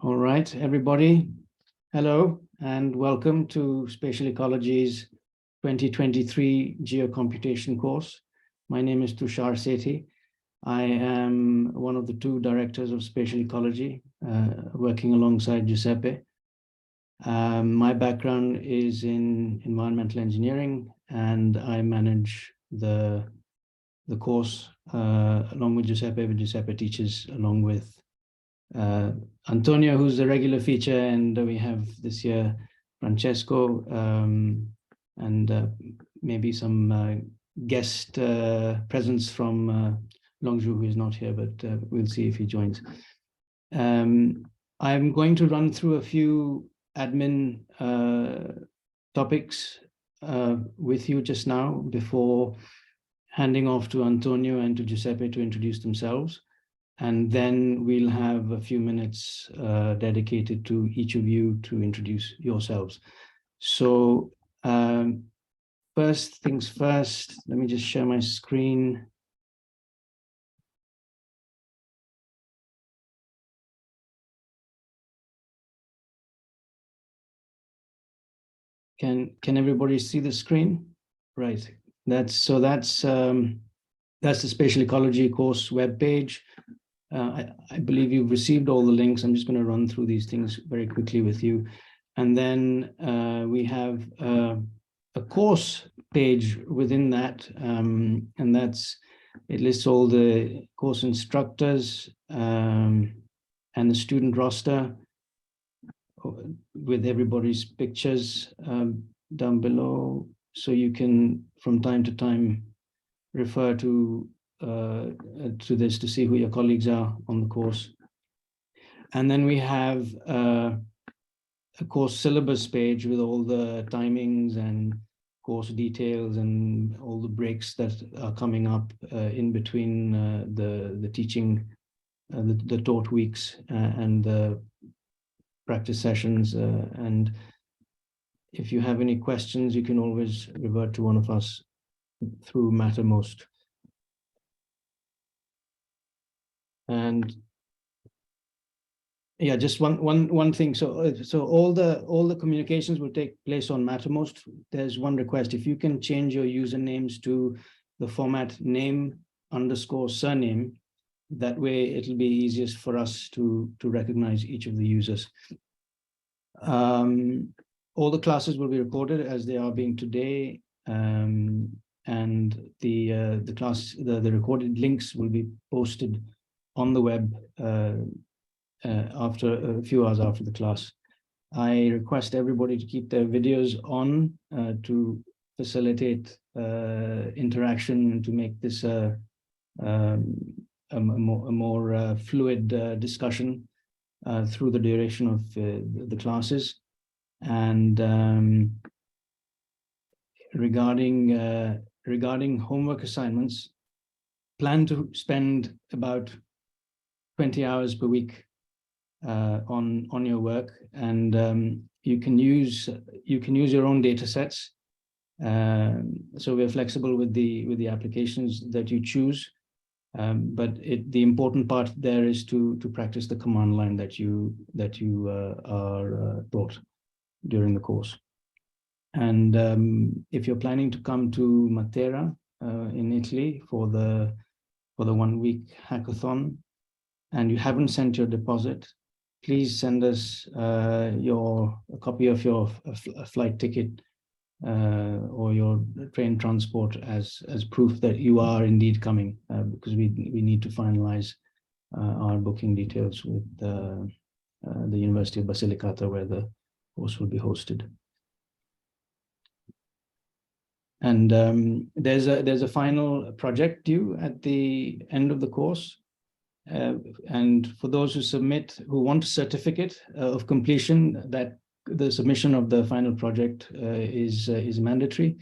All right, everybody. Hello and welcome to Spatial Ecology's 2023 Geocomputation course. My name is Tushar Sethi. I am one of the two directors of Spatial Ecology, working alongside Giuseppe. My background is in environmental engineering, and I manage the course along with Giuseppe. But Giuseppe teaches along with Antonio, who's a regular feature, and we have this year Francesco, and maybe some guest presence from Longzhou, who is not here, but we'll see if he joins. I'm going to run through a few admin topics with you just now before handing off to Antonio and to Giuseppe to introduce themselves. And then we'll have a few minutes dedicated to each of you to introduce yourselves. So first things first, let me just share my screen. Can everybody see the screen? Right. That's the Spatial Ecology course webpage. I believe you've received all the links. I'm just going to run through these things very quickly with you. And then we have a course page within that, and it lists all the course instructors and the student roster with everybody's pictures down below, so you can from time to time refer to this to see who your colleagues are on the course. And then we have a course syllabus page with all the timings and course details and all the breaks that are coming up in between the teaching, the taught weeks and the practice sessions. And if you have any questions, you can always revert to one of us through Mattermost. And yeah, just one thing. So all the communications will take place on Mattermost. There's one request: if you can change your usernames to the format name_surname, that way it'll be easiest for us to recognize each of the users. All the classes will be recorded as they are being today, and the recorded links will be posted on the web after a few hours after the class. I request everybody to keep their videos on to facilitate interaction and to make this a more fluid discussion through the duration of the classes. And regarding homework assignments, plan to spend about 20 hours per week on your work, and you can use your own data sets. So we're flexible with the applications that you choose, but the important part there is to practice the command line that you are taught during the course. And if you're planning to come to Matera in Italy for the 1 week hackathon and you haven't sent your deposit, please send us a copy of your flight ticket or your train transport as proof that you are indeed coming, because we need to finalize our booking details with the University of Basilicata, where the course will be hosted. And there's a final project due at the end of the course. And for those who want a certificate of completion, that the submission of the final project is mandatory.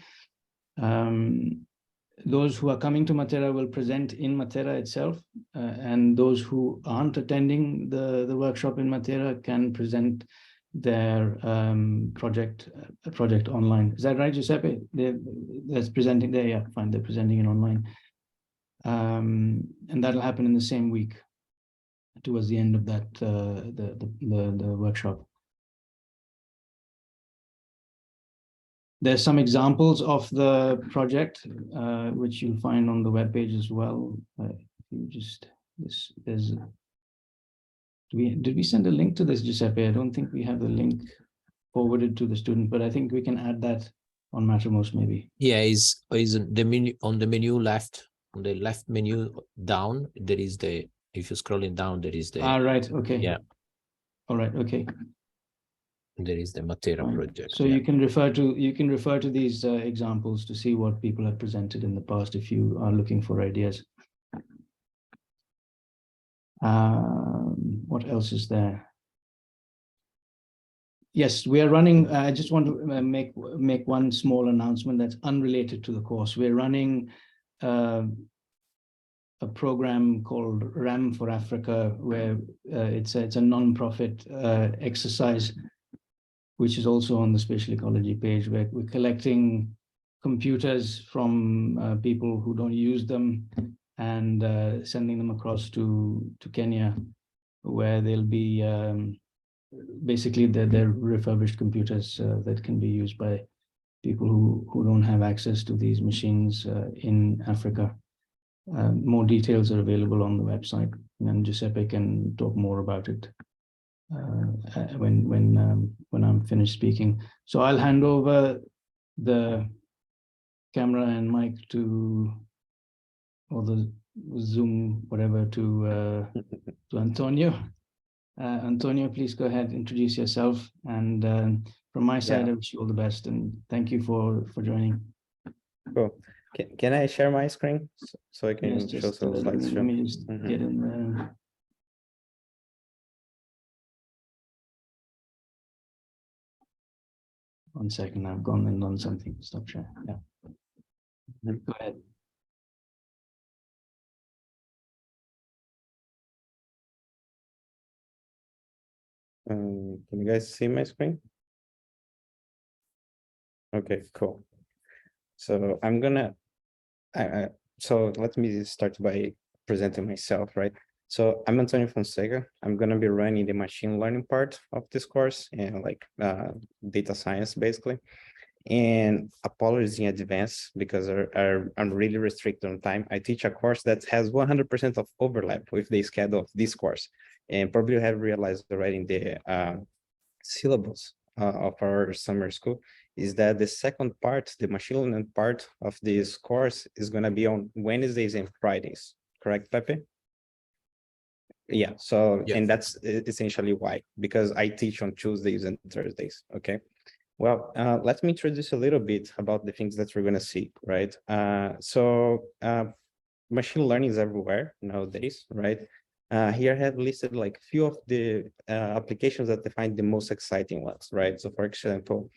Those who are coming to Matera will present in Matera itself, and those who aren't attending the workshop in Matera can present their project online. Is that right, Giuseppe? They're presenting there. Yeah, fine. They're presenting it online. And that'll happen in the same week. towards the end of that the workshop. There's some examples of the project, which you'll find on the webpage as well. If you just there's. Did we send a link to this, Giuseppe? I don't think we have the link forwarded to the student, but I think we can add that on Mattermost maybe. Yeah, is the menu on the menu left, on the left menu down, there is the, if you're scrolling down, there is the, right, okay. yeah. All right, okay. There is the Matera Fine. project. So yeah. you can refer to these examples to see what people have presented in the past if you are looking for ideas. What else is there? Yes, we are running. I just want to make one small announcement that's unrelated to the course. We're running a program called RAM for Africa, where it's a non-profit exercise, which is also on the spatial ecology page, where we're collecting computers from people who don't use them and sending them across to Kenya, where they'll be basically they're refurbished computers that can be used by people who don't have access to these machines in Africa. More details are available on the website, and Giuseppe can talk more about it when I'm finished speaking. So I'll hand over the camera and mic to, or the Zoom, whatever, to Antonio. Antonio, please go ahead, introduce yourself. And from my side, I wish you all the best and thank you for joining. Cool. Can I share my screen so I can show some slides? Let me just get in there. One second, I've gone and done something. Stop share. Yeah. Go ahead. Can you guys see my screen? Okay, cool. So I'm gonna, so let me start by presenting myself, right? So I'm Antonio Fonseca. I'm gonna be running the machine learning part of this course and like data science basically. And apologies in advance because I'm really restricted on time. I teach a course that has 100% of overlap with the schedule of this course. And probably you have realized already in the syllabus of our summer school is that the second part, the machine learning part of this course is going to be on Wednesdays and Fridays. Correct, Pepe? Yeah, so, yeah. And that's essentially why, because I teach on Tuesdays and Thursdays, okay? Well, let me introduce a little bit about the things that we're going to see, right? Machine learning is everywhere nowadays, right? Here I have listed like few of the applications that I find the most exciting ones, right? So for example,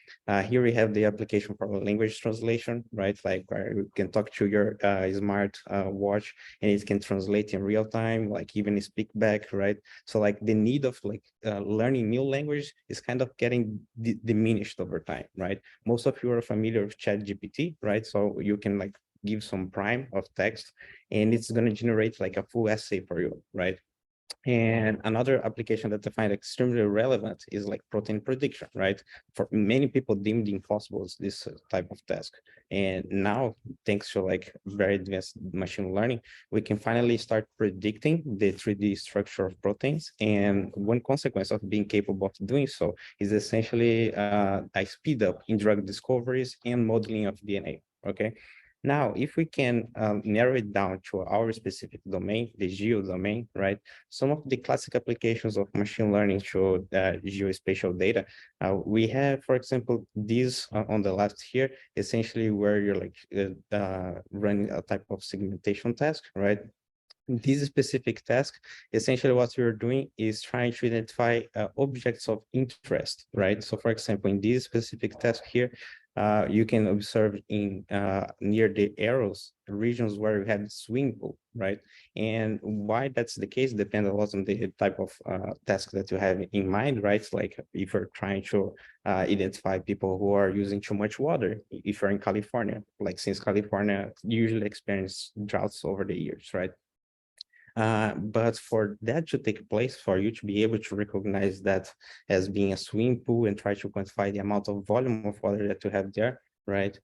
here we have the application for language translation, right? Like where you can talk to your smart watch and it can translate in real time, like even speak back, right? So like the need of like learning new language is kind of getting diminished over time, right? Most of you are familiar with ChatGPT, right? So you can like give some prime of text and it's going to generate like a full essay for you, right? And another application that I find extremely relevant is like protein prediction, right? For many people deemed impossible is this type of task. And now, thanks to like very advanced machine learning, we can finally start predicting the 3D structure of proteins. And one consequence of being capable of doing so is essentially a speed up in drug discoveries and modeling of DNA, okay? Now, if we can narrow it down to our specific domain, the geo domain, right? Some of the classic applications of machine learning to geospatial data, we have, for example, this on the left here, essentially where you're like running a type of segmentation task, right? This specific task, essentially what you're doing is trying to identify objects of interest, right? So for example, in this specific task here, you can observe in near the arrows regions where you have swimming pool, right? And why that's the case depends a lot on the type of task that you have in mind, right? Like if you're trying to identify people who are using too much water, if you're in California, like since California usually experience droughts over the years, right? But for that to take place, for you to be able to recognize that as being a swimming pool and try to quantify the amount of volume of water that you have there, right?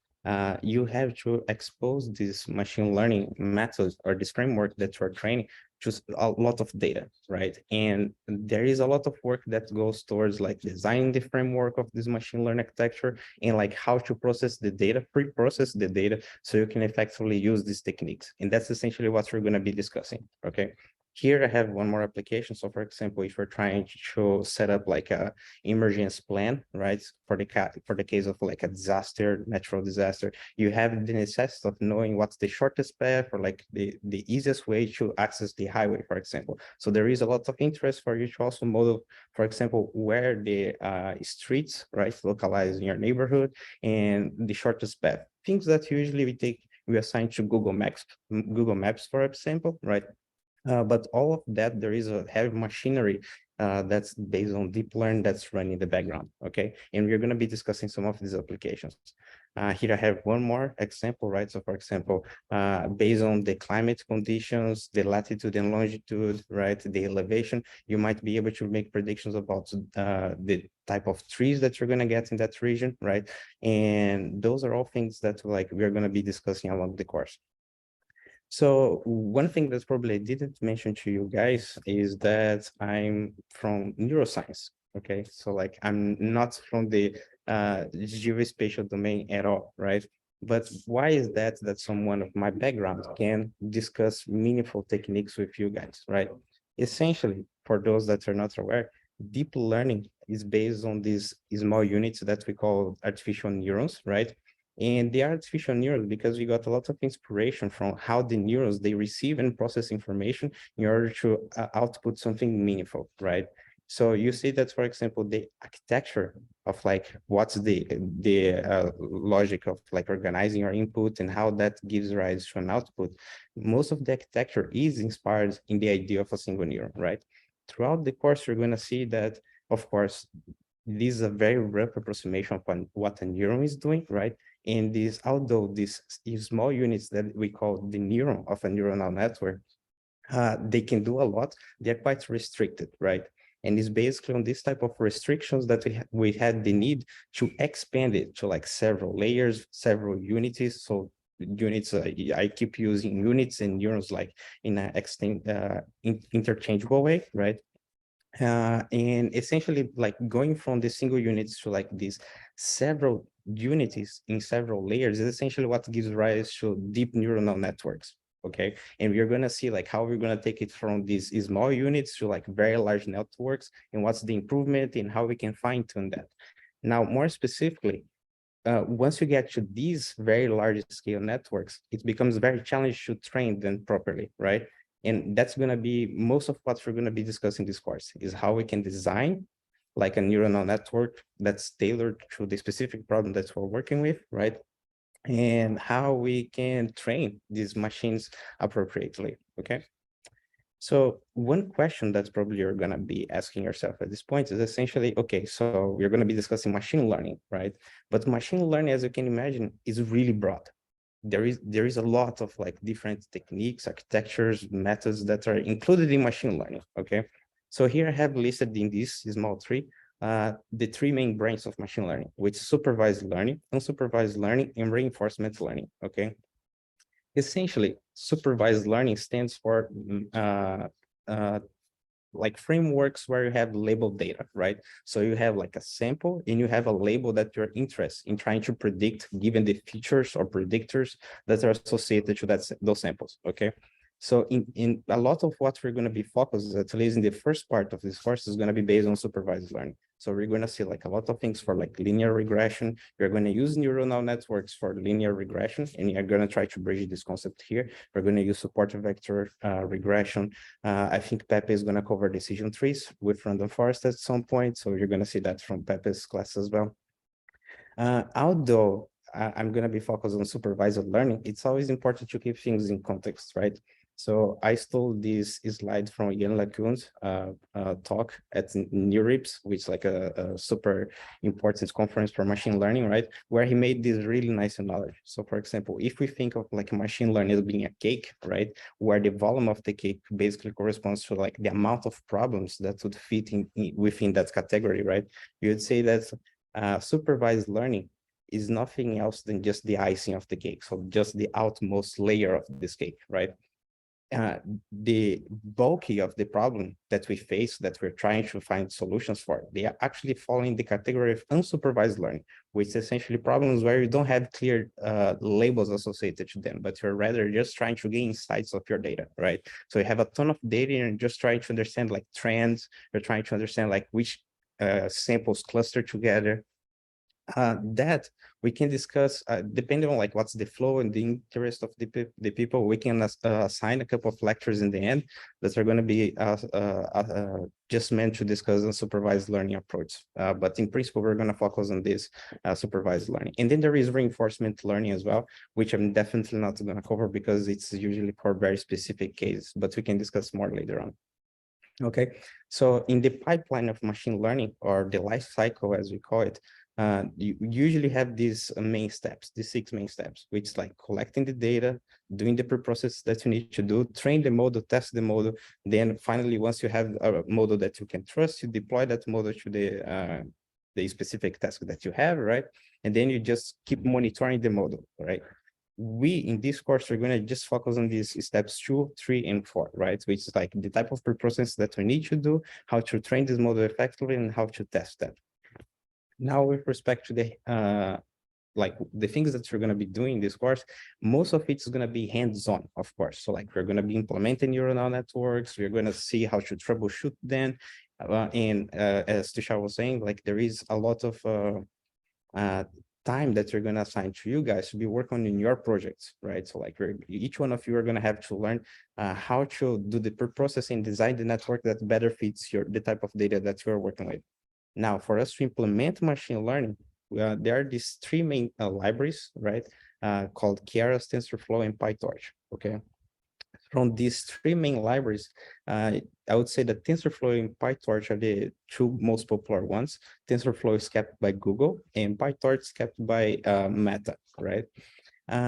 You have to expose this machine learning methods or this framework that you're training to a lot of data, right? And there is a lot of work that goes towards like designing the framework of this machine learning architecture and like how to process the data, pre-process the data, so you can effectively use these techniques. And that's essentially what we're going to be discussing, okay? Here I have one more application. So for example, if we're trying to set up like a emergency plan, right? For the case of like a disaster, natural disaster, you have the necessity of knowing what's the shortest path or like the easiest way to access the highway, for example. So there is a lot of interest for you to also model, for example, where the streets, right, localized in your neighborhood and the shortest path. Things that usually we assign to Google Maps, for example, right? But all of that, there is a heavy machinery that's based on deep learning that's running in the background, okay? And we're going to be discussing some of these applications. Here I have one more example, right? So for example, based on the climate conditions, the latitude and longitude, right? The elevation, you might be able to make predictions about the type of trees that you're going to get in that region, right? And those are all things that like we're going to be discussing along the course. So one thing that probably I didn't mention to you guys is that I'm from neuroscience. Okay, so like I'm not from the geospatial domain at all, right? But why is that someone of my background can discuss meaningful techniques with you guys, right? Essentially, for those that are not aware, deep learning is based on these small units that we call artificial neurons, right? And the artificial neurons, because we got a lot of inspiration from how the neurons, they receive and process information in order to output something meaningful, right? So you see that, for example, the architecture of like, what's the logic of like organizing your input and how that gives rise to an output. Most of the architecture is inspired in the idea of a single neuron, right? Throughout the course, you're going to see that, of course, this is a very rough approximation of what a neuron is doing, right? And these, although these small units that we call the neuron of a neuronal network, they can do a lot, they're quite restricted, right? And it's basically on this type of restrictions that we had the need to expand it to like several layers, several unities. So units, I keep using units and neurons like in an interchangeable way, right? And essentially like going from the single units to like these several unities in several layers is essentially what gives rise to deep neuronal networks, okay? And we're going to see like how we're going to take it from these small units to like very large networks and what's the improvement and how we can fine tune that. Now, more specifically, once you get to these very large scale networks, it becomes very challenging to train them properly, right? And that's going to be most of what we're going to be discussing this course is how we can design like a neuronal network that's tailored to the specific problem that we're working with, right? And how we can train these machines appropriately, okay? So one question that's probably you're going to be asking yourself at this point is essentially, okay, so we're going to be discussing machine learning, right? But machine learning, as you can imagine, is really broad. There is a lot of like different techniques, architectures, methods that are included in machine learning, okay? So here I have listed in this small tree, the three main branches of machine learning, which is supervised learning, unsupervised learning, and reinforcement learning, okay? Essentially, supervised learning stands for like frameworks where you have labeled data, right? So you have like a sample and you have a label that you're interested in trying to predict given the features or predictors that are associated to those samples, okay? So in a lot of what we're going to be focused, at least in the first part of this course, is going to be based on supervised learning. So we're going to see like a lot of things for like linear regression. We're going to use neuronal networks for linear regression, and you're going to try to bridge this concept here. We're going to use support vector regression. I think Pepe is going to cover decision trees with random forest at some point. So you're going to see that from Pepe's class as well. Although I'm going to be focused on supervised learning, it's always important to keep things in context, right? So I stole this slide from Ian LeCun's talk at NeurIPS, which is like a super important conference for machine learning, right? Where he made this really nice analogy. So for example, if we think of like machine learning as being a cake, right? Where the volume of the cake basically corresponds to like the amount of problems that would fit within that category, right? You would say that supervised learning is nothing else than just the icing of the cake. So just the outmost layer of this cake, right? The bulky of the problem that we face, that we're trying to find solutions for, they are actually falling the category of unsupervised learning, which is essentially problems where you don't have clear labels associated to them, but you're rather just trying to gain insights of your data, right? So you have a ton of data and you're just trying to understand like trends, you're trying to understand like which samples cluster together. That we can discuss depending on like what's the flow and the interest of the people. We can assign a couple of lectures in the end that are going to be just meant to discuss unsupervised learning approach. But in principle, we're going to focus on this supervised learning. And then there is reinforcement learning as well, which I'm definitely not going to cover because it's usually for very specific cases, but we can discuss more later on. Okay, so in the pipeline of machine learning, or the life cycle as we call it, you usually have these main steps, the 6 main steps, which is like collecting the data, doing the pre-process that you need to do, train the model, test the model. Then finally, once you have a model that you can trust, you deploy that model to the specific task that you have, right? And then you just keep monitoring the model, right? We in this course are going to just focus on these steps 2, 3, and 4, right? Which is like the type of pre-process that we need to do, how to train this model effectively, and how to test that. Now, with respect to the like the things that you're going to be doing in this course, most of it is going to be hands-on, of course. So like we're going to be implementing neural networks, we're going to see how to troubleshoot them, and as Tushar was saying, like there is a lot of time that you're going to assign to you guys to be working on your projects, right? So like each one of you are going to have to learn how to do the pre-processing, design the network that better fits the type of data that you're working with. Now, for us to implement machine learning, there are these 3 main libraries, right? Called Keras, TensorFlow, and PyTorch, okay? From these 3 main libraries, I would say that TensorFlow and PyTorch are the 2 most popular ones. TensorFlow is kept by Google and PyTorch is kept by Meta, right?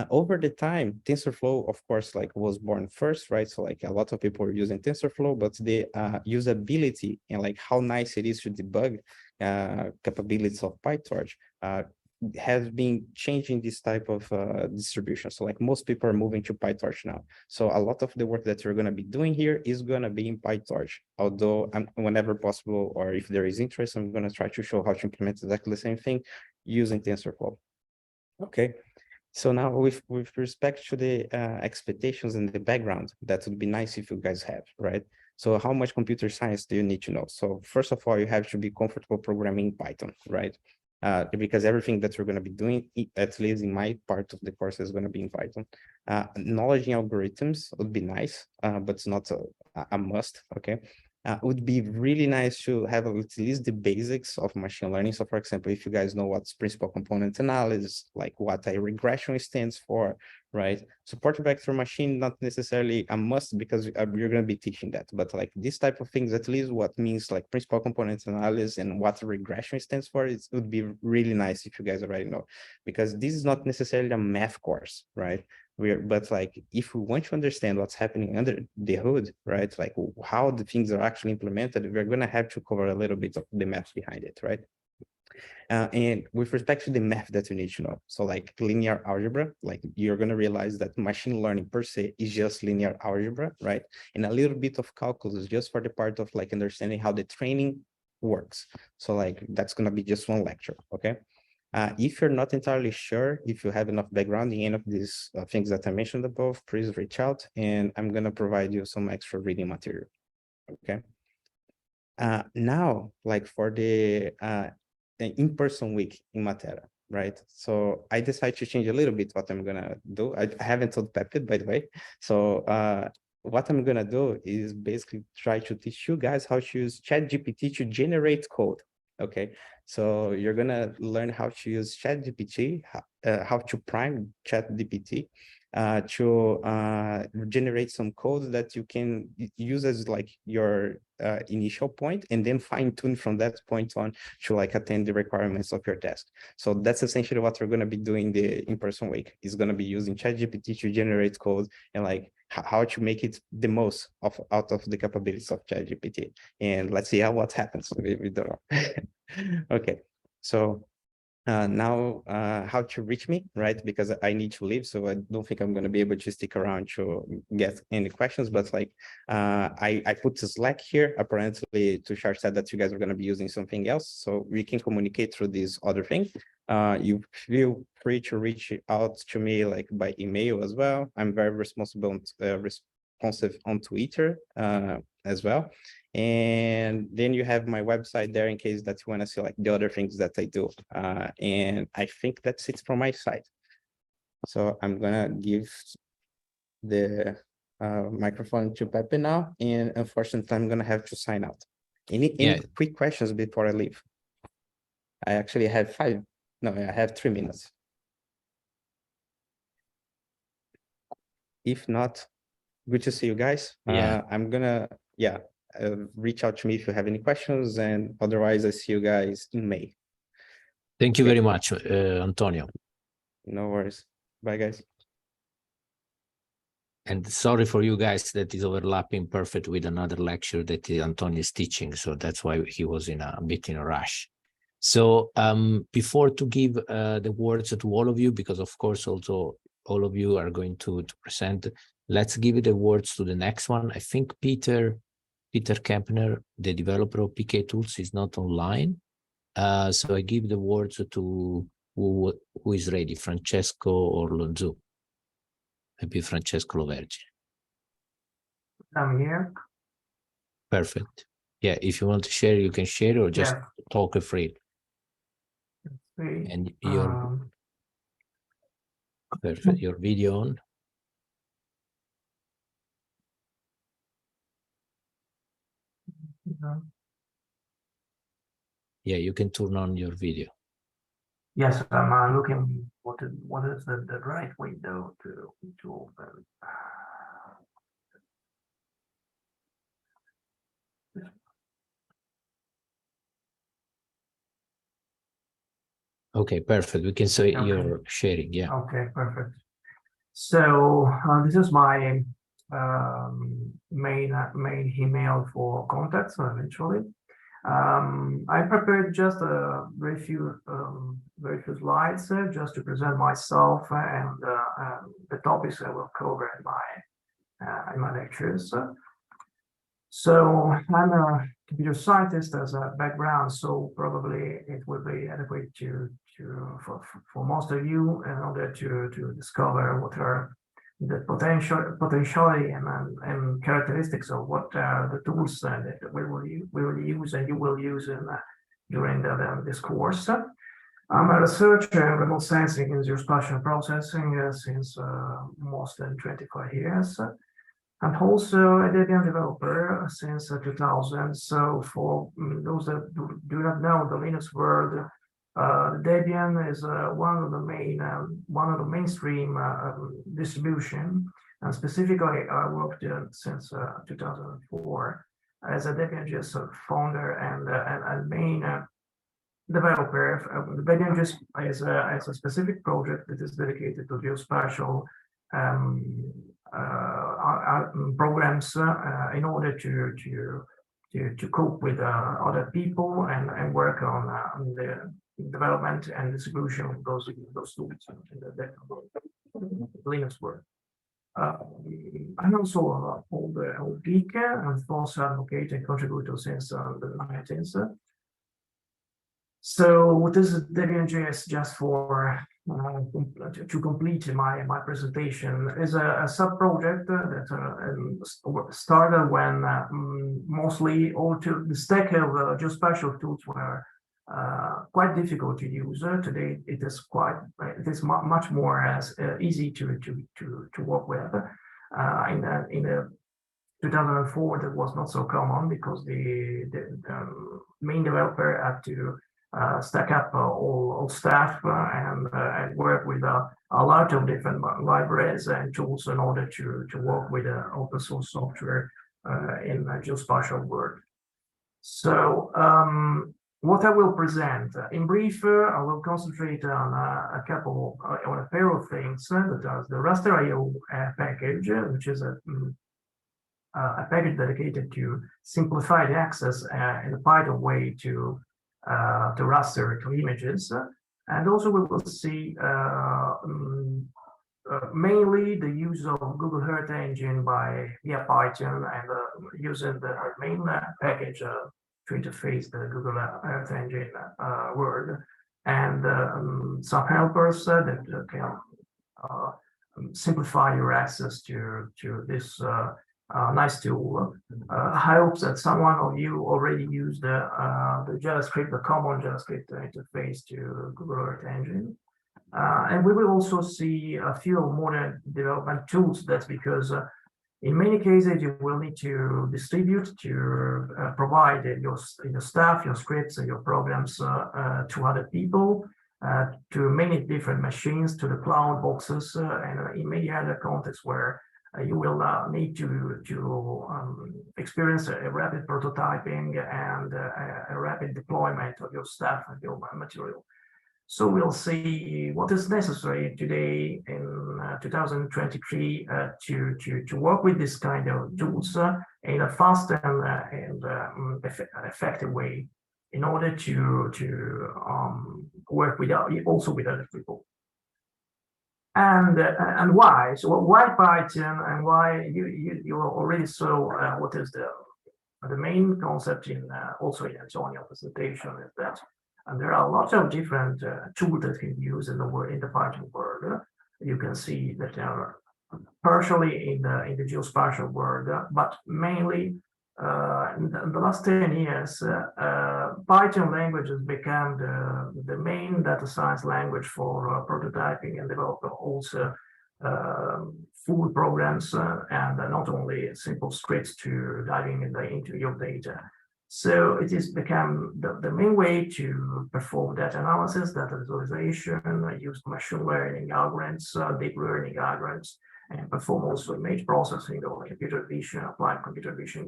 Over the time, TensorFlow, of course, like was born first, right? So like a lot of people are using TensorFlow, but the usability and like how nice it is to debug capabilities of PyTorch has been changing this type of distribution. So like most people are moving to PyTorch now. So a lot of the work that you're going to be doing here is going to be in PyTorch, although whenever possible, or if there is interest, I'm going to try to show how to implement exactly the same thing using TensorFlow. Okay. So now with respect to the expectations and the background, that would be nice if you guys have, right? So how much computer science do you need to know? So first of all, you have to be comfortable programming Python, right? Because everything that you're going to be doing, at least in my part of the course, is going to be in Python. Knowledge in algorithms would be nice, but it's not a must, okay? It would be really nice to have at least the basics of machine learning. So for example, if you guys know what's principal component analysis, like what a regression stands for, right? Support vector machine, not necessarily a must because you're going to be teaching that, but like this type of things, at least what means like principal component analysis and what regression stands for, it would be really nice if you guys already know, because this is not necessarily a math course, right? But like if we want to understand what's happening under the hood, right, like how the things are actually implemented, we're going to have to cover a little bit of the math behind it, right? And with respect to the math that you need to know, so like linear algebra, like you're going to realize that machine learning per se is just linear algebra, right? And a little bit of calculus just for the part of like understanding how the training works. So like that's going to be just 1 lecture, okay? If you're not entirely sure if you have enough background in any of these things that I mentioned above, please reach out and I'm going to provide you some extra reading material. Okay. Now, like for the in-person week in Matera, right? So I decided to change a little bit what I'm going to do. I haven't told Pepe, by the way. So what I'm going to do is basically try to teach you guys how to use ChatGPT to generate code. Okay, so you're gonna learn how to use ChatGPT, how to prime ChatGPT to generate some code that you can use as like your initial point, and then fine tune from that point on to like attend the requirements of your task. So that's essentially what we're going to be doing the in-person week. Is going to be using ChatGPT to generate code and like how to make it the most out of the capabilities of ChatGPT. And let's see what happens. We don't know. Okay, so now how to reach me, right? Because I need to leave, so I don't think I'm going to be able to stick around to get any questions, but like I put the Slack here. Apparently Tushar said that you guys are going to be using something else, so we can communicate through this other thing. You feel free to reach out to me like by email as well. I'm very responsive on Twitter as well. And then you have my website there in case that you want to see like the other things that I do. And I think that's it from my side. So I'm gonna give the microphone to Pepe now, and unfortunately I'm gonna have to sign out. Any quick questions before I leave? I actually have 5. No, I have 3 minutes. If not, good to see you guys. I'm gonna, reach out to me if you have any questions, and otherwise I see you guys in May. Thank you very much, Antonio. No worries. Bye, guys. And sorry for you guys that is overlapping perfect with another lecture that Antonio is teaching. So that's why he was in a bit in a rush. So before to give the words to all of you, because of course also all of you are going to present, let's give the words to the next one. I think Peter Kempner, the developer of PK Tools, is not online. So I give the words to who is ready, Francesco or Lonzu. Maybe Francesco Lovergi. I'm here. Perfect. Yeah, if you want to share, you can share or just talk free. And your perfect, your video on. Yeah, you can turn on your video. Yes, I'm looking what is the right window to open. Okay, perfect. We can say you're sharing. Yeah. Okay, perfect. So this is my main email for contacts eventually. I prepared just a very few slides just to present myself and the topics I will cover in my lectures. So I'm a computer scientist as a background, so probably it will be adequate for most of you in order to discover what are the potentiality and characteristics of what are the tools that we will use and you will use during this course. I'm a researcher in remote sensing and geospatial processing since more than 25 years. I'm also a Debian developer since 2000. So for those that do not know the Linux world, Debian is one of the mainstream distribution, and specifically I worked since 2004 as a Debian.js founder and main developer. Debian.js is a specific project that is dedicated to geospatial programs in order to cope with other people and work on the development and distribution of those tools in the Linux world. I'm also a old geek and also advocate and contributor since the 19th. So this is Debian.js just for to complete my presentation is a sub-project that started when mostly all the stack of geospatial tools were quite difficult to use. Today it is much more easy to work with. In the 2004 that was not so common because the main developer had to stack up all staff and work with a lot of different libraries and tools in order to work with open source software in the geospatial world. So what I will present in brief, I will concentrate on on a pair of things that are the Raster.io package, which is a package dedicated to simplify the access in a Python way to raster to images, and also we will see mainly the use of Google Earth Engine via Python and using the main package to interface the Google Earth Engine world, and some helpers that can simplify your access to this nice tool. I hope that someone of you already used the JavaScript, the common JavaScript interface to Google Earth Engine. And we will also see a few modern development tools. That's because in many cases you will need to distribute, to provide your stuff, your scripts, and your programs to other people, to many different machines, to the cloud boxes, and in many other contexts where you will need to experience a rapid prototyping and a rapid deployment of your stuff and your material. So we'll see what is necessary today in 2023 to work with this kind of tools in a fast and effective way in order to work with also with other people. And why? So why Python, and why you already saw what is the main concept in also in Antonio's presentation is that, and there are lots of different tools that can use in the Python world. You can see that they are partially in the geospatial world, but mainly in the last 10 years, Python language has become the main data science language for prototyping and developing also full programs and not only simple scripts to diving into your data. So it has become the main way to perform data analysis, data visualization, use machine learning algorithms, deep learning algorithms, and perform also image processing or computer vision, applied computer vision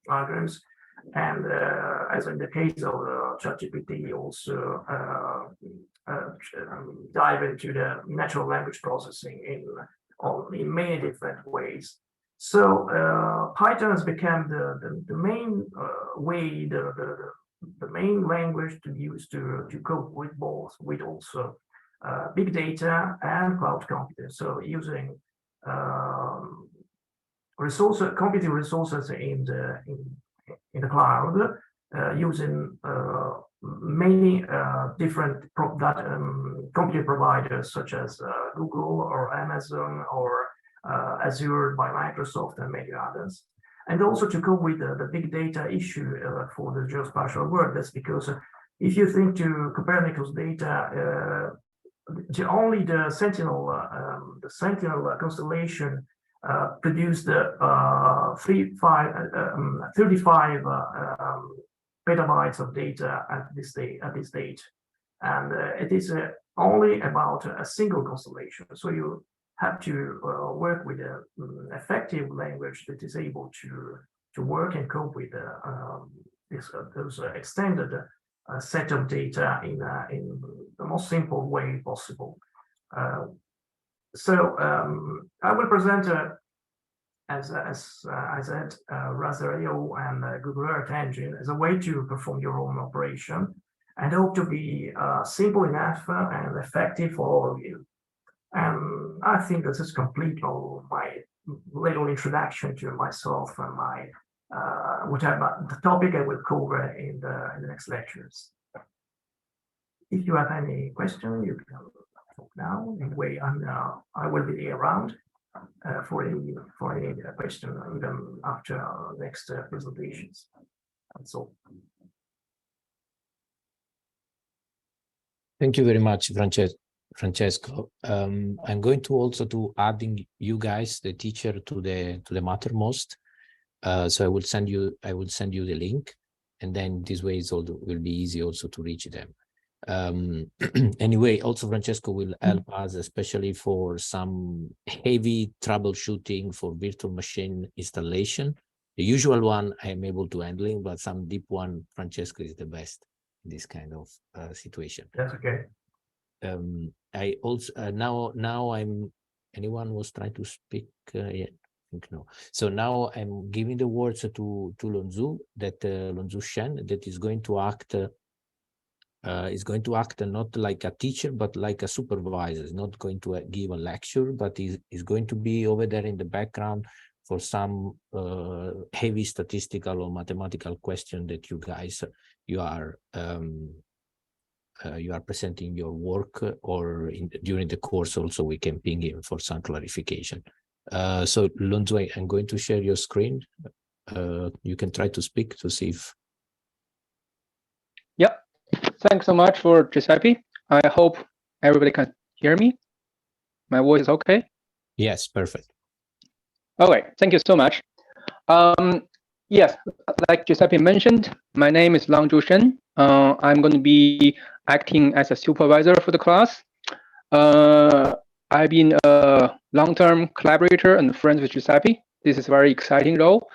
algorithms. And as in the case of ChatGPT, also dive into the natural language processing in many different ways. So Python has become the main way, the main language to use to cope with both, with also big data and cloud computing. So using computing resources in the cloud, using many different computing providers such as Google or Amazon or Azure by Microsoft and many others, and also to cope with the big data issue for the geospatial world. That's because if you think to Copernicus data, only the Sentinel constellation produced 35 petabytes of data at this date, and it is only about a single constellation. So you have to work with an effective language that is able to work and cope with those extended set of data in the most simple way possible. So I will present as I said, Raster.io and Google Earth Engine as a way to perform your own operation, and hope to be simple enough and effective for all of you. And I think this is complete all my little introduction to myself and my whatever the topic I will cover in the next lectures. If you have any question, you can talk now. Anyway, I will be around for any question even after next presentations. That's all. Thank you very much, Francesco. I'm going to also adding you guys, the teacher, to the Mattermost. So I will send you the link, and then this way it will be easy also to reach them. Anyway, also Francesco will help us, especially for some heavy troubleshooting for virtual machine installation. The usual one I am able to handling, but some deep one, Francesco is the best in this kind of situation. That's okay. I also now I'm, anyone was trying to speak? Yeah, I think no. So now I'm giving the words to Lonzu, that Lonzu Shen, that is going to act not like a teacher, but like a supervisor. He's not going to give a lecture, but he's going to be over there in the background for some heavy statistical or mathematical question that you are presenting your work, or during the course also we can ping him for some clarification. So Lonzu, I'm going to share your screen. You can try to speak to see if. Yep. Thanks so much for Giuseppe. I hope everybody can hear me. My voice is okay? Yes, perfect. Okay, thank you so much. Yes, like Giuseppe mentioned, my name is Lonzu Shen. I'm going to be acting as a supervisor for the class. I've been a long-term collaborator and friends with Giuseppe. This is a very exciting role.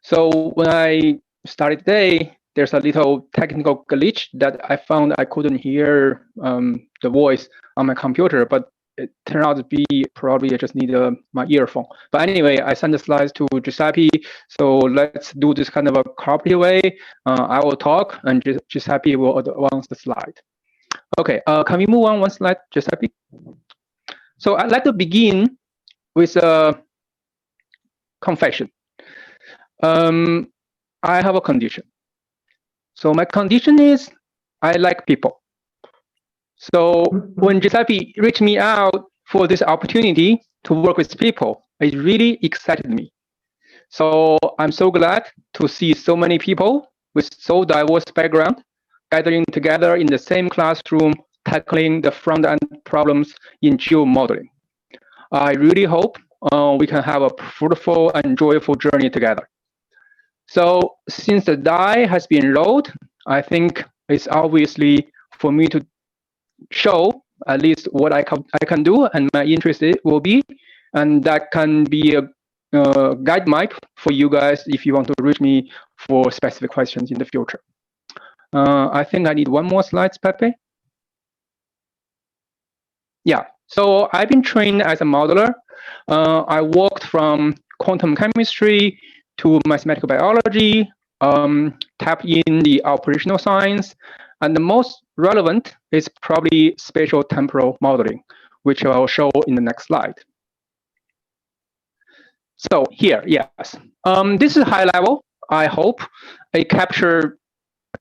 So when I started today, there's a little technical glitch that I found I couldn't hear the voice on my computer, but it turned out to be probably I just need my earphone. But anyway, I sent the slides to Giuseppe. So let's do this kind of a cooperative way. I will talk and Giuseppe will advance the slide. Okay, can we move on one slide, Giuseppe? So I'd like to begin with a confession. I have a condition. So my condition is I like people. So when Giuseppe reached me out for this opportunity to work with people, it really excited me. So I'm so glad to see so many people with so diverse background gathering together in the same classroom, tackling the front-end problems in geomodeling. I really hope we can have a fruitful and joyful journey together. So since the die has been rolled, I think it's obviously for me to show at least what I can do and my interest will be, and that can be a guide map for you guys if you want to reach me for specific questions in the future. I think I need one more slide, Pepe. Yeah, so I've been trained as a modeler. I worked from quantum chemistry to mathematical biology, tap in the operational science, and the most relevant is probably spatial temporal modeling, which I'll show in the next slide. So here, yes, this is high level. I hope it captures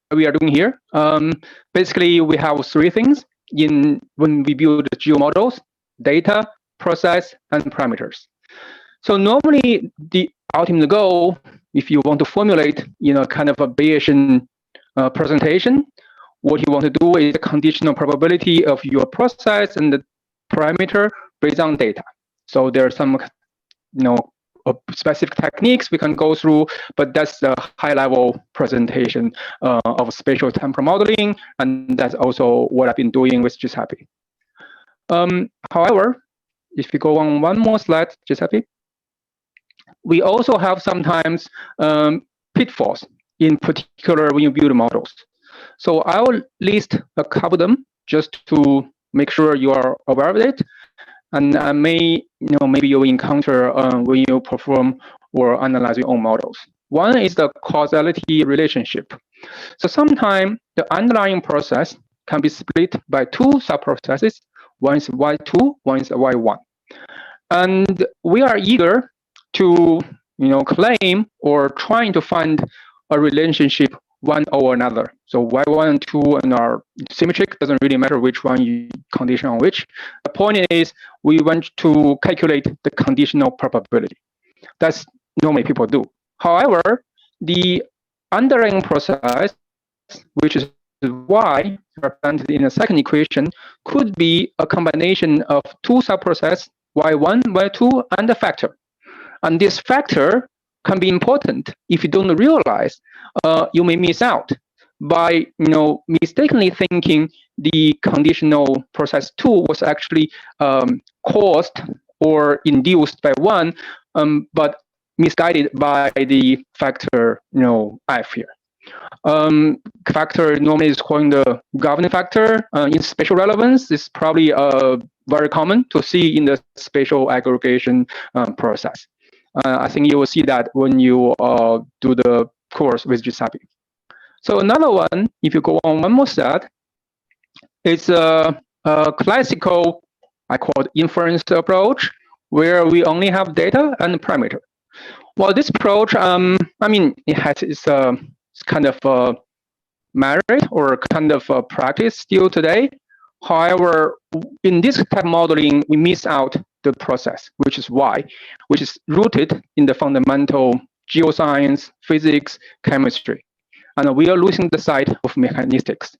what we are doing here. Basically, we have three things when we build geomodels: data, process, and parameters. So normally, the ultimate goal, if you want to formulate, kind of a Bayesian presentation, what you want to do is a conditional probability of your process and the parameter based on data. So there are some, specific techniques we can go through, but that's the high-level presentation of spatial temporal modeling, and that's also what I've been doing with Giuseppe. However, if you go on one more slide, Giuseppe, we also have sometimes pitfalls, in particular when you build models. So I will list a couple of them just to make sure you are aware of it. And I maybe you'll encounter when you perform or analyze your own models. One is the causality relationship. So sometimes the underlying process can be split by two sub-processes. One is Y2, one is Y1. And we are eager to claim or trying to find a relationship one over another. So Y1 and 2 and are symmetric, doesn't really matter which one you condition on which. The point is we want to calculate the conditional probability. That's normally people do. However, the underlying process, which is Y represented in the second equation, could be a combination of two subprocesses, Y1, Y2, and a factor. And this factor can be important if you don't realize you may miss out by mistakenly thinking the conditional process 2 was actually caused or induced by 1, but misguided by the factor f here. Factor normally is calling the governing factor. In spatial relevance, it's probably very common to see in the spatial aggregation process. I think you will see that when you do the course with Giuseppe. So another one, if you go on one more step, it's a classical, I call it inference approach, where we only have data and parameter. Well, this approach, I mean, it has its kind of merit or kind of practice still today. However, in this type of modeling, we miss out the process, which is rooted in the fundamental geoscience, physics, chemistry. And we are losing the sight of mechanistics.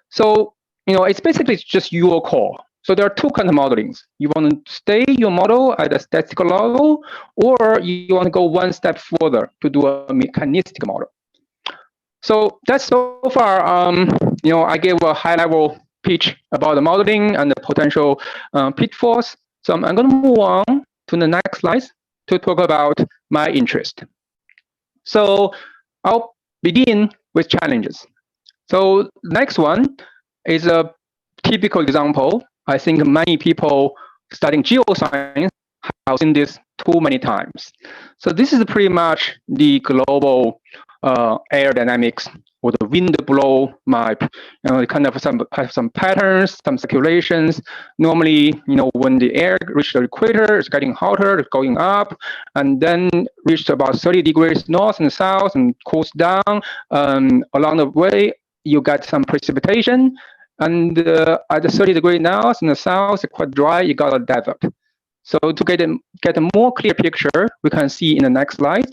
So, it's basically just your call. So there are two kinds of modelings. You want to stay your model at a statistical level, or you want to go one step further to do a mechanistic model. So that's so far, I gave a high-level pitch about the modeling and the potential pitfalls. So I'm going to move on to the next slide to talk about my interest. So I'll begin with challenges. So next one is a typical example. I think many people studying geoscience have seen this too many times. So this is pretty much the global air dynamics or the wind blow map. Kind of have some patterns, some circulations. Normally, when the air reaches the equator, it's getting hotter, it's going up, and then reaches about 30 degrees north and south and cools down. Along the way, you get some precipitation, and at the 30 degree north and the south, it's quite dry. You got a desert. So to get a more clear picture, we can see in the next slide.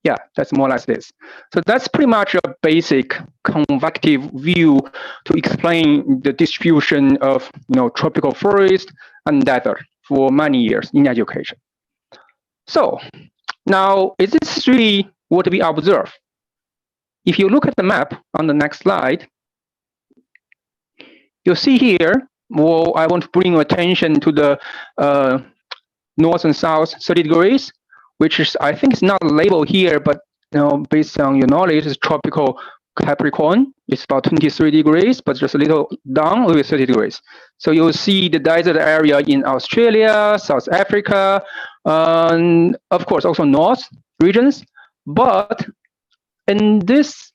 Yeah, that's more like this. So that's pretty much a basic convective view to explain the distribution of tropical forest and desert for many years in education. So now, is this really what we observe? If you look at the map on the next slide, you'll see here, well, I want to bring your attention to the north and south 30 degrees, which is, I think it's not labeled here, but based on your knowledge, it's tropical Capricorn. It's about 23 degrees, but just a little down with 30 degrees. So you'll see the desert area in Australia, South Africa, and of course also North regions. But in this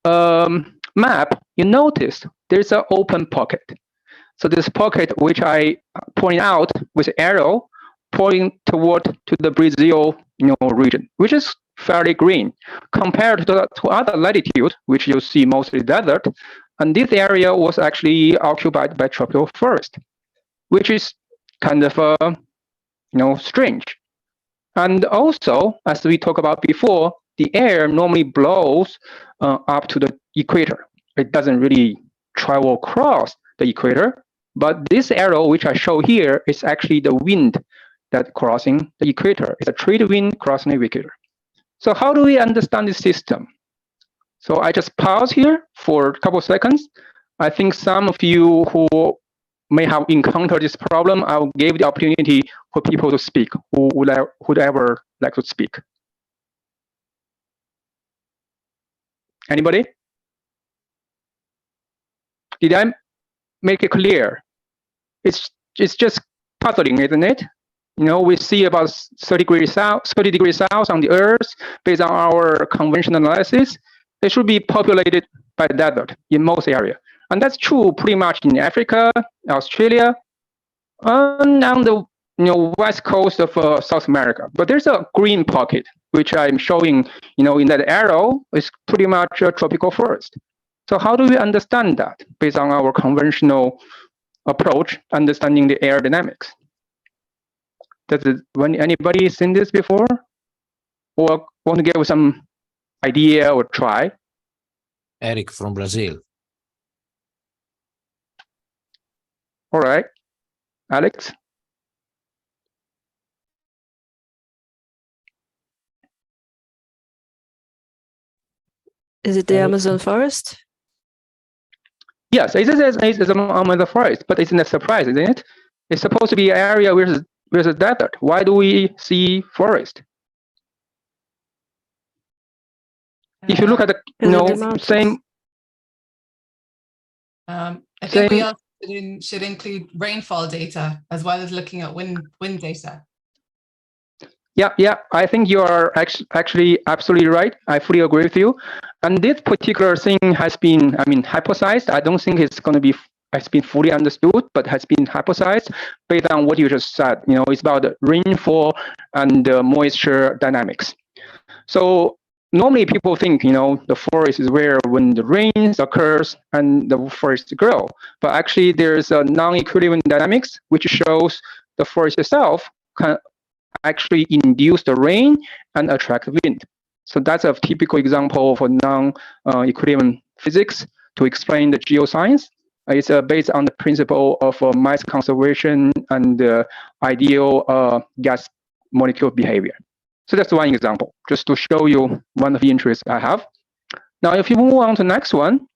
map, you notice there's an open pocket. So this pocket, which I point out with arrow, pointing toward to the Brazil region, which is fairly green compared to other latitudes, which you see mostly desert. And this area was actually occupied by tropical forest, which is kind of strange. And also, as we talked about before, the air normally blows up to the equator. It doesn't really travel across the equator, but this arrow, which I show here, is actually the wind that crossing the equator. It's a trade wind crossing the equator. So how do we understand this system? So I just pause here for a couple of seconds. I think some of you who may have encountered this problem, I'll give the opportunity for people to speak who would ever like to speak. Anybody? Did I make it clear? It's just puzzling, isn't it? We see about 30 degrees south on the Earth based on our conventional analysis. It should be populated by desert in most areas. And that's true pretty much in Africa, Australia, and on the west coast of South America. But there's a green pocket, which I'm showing in that arrow, is pretty much a tropical forest. So how do we understand that based on our conventional approach, understanding the air dynamics? Anybody seen this before? Or want to give some idea or try? Eric from Brazil. All right. Alex? Is it the Amazon forest? Yes, it's Amazon forest, but it's not a surprise, isn't it? It's supposed to be an area where there's a desert. Why do we see forest? If you look at the same. I think we also should include rainfall data as well as looking at wind data. Yeah, I think you are actually absolutely right. I fully agree with you. And this particular thing has been, hypothesized. I don't think it's going to be has been fully understood, but has been hypothesized based on what you just said. It's about rainfall and moisture dynamics. So normally people think, the forest is where when the rains occurs and the forest grow. But actually there's a non-equilibrium dynamics, which shows the forest itself can actually induce the rain and attract wind. So that's a typical example for non-equilibrium physics to explain the geoscience. It's based on the principle of mass conservation and ideal gas molecule behavior. So that's one example, just to show you one of the interests I have. Now, if you move on to the next one,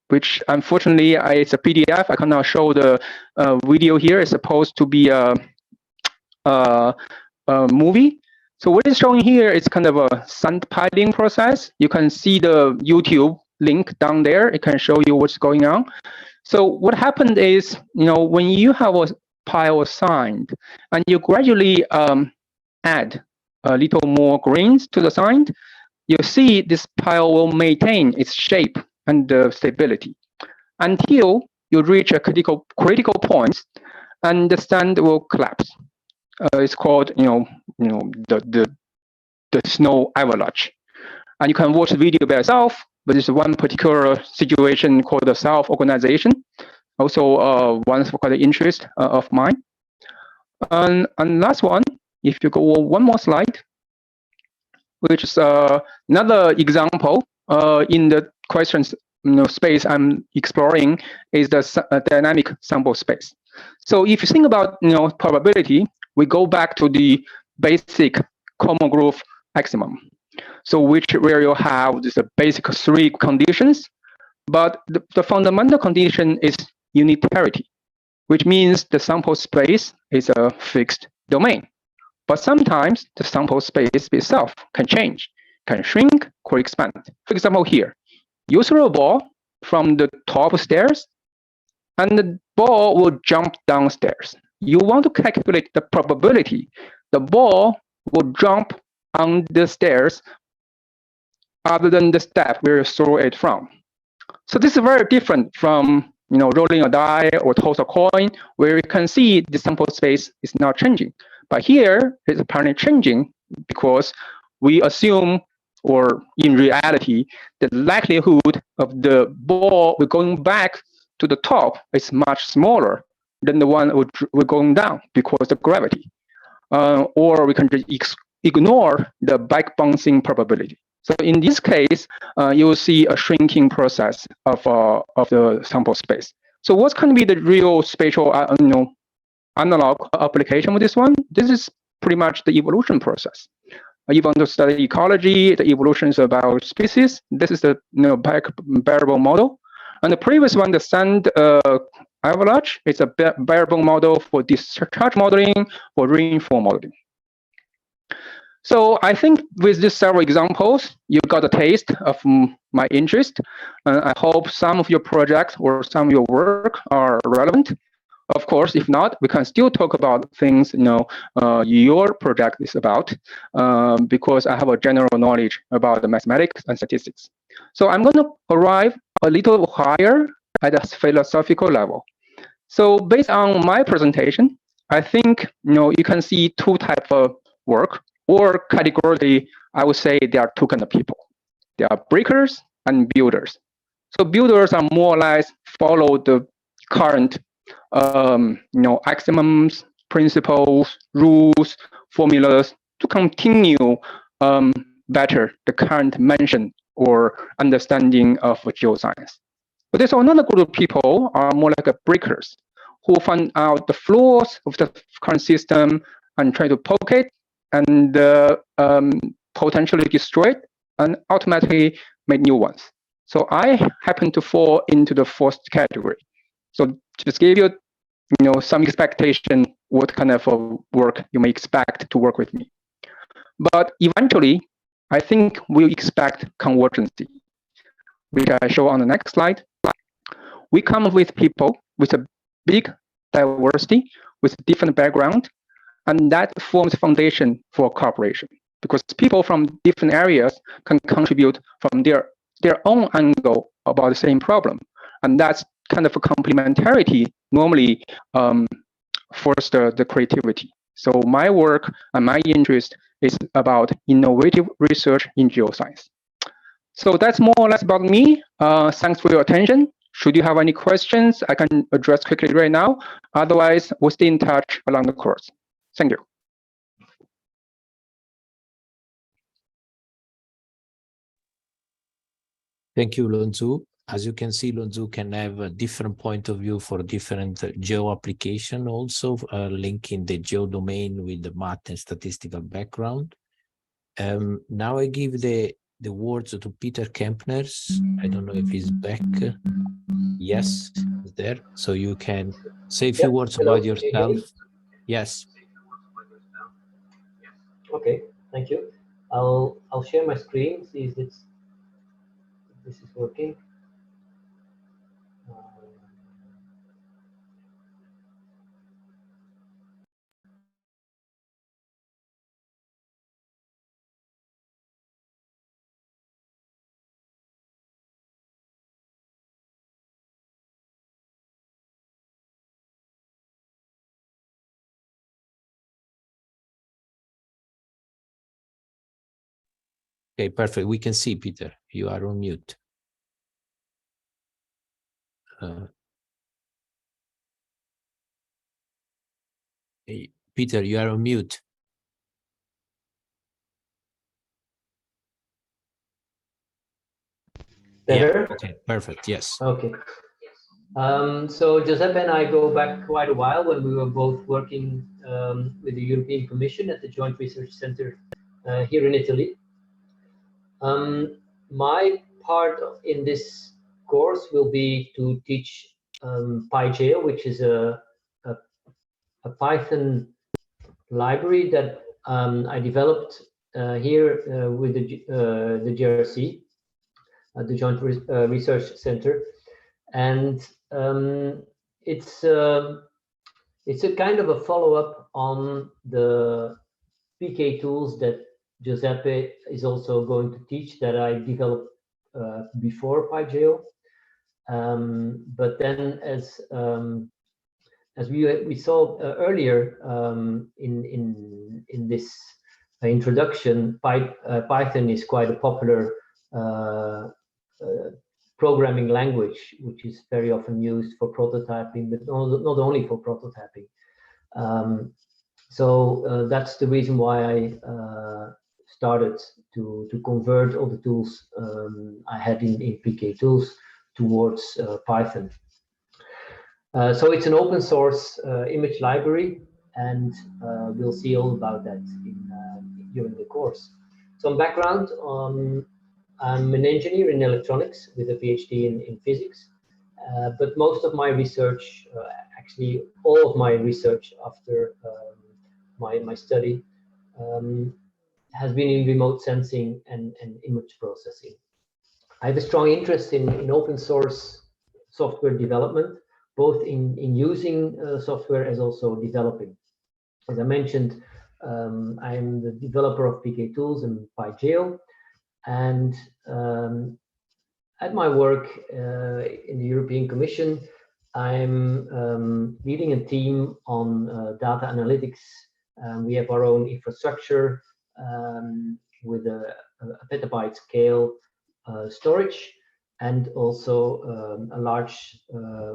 which unfortunately it's a PDF, I cannot show the video here. It's supposed to be a movie. So what is showing here is kind of a sand piling process. You can see the YouTube link down there. It can show you what's going on. So what happened is, when you have a pile of sand and you gradually add a little more grains to the sand, you see this pile will maintain its shape and stability until you reach a critical point, and the sand will collapse. It's called, the snow avalanche. And you can watch the video by yourself, but there's one particular situation called the self-organization. Also, one for the interest of mine. And last one, if you go one more slide, which is another example in the questions space I'm exploring is the dynamic sample space. So if you think about probability, we go back to the basic common growth maximum. So where you have this basic three conditions, but the fundamental condition is unitarity, which means the sample space is a fixed domain. But sometimes the sample space itself can change, can shrink or expand. For example, here, you throw a ball from the top stairs, and the ball will jump downstairs. You want to calculate the probability the ball will jump on the stairs other than the step where you throw it from. So this is very different from rolling a die or toss a coin, where you can see the sample space is not changing. But here it's apparently changing because we assume, or in reality, the likelihood of the ball going back to the top is much smaller than the one we're going down because of gravity. Or we can just ignore the back bouncing probability. So in this case, you will see a shrinking process of the sample space. So what's going to be the real spatial analog application with this one? This is pretty much the evolution process. You want to study ecology, the evolution is about species. This is the bare-bone model. And the previous one, the sand avalanche, it's a bare-bone model for discharge modeling or rainfall modeling. So I think with these several examples, you got a taste of my interest. I hope some of your projects or some of your work are relevant. Of course, if not, we can still talk about things your project is about, because I have a general knowledge about the mathematics and statistics. So I'm going to arrive a little higher at a philosophical level. So based on my presentation, I think you can see two types of work, or categorically, I would say there are two kinds of people. There are breakers and builders. So builders are more or less follow the current axioms, principles, rules, formulas to continue better the current mention or understanding of geoscience. But there's another group of people are more like breakers who find out the flaws of the current system and try to poke it and potentially destroy it and ultimately made new ones. So I happen to fall into the first category. So just give you, some expectation what kind of work you may expect to work with me. But eventually, I think we expect convergency, which I show on the next slide. We come with people with a big diversity, with different background, and that forms the foundation for cooperation, because people from different areas can contribute from their own angle about the same problem. And that's kind of a complementarity normally foster the creativity. So my work and my interest is about innovative research in geoscience. So that's more or less about me. Thanks for your attention. Should you have any questions, I can address quickly right now. Otherwise, we'll stay in touch along the course. Thank you. Thank you, Lonzu. As you can see, Lonzu can have a different point of view for different geo application, also linking the geo domain with the math and statistical background. Now I give the words to Peter Kempners. I don't know if he's back. Yes, he's there. So you can say a few words about yourself. Yes. Okay, thank you. I'll share my screen, see if this is working. Okay, perfect. We can see, Peter. You are on mute. Hey, Peter, you are on mute. Better? Yeah, okay, perfect. Yes. Okay. So Giuseppe and I go back quite a while when we were both working with the European Commission at the Joint Research Center here in Italy. My part in this course will be to teach PyGeo, which is a Python library that I developed here with the JRC, the Joint Research Center, and it's a kind of a follow-up on the PK tools that Giuseppe is also going to teach, that I developed before PyGeo. But then, as we saw earlier in this introduction, Python is quite a popular programming language, which is very often used for prototyping, but not only for prototyping. So that's the reason why I started to convert all the tools I had in PK tools towards Python. So it's an open source image library, and we'll see all about that during the course. Some background on: I'm an engineer in electronics with a PhD in physics, but most of my research, actually all of my research after my study, has been in remote sensing and image processing. I have a strong interest in open source software development, both in using software as also developing. As I mentioned, I'm the developer of PK tools and PyGeo. And at my work in the European Commission, I'm leading a team on data analytics. We have our own infrastructure with a petabyte scale storage, and also a large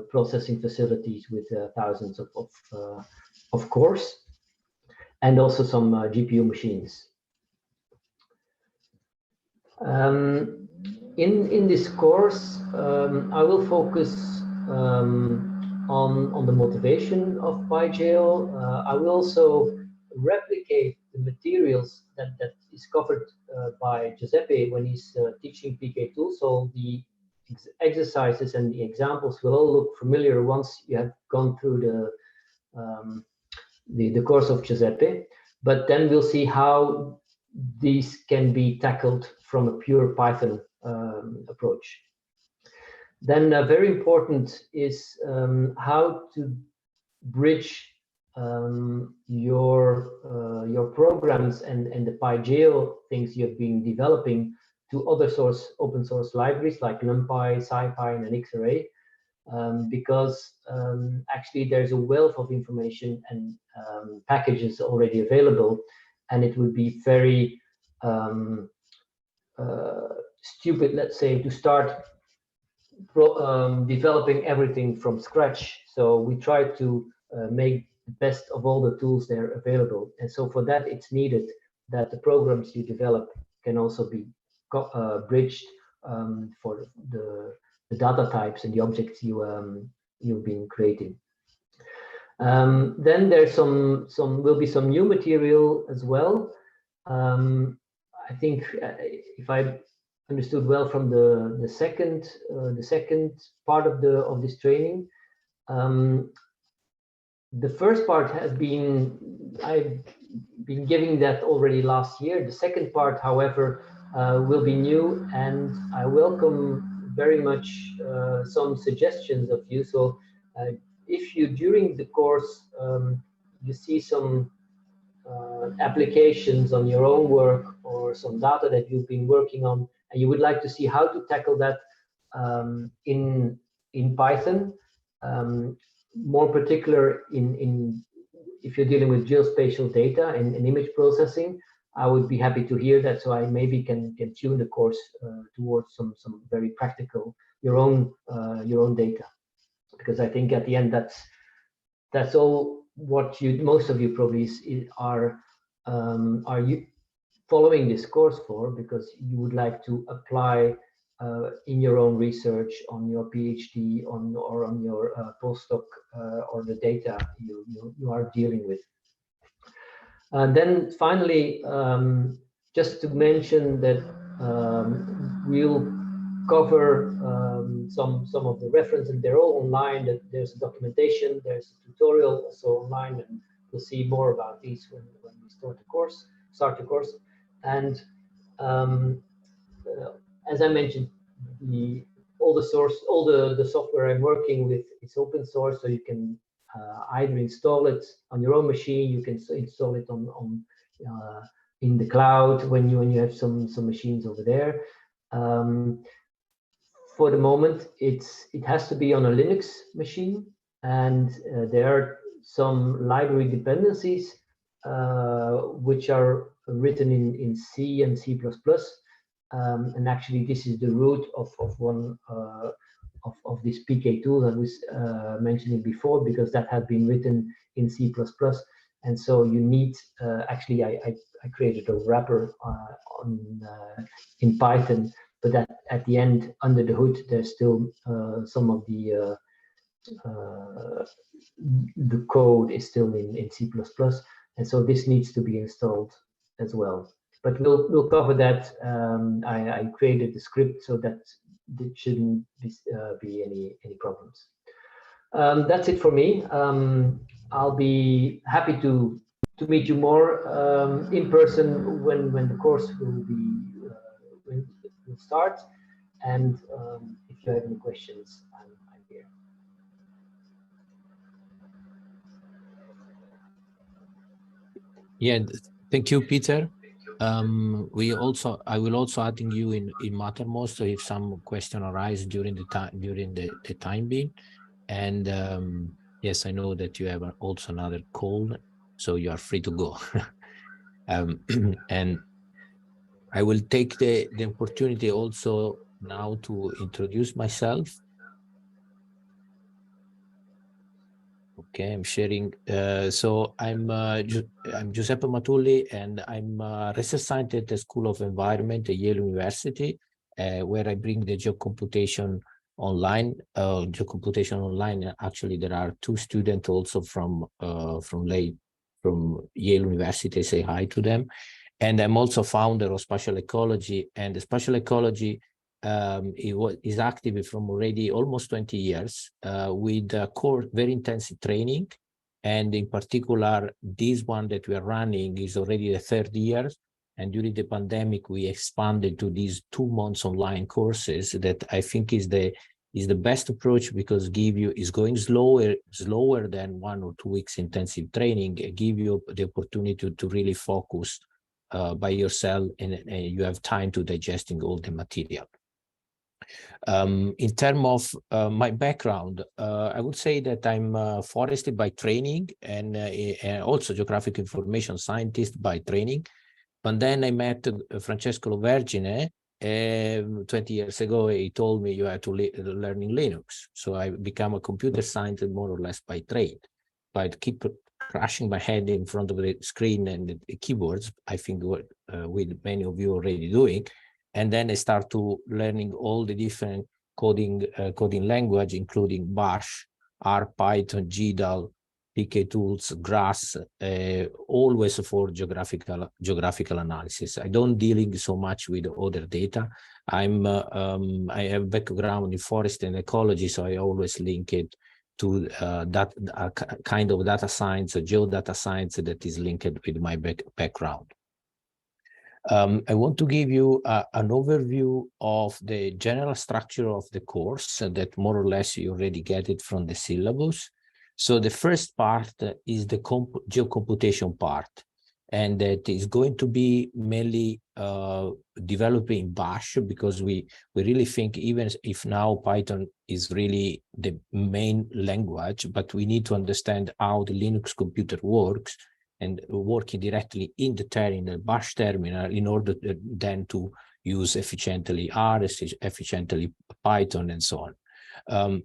processing facilities with thousands of cores, and also some GPU machines. In this course, I will focus on the motivation of PyGeo. I will also replicate the materials that is is covered by Giuseppe when he's teaching PK tools. So the exercises and the examples will all look familiar once you have gone through the course of Giuseppe. But then we'll see how these can be tackled from a pure Python approach. Then very important is how to bridge your programs and the PyGeo things you have been developing to other open source libraries like NumPy, SciPy, and Xarray, because actually there's a wealth of information and packages already available, and it would be very stupid, let's say, to start developing everything from scratch. So we try to make the best of all the tools that are available. And so for that, it's needed that the programs you develop can also be bridged for the data types and the objects you've been creating. Then there's will be some new material as well. I think if I understood well from the second part of this training, the first part has been, I've been giving that already last year. The second part, however, will be new, and I welcome very much some suggestions of you. So if you, during the course, you see some applications on your own work or some data that you've been working on, and you would like to see how to tackle that in Python, more particular if you're dealing with geospatial data and image processing, I would be happy to hear that, so I maybe can tune the course towards some very practical your own data, because I think at the end that's all what most of you probably are you following this course for, because you would like to apply in your own research, on your PhD, or on your postdoc, or the data you are dealing with. And then finally, just to mention that we'll cover some of the references, and they're all online. That there's documentation, there's a tutorial also online, and we'll see more about these when we start the course. And as I mentioned, all the software I'm working with is open source, so you can either install it on your own machine, you can install it on in the cloud when you have some machines over there. For the moment, it has to be on a Linux machine, and there are some library dependencies which are written in C and C++. And actually, this is the root of one of this PK tool that was mentioning before, because that had been written in C++. And so you need, actually, I created a wrapper in Python, but that at the end, under the hood, there's still some of the code is still in C++. And so this needs to be installed as well. But we'll cover that. I created the script so that there shouldn't be any problems. That's it for me. I'll be happy to meet you more in person when the course will start. And if you have any questions, I'm here. Yeah, thank you, Peter. I will also adding you in Mattermost, so if some question arise during the time being. And yes, I know that you have also another call, so you are free to go. And I will take the opportunity also now to introduce myself. Okay, I'm sharing. So I'm Giuseppe Matulli, and I'm a research scientist at the School of Environment at Yale University, where I bring the geocomputation online. Actually, there are two students also from Yale University. Say hi to them. And I'm also founder of Spatial Ecology, and the Spatial Ecology is active from already almost 20 years with core very intensive training. And in particular, this one that we are running is already the 3rd year. And during the pandemic, we expanded to these 2 months online courses that I think is the best approach, because is going slower than 1 or 2 weeks intensive training, give you the opportunity to really focus by yourself, and you have time to digesting all the material. In terms of my background, I would say that I'm forested by training and also geographic information scientist by training. But then I met Francesco Vergine 20 years ago. He told me you have to learn in Linux. So I became a computer scientist more or less by trade. But keep crashing my head in front of the screen and the keyboards, I think what with many of you already doing. And then I start to learning all the different coding language, including Bash, R, Python, GDAL, PKTools, GRASS, always for geographical analysis. I don't dealing so much with other data. I have background in forest and ecology, so I always link it to that kind of data science, geodata science that is linked with my background. I want to give you an overview of the general structure of the course that more or less you already get it from the syllabus. So the first part is the geocomputation part, and that is going to be mainly developing Bash, because we really think, even if now Python is really the main language, but we need to understand how the Linux computer works, and working directly in the terminal, Bash terminal, in order then to use efficiently R, efficiently Python, and so on.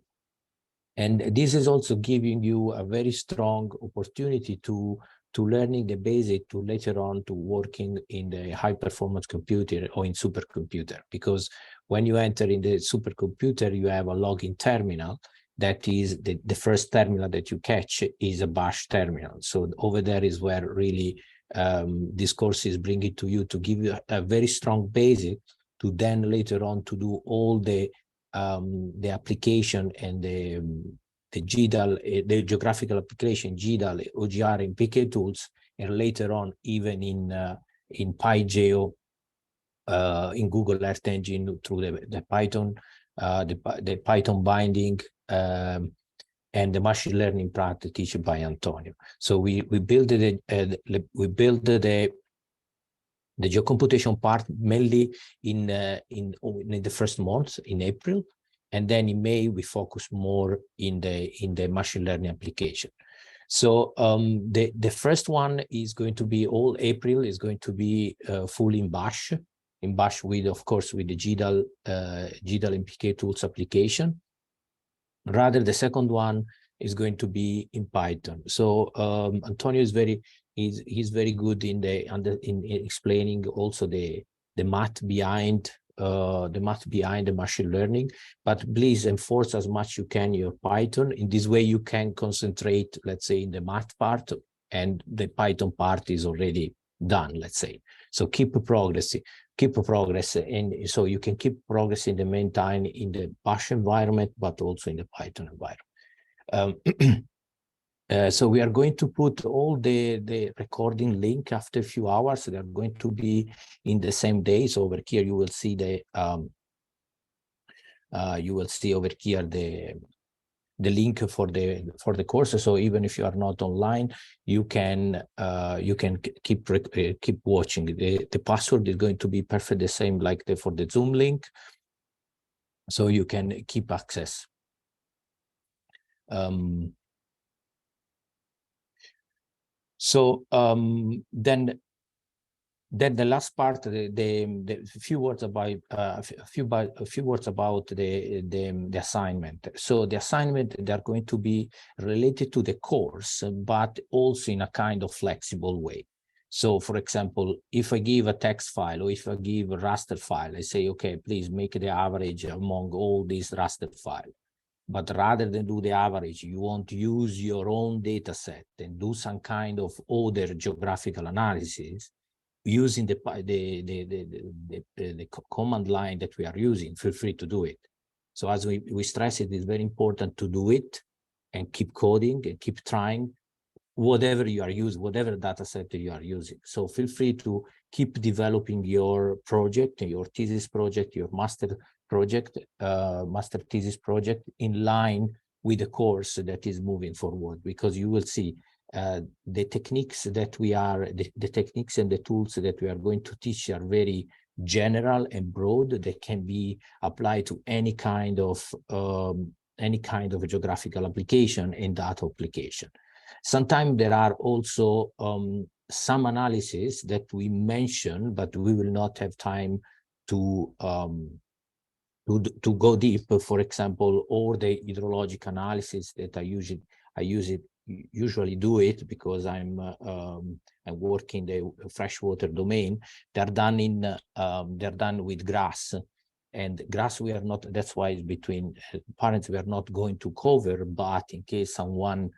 And this is also giving you a very strong opportunity to learning the basic, to later on to working in the high performance computer or in supercomputer. Because when you enter in the supercomputer, you have a login terminal. That is the first terminal that you catch is a Bash terminal. So over there is where really this course is bringing to you to give you a very strong basic to then later on to do all the application and the GDAL, the geographical application, GDAL, OGR, and PKTools, and later on even in PyGeo, in Google Earth Engine through the Python, the Python binding, and the machine learning part taught by Antonio. So we built the geocomputation part mainly in the first month in April, and then in May we focus more in the machine learning application. So the first one is going to be all April is going to be full in Bash with, of course, with the GDAL and PKTools application. Rather, the second one is going to be in Python. So Antonio is he's very good in explaining also the math behind the machine learning. But please enforce as much you can your Python. In this way, you can concentrate, let's say, in the math part, and the Python part is already done, let's say. So keep progress, and so you can keep progress in the meantime in the Bash environment, but also in the Python environment. So we are going to put all the recording link after a few hours. They are going to be in the same day. So over here you will see over here the link for the course. So even if you are not online, you can keep watching. The password is going to be perfect the same like for the Zoom link, so you can keep access. Then the last part, the few words about the assignment. So the assignment, they're going to be related to the course, but also in a kind of flexible way. So for example, if I give a text file or if I give a raster file, I say, okay, please make the average among all these raster files. But rather than do the average, you want to use your own data set and do some kind of other geographical analysis. using the command line that we are using, feel free to do it. So as we stress, it is very important to do it and keep coding and keep trying whatever you are using, whatever data set you are using. So feel free to keep developing your project, your thesis project, your master project, master thesis project in line with the course that is moving forward, because you will see the techniques that we are, the techniques and the tools that we are going to teach are very general and broad. They can be applied to any kind of geographical application and data application. Sometimes there are also some analysis that we mention, but we will not have time to go deep. For example, all the hydrologic analysis that I usually do it because I'm working the freshwater domain. They're done with GRASS, and GRASS we are not. That's why it's between parents we are not going to cover. But in case someone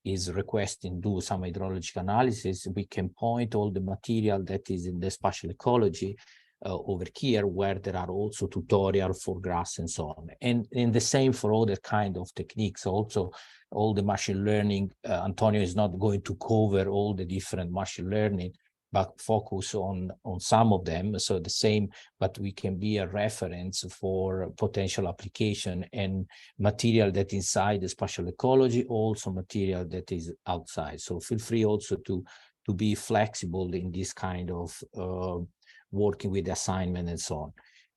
is requesting do some hydrologic analysis, we can point all the material that is in the spatial ecology over here, where there are also tutorials for GRASS and so on. And the same for other kind of techniques. Also, all the machine learning, Antonio is not going to cover all the different machine learning, but focus on some of them. So the same, but we can be a reference for potential application and material that inside the spatial ecology, also material that is outside. So feel free also to be flexible in this kind of working with the assignment and so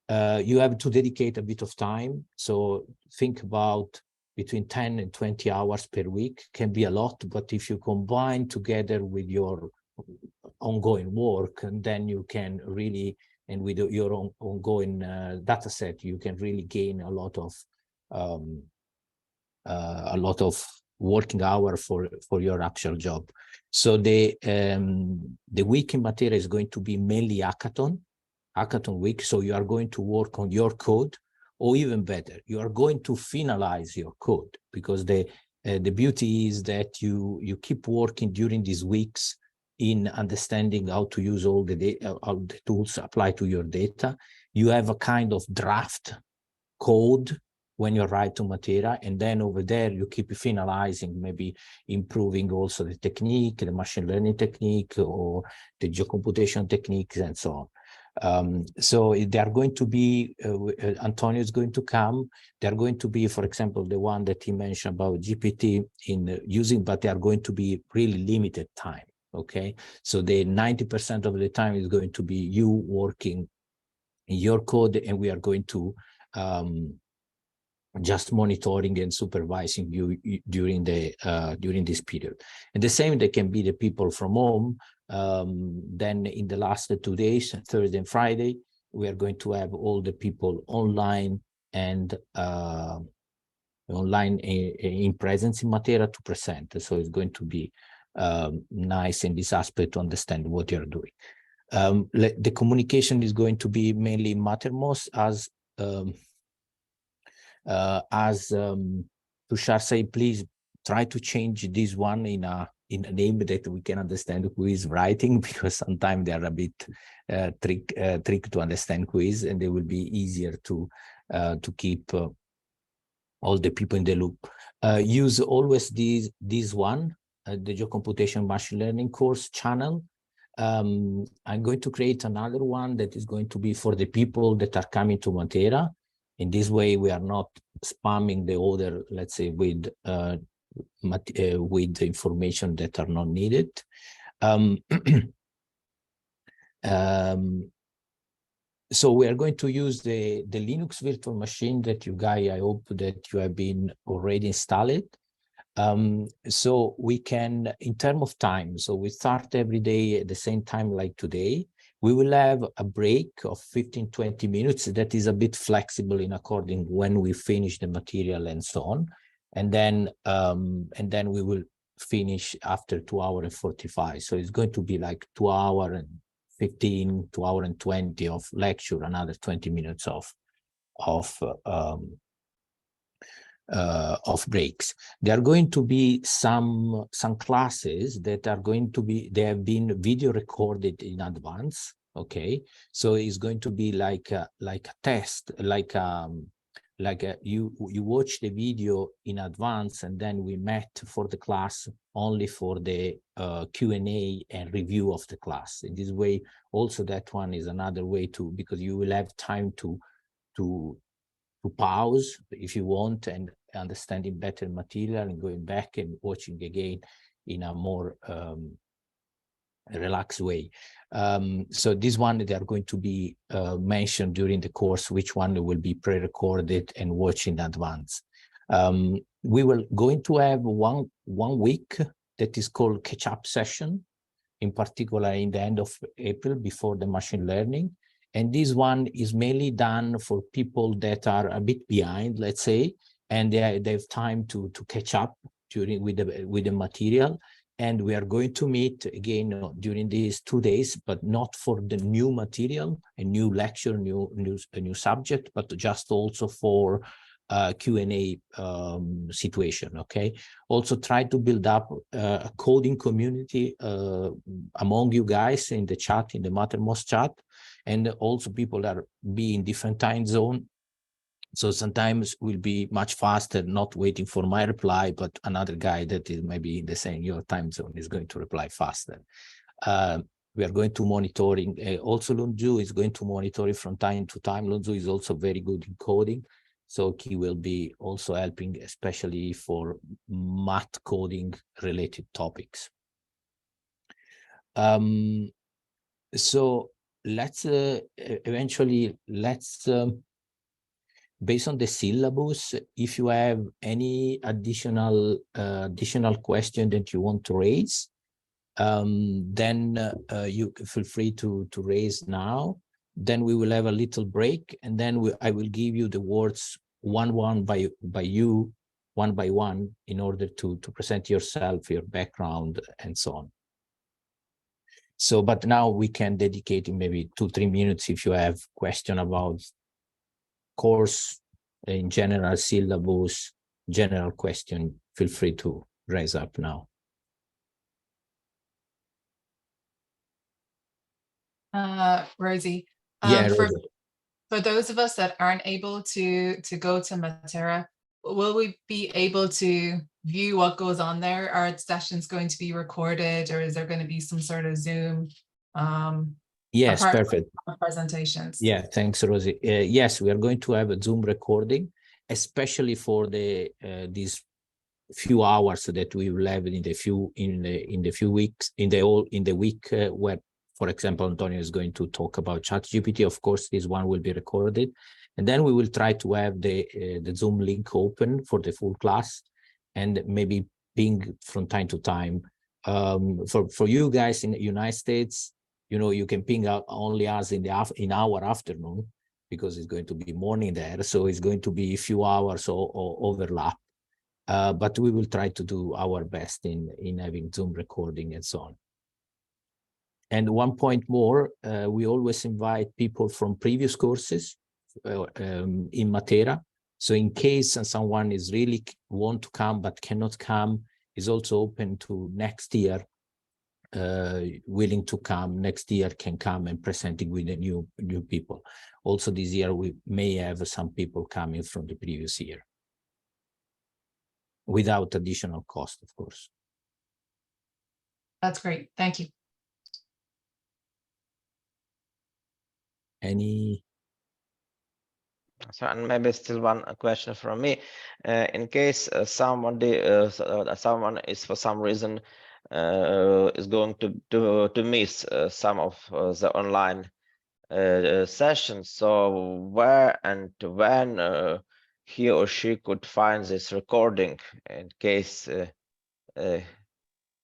on. You have to dedicate a bit of time. So think about between 10 and 20 hours per week. Can be a lot, but if you combine together with your ongoing work, and then you can really, and with your ongoing data set, you can really gain a lot of working hour for your actual job. So the week in Matera is going to be mainly hackathon week. So you are going to work on your code, or even better, you are going to finalize your code, because the beauty is that you keep working during these weeks in understanding how to use all the data, how the tools apply to your data. You have a kind of draft code when you write to Matera, and then over there you keep finalizing, maybe improving also the technique, the machine learning technique, or the geocomputation techniques, and so on. So they are going to be, Antonio is going to come. They're going to be, for example, the one that he mentioned about GPT in using, but they are going to be really limited time. Okay, so the 90% of the time is going to be you working in your code, and we are going to just monitoring and supervising you during this period. And the same, they can be the people from home. Then in the last 2 days, Thursday and Friday, we are going to have all the people online and online in presence in Matera to present. So it's going to be nice in this aspect to understand what you're doing. The communication is going to be mainly Mattermost, as Tushar said, please try to change this one in a name that we can understand who is writing, because sometimes they are a bit trick to understand who is, and they will be easier to keep all the people in the loop. Use always this one, the geocomputation machine learning course channel. I'm going to create another one that is going to be for the people that are coming to Matera. In this way, we are not spamming the other, let's say, with information that are not needed. So we are going to use the Linux virtual machine that you guys, I hope that you have been already installed. So we can, in terms of time, so we start every day at the same time like today. We will have a break of 15-20 minutes that is a bit flexible in according when we finish the material and so on. And then we will finish after 2 hours and 45. So it's going to be like 2 hours and 15, 2 hours and 20 of lecture, another 20 minutes of breaks. There are going to be some classes that are going to be, they have been video recorded in advance. Okay, so it's going to be like a test, you watch the video in advance, and then we met for the class only for the Q&A and review of the class. In this way, also that one is another way to, because you will have time to pause if you want and understanding better material and going back and watching again in a more relaxed way. So this one, they are going to be mentioned during the course, which one will be pre-recorded and watched in advance. We will going to have one week that is called catch-up session, in particular in the end of April before the machine learning. And this one is mainly done for people that are a bit behind, let's say, and they have time to catch up during with the material. And we are going to meet again during these 2 days, but not for the new material, a new lecture, a new subject, but just also for Q&A situation. Okay. Also try to build up a coding community among you guys in the chat, in the Mattermost chat, and also people that be in different time zone. So sometimes will be much faster, not waiting for my reply, but another guy that is maybe in the same your time zone is going to reply faster. We are going to monitoring. Also, Lunju is going to monitor it from time to time. Lunju is also very good in coding, so he will be also helping, especially for math coding related topics. So let's based on the syllabus, if you have any additional question that you want to raise, then you feel free to raise now. Then we will have a little break, and then I will give you the words one by one, in order to present yourself, your background, and so on. So, but now we can dedicate maybe 2-3 minutes if you have question about course in general, syllabus, general question, feel free to raise up now. Rosie, Yeah, for those of us that aren't able to go to Matera, will we be able to view what goes on there? Are sessions going to be recorded, or is there going to be some sort of Zoom? Yes, perfect. Presentations. Yeah, thanks, Rosie. Yes, we are going to have a Zoom recording, especially for the these few hours that we will have in the few weeks in the week where, for example, Antonio is going to talk about ChatGPT. Of course, this one will be recorded, and then we will try to have the Zoom link open for the full class, and maybe ping from time to time. For you guys in the United States, you know, you can ping out only us in our afternoon, because it's going to be morning there. So it's going to be a few hours or overlap. But we will try to do our best in having Zoom recording and so on. And one point more, we always invite people from previous courses in Matera. So in case someone is really want to come but cannot come, is also open to next year. Willing to come next year, can come and presenting with the new people. Also this year we may have some people coming from the previous year without additional cost, of course. That's great. Thank you. Any? So, and maybe still one question from me. In case someone is for some reason is going to miss some of the online sessions, so where and when he or she could find this recording, in case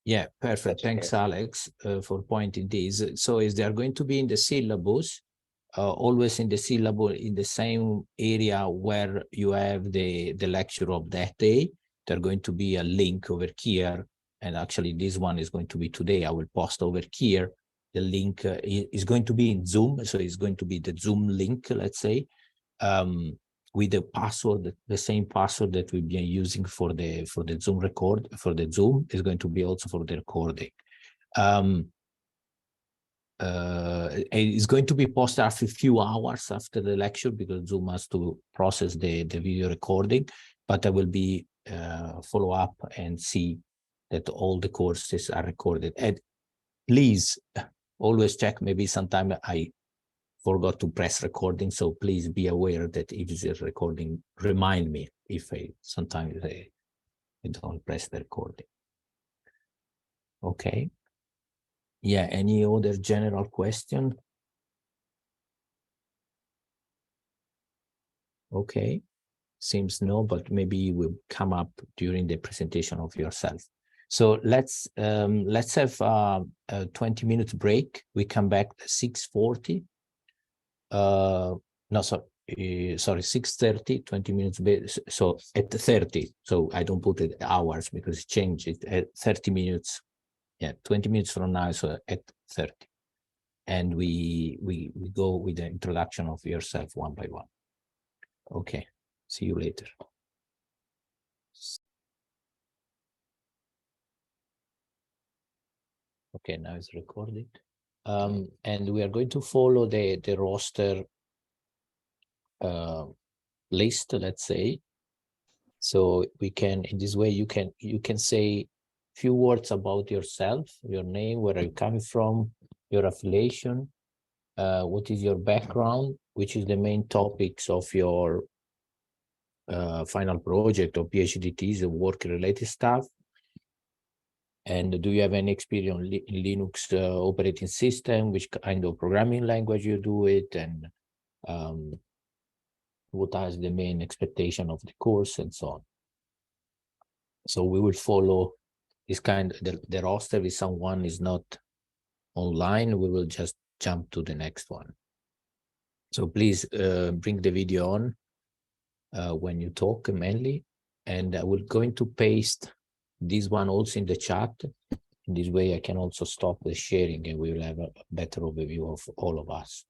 Yeah, perfect. Thanks, Alex, for pointing this. So is they are going to be in the syllabus, always in the syllabus, in the same area where you have the lecture of that day. There's going to be a link over here. And actually this one is going to be today. I will post over here. The link is going to be in Zoom. So it's going to be the Zoom link, let's say. with the password, the same password that we've been using for the Zoom record, for the Zoom is going to be also for the recording. It's going to be posted after a few hours after the lecture because Zoom has to process the video recording, but I will be follow up and see that all the courses are recorded. And please always check, maybe sometime I forgot to press recording, so please be aware that if it's a recording, remind me if sometimes I don't press the recording. Okay. Yeah, any other general question? Okay, seems no, but maybe it will come up during the presentation of yourself. So let's have a 20 minutes break. We come back at 6:40. No, sorry, 6:30, 20 minutes, so at 30, so I don't put it hours because it changed it at 30 minutes. Yeah, 20 minutes from now, so at 30. And we go with the introduction of yourself one by one. Okay, see you later. Okay, now it's recorded. And we are going to follow the roster list, let's say. So we can, in this way, you can say a few words about yourself, your name, where are you coming from, your affiliation, what is your background, which is the main topics of your final project or PhD thesis, work-related stuff. And do you have any experience in Linux operating system, which kind of programming language you do it, and what is the main expectation of the course and so on. So we will follow this kind, the roster. If someone is not online, we will just jump to the next one. So please bring the video on when you talk mainly, and I will going to paste this one also in the chat. In this way I can also stop the sharing and we will have a better overview of all of us.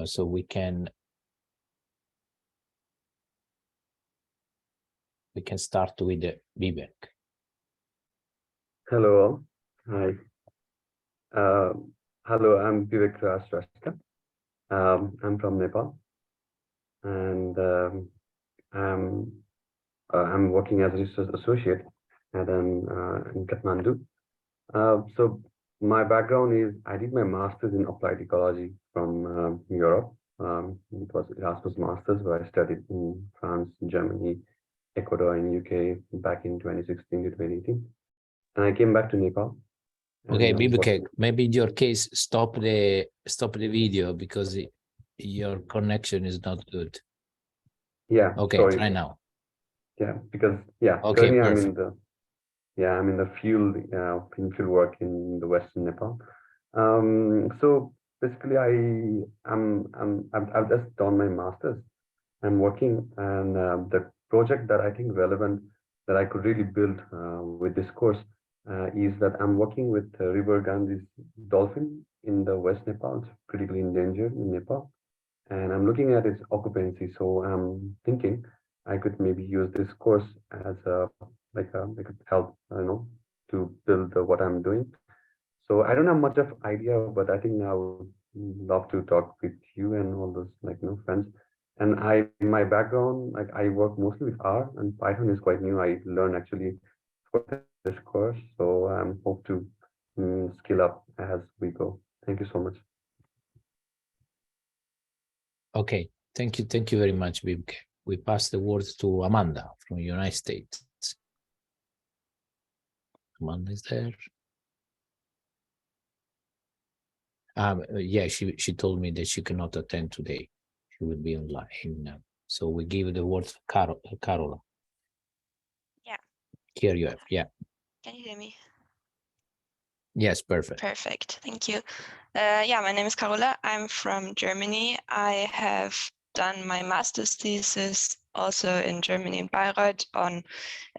So we can start with Vivek. Hello all. Hi. Hello, I'm Vivek Rashtrashka. I'm from Nepal, and I'm working as a research associate at in Kathmandu. So my background is I did my master's in applied ecology from Europe. It was Erasmus Masters, where I studied in France, Germany, Ecuador, and UK back in 2016 to 2018. And I came back to Nepal. Okay, Vivek, maybe in your case, stop the video because your connection is not good. Yeah. Okay, sorry. try now. Yeah, because okay, currently I'm in the field work in the Western Nepal. So basically, I've just done my master's. I'm working, and the project that I think relevant that I could really build with this course is that I'm working with River Ganges dolphin in the West Nepal. It's critically endangered in Nepal, and I'm looking at its occupancy. So I'm thinking I could maybe use this course as it could help, to build what I'm doing. So I don't have much of idea, but I think I would love to talk with you and all those friends. And my background, I work mostly with R, and Python is quite new. I learned actually for this course, so I hope to skill up as we go. Thank you so much. Okay, thank you very much, Vivek. We pass the words to Amanda from the United States. Amanda is there. Yeah, she told me that she cannot attend today. She will be online. So we give the words to Carola. Yeah. Here you have, yeah. Can you hear me? Yes, perfect. Perfect, thank you. Yeah, my name is Carola. I'm from Germany. I have done my master's thesis also in Germany, in Bayreuth, on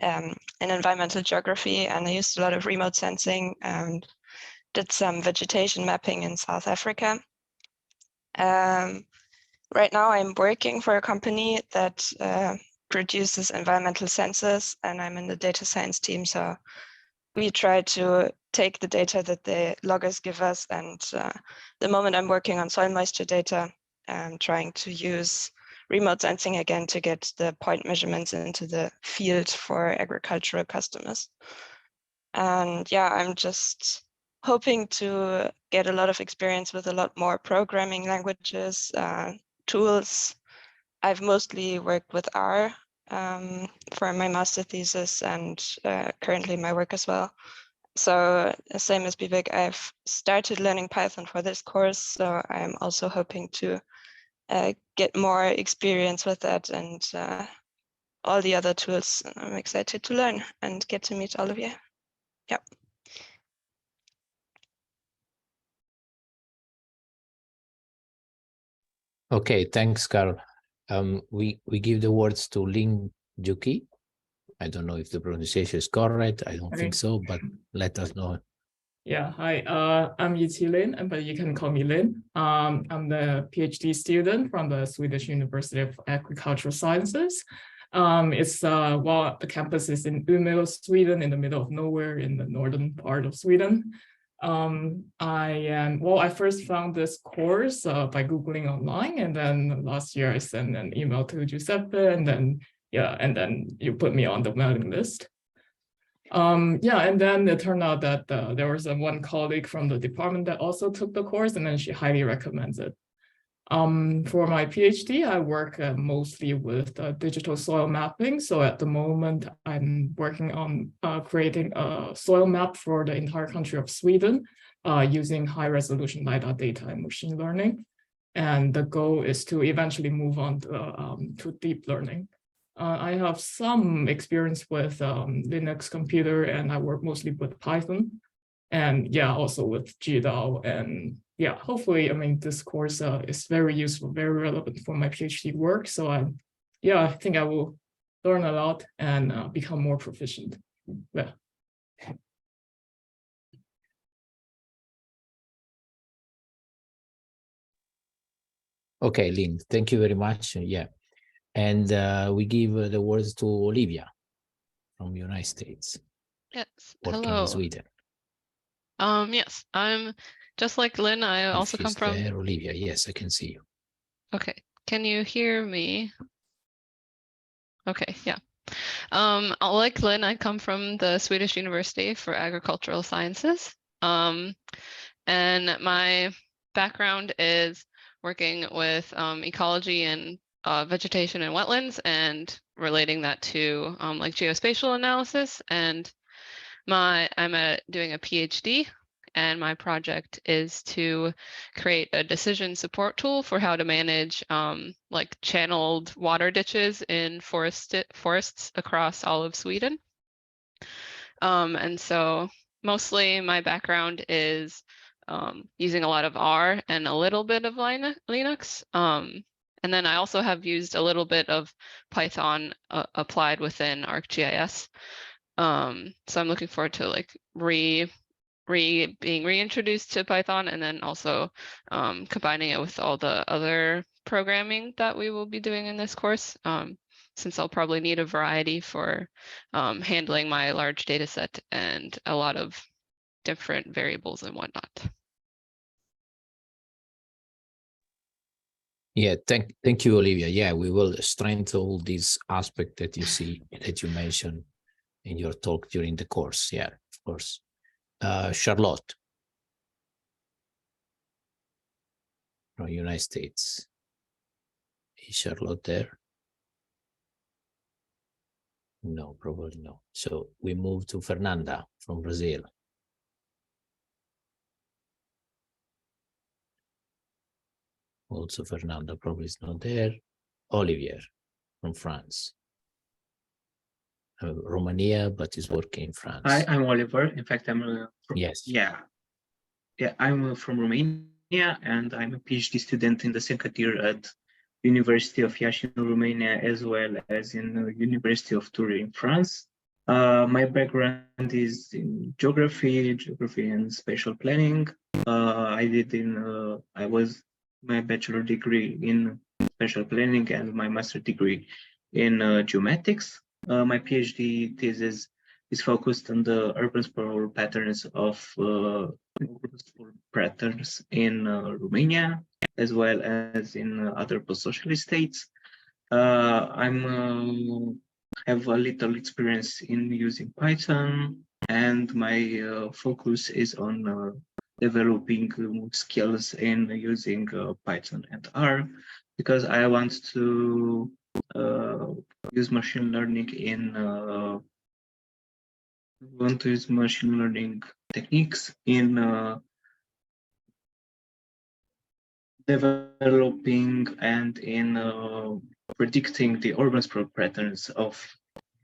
in environmental geography, and I used a lot of remote sensing and did some vegetation mapping in South Africa. right now I'm working for a company that produces environmental sensors, and I'm in the data science team. So we try to take the data that the loggers give us, and the moment I'm working on soil moisture data, I'm trying to use remote sensing again to get the point measurements into the field for agricultural customers. And yeah, I'm just hoping to get a lot of experience with a lot more programming languages, tools. I've mostly worked with R for my master thesis and currently my work as well. So same as Vivek, I've started learning Python for this course. So I'm also hoping to get more experience with that and all the other tools. I'm excited to learn and get to meet all of you. Yep. Okay, thanks, Carol. We give the words to Lin Juki. I don't know if the pronunciation is correct. I don't think so, but let us know. Yeah, hi, I'm Yiqi Lin, but you can call me Lin. I'm the PhD student from the Swedish University of Agricultural Sciences. The campus is in Umeå, Sweden, in the middle of nowhere in the northern part of Sweden. I first found this course by Googling online, and then last year I sent an email to Giuseppe, and then you put me on the mailing list. And then it turned out that there was one colleague from the department that also took the course, and then she highly recommends it. For my PhD, I work mostly with digital soil mapping. So at the moment, I'm working on creating a soil map for the entire country of Sweden using high-resolution LiDAR data and machine learning. And the goal is to eventually move on to deep learning. I have some experience with Linux computer, and I work mostly with Python, and also with GDAL. And hopefully, this course is very useful, very relevant for my PhD work. So I think I will learn a lot and become more proficient. Yeah. Okay, Lin, thank you very much. And we give the words to Olivia from the United States. Yes, working hello. in Sweden. Yes, I'm just like Lynn. I also come from. There, Olivia. Yes, I can see you. Okay, can you hear me? Okay, yeah. Like Lynn, I come from the Swedish University for Agricultural Sciences. And my background is working with ecology and vegetation and wetlands, and relating that to like geospatial analysis. And I'm doing a PhD, and my project is to create a decision support tool for how to manage like channeled water ditches in forests across all of Sweden. And so mostly my background is using a lot of R and a little bit of Linux. And then I also have used a little bit of Python applied within ArcGIS. So I'm looking forward to like being reintroduced to Python, and then also combining it with all the other programming that we will be doing in this course, since I'll probably need a variety for handling my large data set and a lot of different variables and whatnot. Yeah, thank you, Olivia. Yeah, we will strengthen all these aspects that you see, that you mentioned in your talk during the course. Yeah, of course. Charlotte from United States. Is Charlotte there? No, probably no. So we move to Fernanda from Brazil. Also, Fernanda probably is not there. Olivier from France. Romania, but is working in France. Hi, I'm Oliver. In fact, I'm yes. Yeah, I'm from Romania, and I'm a PhD student in the second year at University of Iași in Romania, as well as in the University of Tours in France. My background is in geography and spatial planning. I was my bachelor degree in spatial planning and my master degree in geomatics. My PhD thesis is focused on the urban sprawl patterns in Romania, as well as in other post-socialist states. I'm have a little experience in using Python, and my focus is on developing skills in using Python and R, because I want to use machine learning techniques in developing and in predicting the urban sprawl patterns of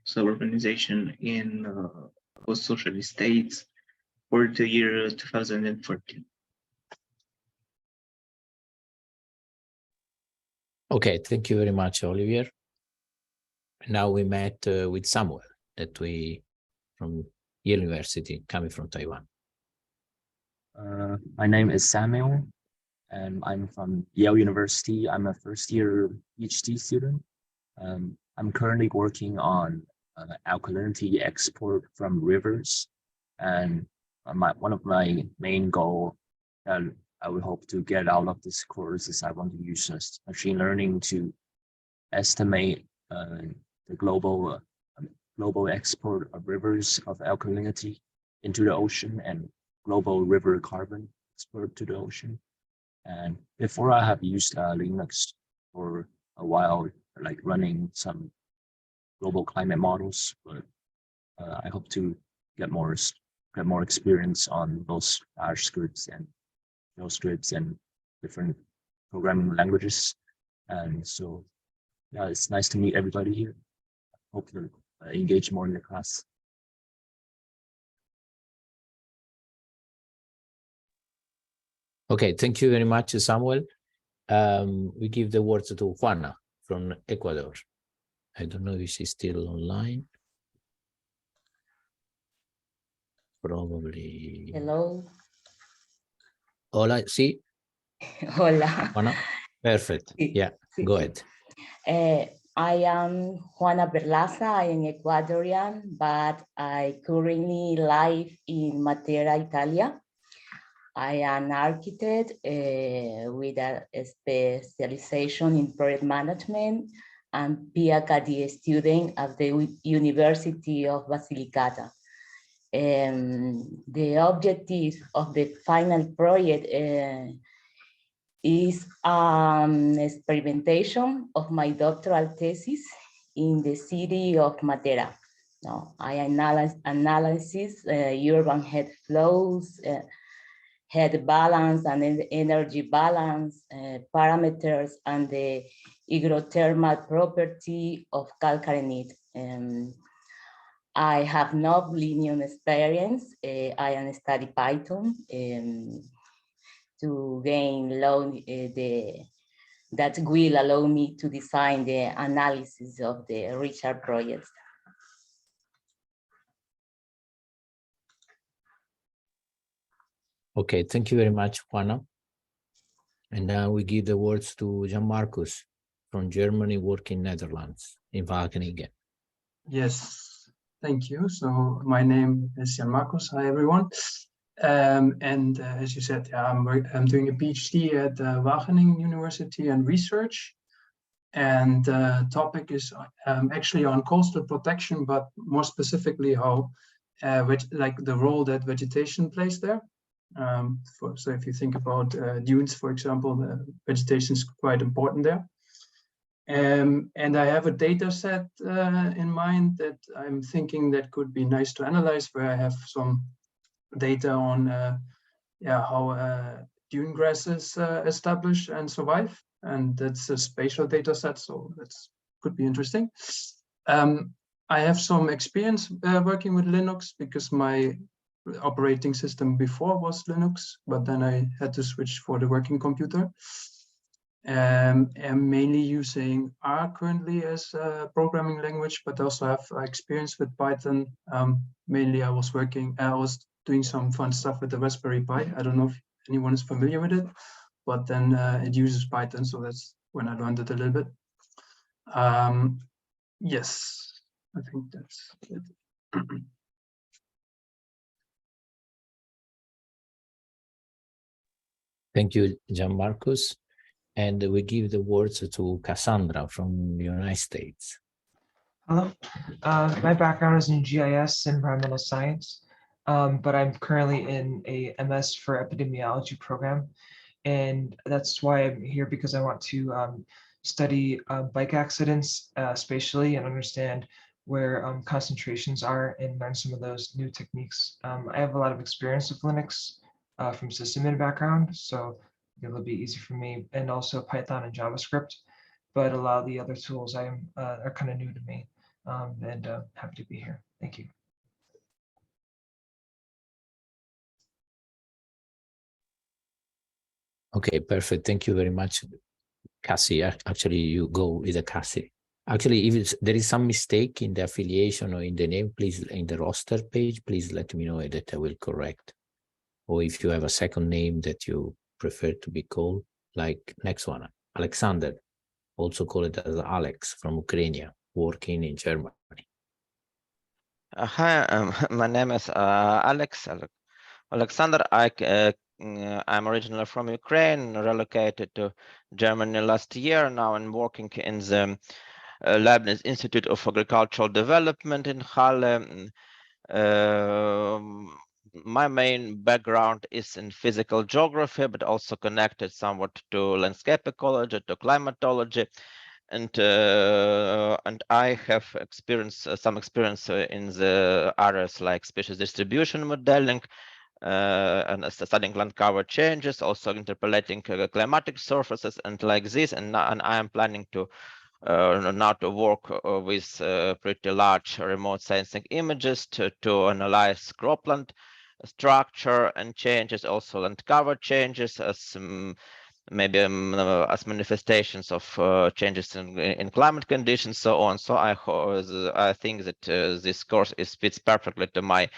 suburbanization in post-socialist states for the year 2014. Okay, thank you very much, Olivier. Now we met with Samuel, from Yale University, coming from Taiwan. My name is Samuel, and I'm from Yale University. I'm a first-year PhD student. I'm currently working on alkalinity export from rivers, and one of my main goals that I would hope to get out of this course is I want to use machine learning to estimate the global export of rivers of alkalinity into the ocean and global river carbon export to the ocean. And before, I have used Linux for a while, like running some global climate models, but I hope to get more experience on those Bash scripts and Shell scripts and different programming languages. And so, yeah, it's nice to meet everybody here. Hope to engage more in the class. Okay, thank you very much, Samuel. We give the words to Juana from Ecuador. I don't know if she's still online. Probably. Hello. Hola, sí. Hola. Juana, perfect. Yeah, go ahead. I am Juana Perlaza. I am Ecuadorian, but I currently live in Matera, Italia. I am an architect with a specialization in project management and PhD student at the University of Basilicata. The objective of the final project is experimentation of my doctoral thesis in the city of Matera. Now, I analyze urban heat flows, heat balance and energy balance parameters, and the hygrothermal property of calcarenite. I have no Linux experience. I am study Python to gain that will allow me to design the analysis of the research projects. Okay, thank you very much, Juana. And now we give the words to Jan Marcus from Germany, working Netherlands, in Wageningen. Yes, thank you. So my name is Jan Marcus. Hi, everyone. And as you said, I'm doing a PhD at Wageningen University and Research. And the topic is actually on coastal protection, but more specifically how, like the role that vegetation plays there. So if you think about dunes, for example, the vegetation is quite important there. And I have a data set in mind that I'm thinking that could be nice to analyze, where I have some data on how dune grasses establish and survive. And that's a spatial data set, so that could be interesting. I have some experience working with Linux because my operating system before was Linux, but then I had to switch for the working computer. I'm mainly using R currently as a programming language, but also have experience with Python. Mainly I was doing some fun stuff with the Raspberry Pi. I don't know if anyone is familiar with it, but then it uses Python, so that's when I learned it a little bit. Yes, I think that's it. Thank you, Gianmarcus. And we give the words to Cassandra from the United States. Hello, my background is in GIS and environmental science, but I'm currently in a MS for epidemiology program. And that's why I'm here, because I want to study bike accidents spatially and understand where concentrations are and learn some of those new techniques. I have a lot of experience with Linux from sysadmin background, so it'll be easy for me, and also Python and JavaScript. But a lot of the other tools are kind of new to me, and happy to be here. Thank you. Okay, perfect. Thank you very much, Cassie. Actually, you go with the Cassie. Actually, if there is some mistake in the affiliation or in the name, please, in the roster page, please let me know that I will correct. Or if you have a second name that you prefer to be called, like next one, Alexander, also called as Alex from Ukraine, working in Germany. Hi, my name is Alexander. I'm originally from Ukraine, relocated to Germany last year. Now I'm working in the Leibniz Institute of Agricultural Development in Halle. My main background is in physical geography, but also connected somewhat to landscape ecology, to climatology. And I have some experience in the areas like species distribution modeling, and studying land cover changes, also interpolating climatic surfaces and like this. And I am planning to now to work with pretty large remote sensing images to analyze cropland structure and changes, also land cover changes as maybe as manifestations of changes in climate conditions, so on. So I think that this course fits perfectly to my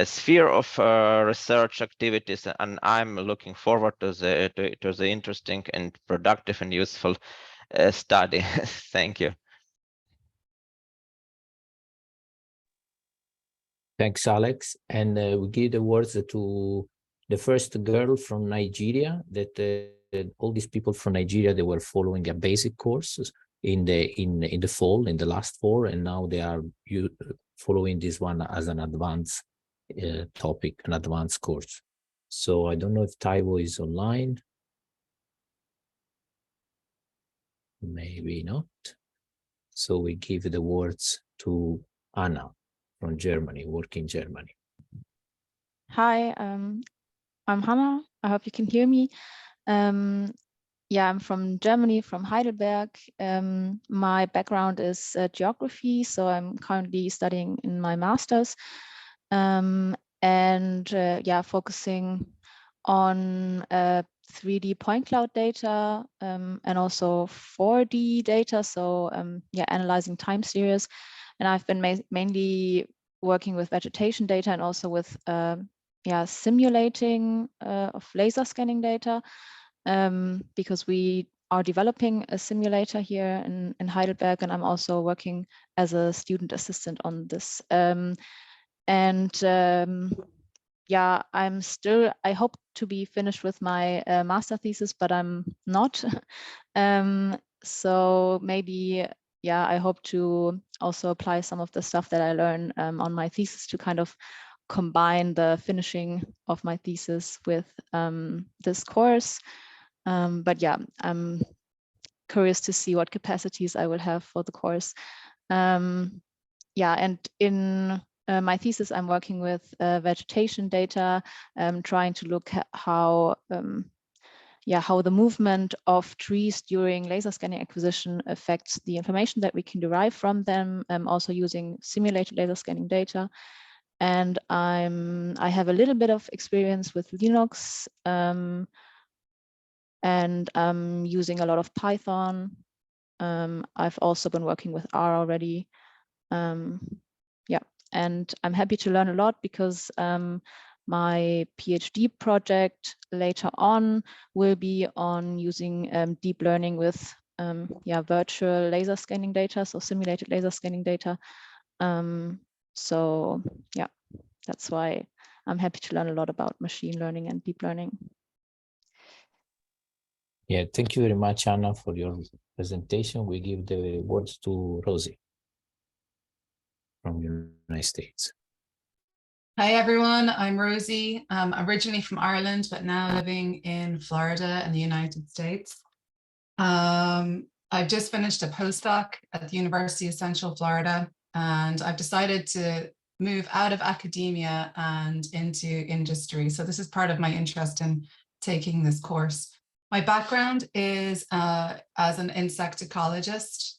sphere of research activities, and I'm looking forward to the interesting and productive and useful study. Thank you. Thanks, Alex. And we give the words to the first girl from Nigeria. That all these people from Nigeria, they were following a basic course in the fall, in the last fall, and now they are following this one as an advanced topic, an advanced course. So I don't know if Taiwo is online. Maybe not. So we give the words to Anna from Germany, working in Germany. Hi, I'm Hannah. I hope you can hear me. Yeah, I'm from Germany, from Heidelberg. My background is geography, so I'm currently studying in my master's, and yeah, focusing on 3D point cloud data and also 4D data. So yeah, analyzing time series. And I've been mainly working with vegetation data and also with yeah, simulating of laser scanning data, because we are developing a simulator here in Heidelberg, and I'm also working as a student assistant on this. Yeah, I hope to be finished with my master thesis, but I'm not. So maybe, yeah, I hope to also apply some of the stuff that I learn on my thesis to kind of combine the finishing of my thesis with this course. But yeah, I'm curious to see what capacities I will have for the course. Yeah, and in my thesis, I'm working with vegetation data, trying to look at how the movement of trees during laser scanning acquisition affects the information that we can derive from them, also using simulated laser scanning data. And I have a little bit of experience with Linux, and I'm using a lot of Python. I've also been working with R already. Yeah, and I'm happy to learn a lot because my PhD project later on will be on using deep learning with yeah, virtual laser scanning data, so simulated laser scanning data. So yeah, that's why I'm happy to learn a lot about machine learning and deep learning. Yeah, thank you very much, Anna, for your presentation. We give the words to Rosie from the United States. Hi, everyone. I'm Rosie. I'm originally from Ireland, but now living in Florida in the United States. I've just finished a postdoc at the University of Central Florida, and I've decided to move out of academia and into industry. So this is part of my interest in taking this course. My background is as an insect ecologist,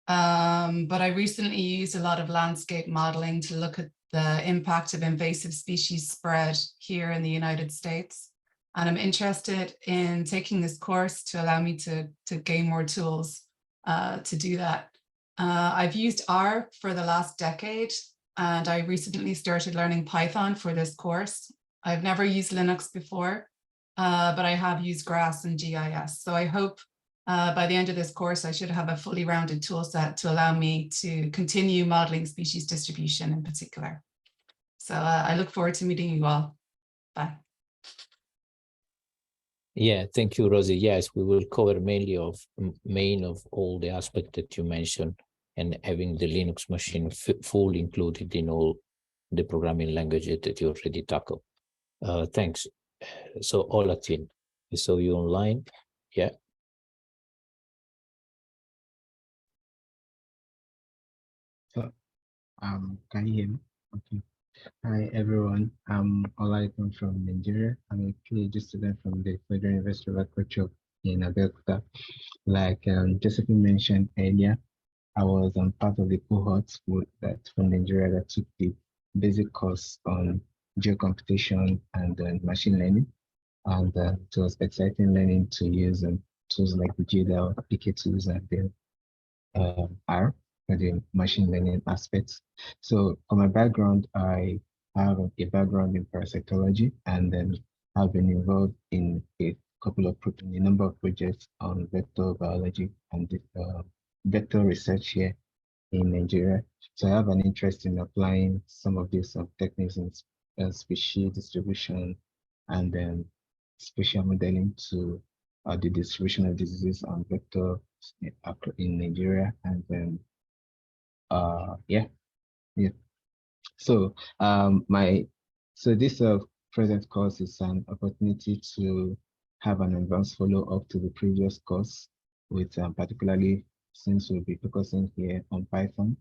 but I recently used a lot of landscape modeling to look at the impact of invasive species spread here in the United States. And I'm interested in taking this course to allow me to gain more tools to do that. I've used R for the last decade, and I recently started learning Python for this course. I've never used Linux before, but I have used GRASS and GIS. So I hope by the end of this course, I should have a fully rounded tool set to allow me to continue modeling species distribution in particular. So I look forward to meeting you all. Bye. Yeah, thank you, Rosie. Yes, we will cover mainly of all the aspects that you mentioned, and having the Linux machine full included in all the programming languages that you already tackled. Thanks. So Olatin, I saw you online. Yeah. So, can you hear me? Okay. Hi everyone. I'm Olaitan from Nigeria. I'm a PhD student from the Federal University of Agriculture in Abeokuta. Like Josephine mentioned earlier, I was part of the cohort from Nigeria that took the basic course on geocomputation and machine learning. And it was exciting learning to use tools like the GDAL, PK tools, and the R for the machine learning aspects. So for my background, I have a background in parasitology, and then I've been involved in a number of projects on vector biology and vector research here in Nigeria. So I have an interest in applying some of these techniques in species distribution and then spatial modeling to the distribution of diseases on vector in Nigeria, and then yeah. So this present course is an opportunity to have an advanced follow-up to the previous course, with particularly since we'll be focusing here on Python,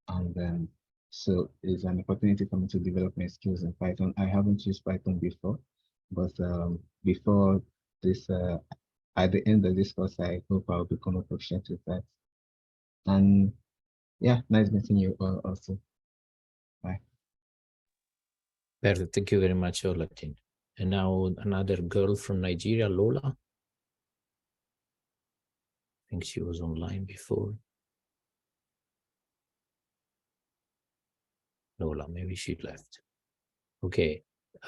and then so it's an opportunity for me to develop my skills in Python. I haven't used Python before, but before this at the end of this course, I hope I'll become proficient with that. And yeah, nice meeting you all also. Bye. Perfect. Thank you very much, Olatin. And now another girl from Nigeria, Lola. I think she was online before. Lola, maybe she left. Okay.